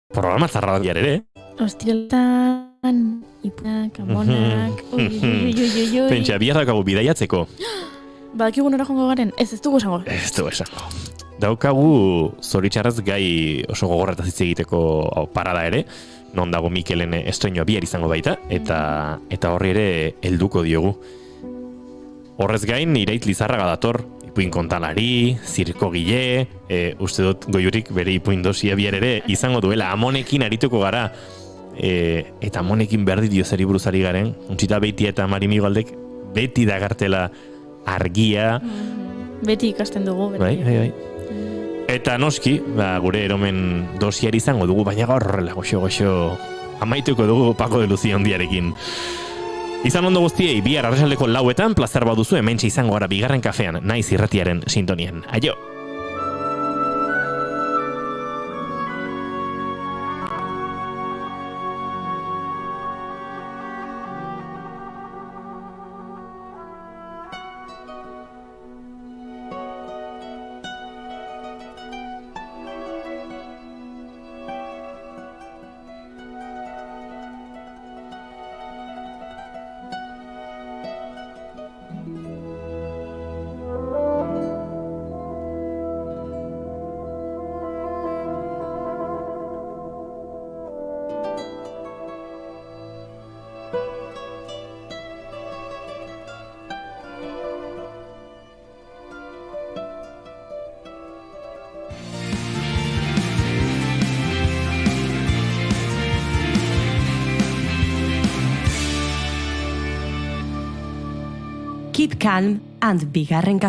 [SPEAKER 2] Programa zarra bihar ere.
[SPEAKER 3] Ostiraletan, ipunak, amonak, ui.
[SPEAKER 2] Pentsa, bihar daukagu bidaiatzeko.
[SPEAKER 3] Badakigu nora jongo garen, ez dugu esango.
[SPEAKER 2] Ez dugu esango. Daukagu zoritxarraz gai oso gogorretaz hitz egiteko parada ere, non dago Mikelen estreinoa bihar izango baita, eta horri ere helduko diogu. Horrez gain, Irait Lizarraga dator, ipuin kontalari, zirko gile, uste dut Goiurik bere ipuin dosia bihar ere izango duela, Amonekin arituko gara, eta Amonekin berdi diozari buruzari garen, untsita Beiti eta Mari Migaldek beti dagartela argia.
[SPEAKER 3] Beti ikasten dugu.
[SPEAKER 2] Bai. Eta noski, gure eromen dosiari izango dugu, baina gaur horrela goxo amaituko dugu Paco de Lucía ondiarekin. Izan ondo guztiei, bihar arratsaldeko 4etan plazar baduzu hementxe izango gara bigarren kafean, naiz irratiaren sintonian. Aio!
[SPEAKER 1] Keep calm and bigarren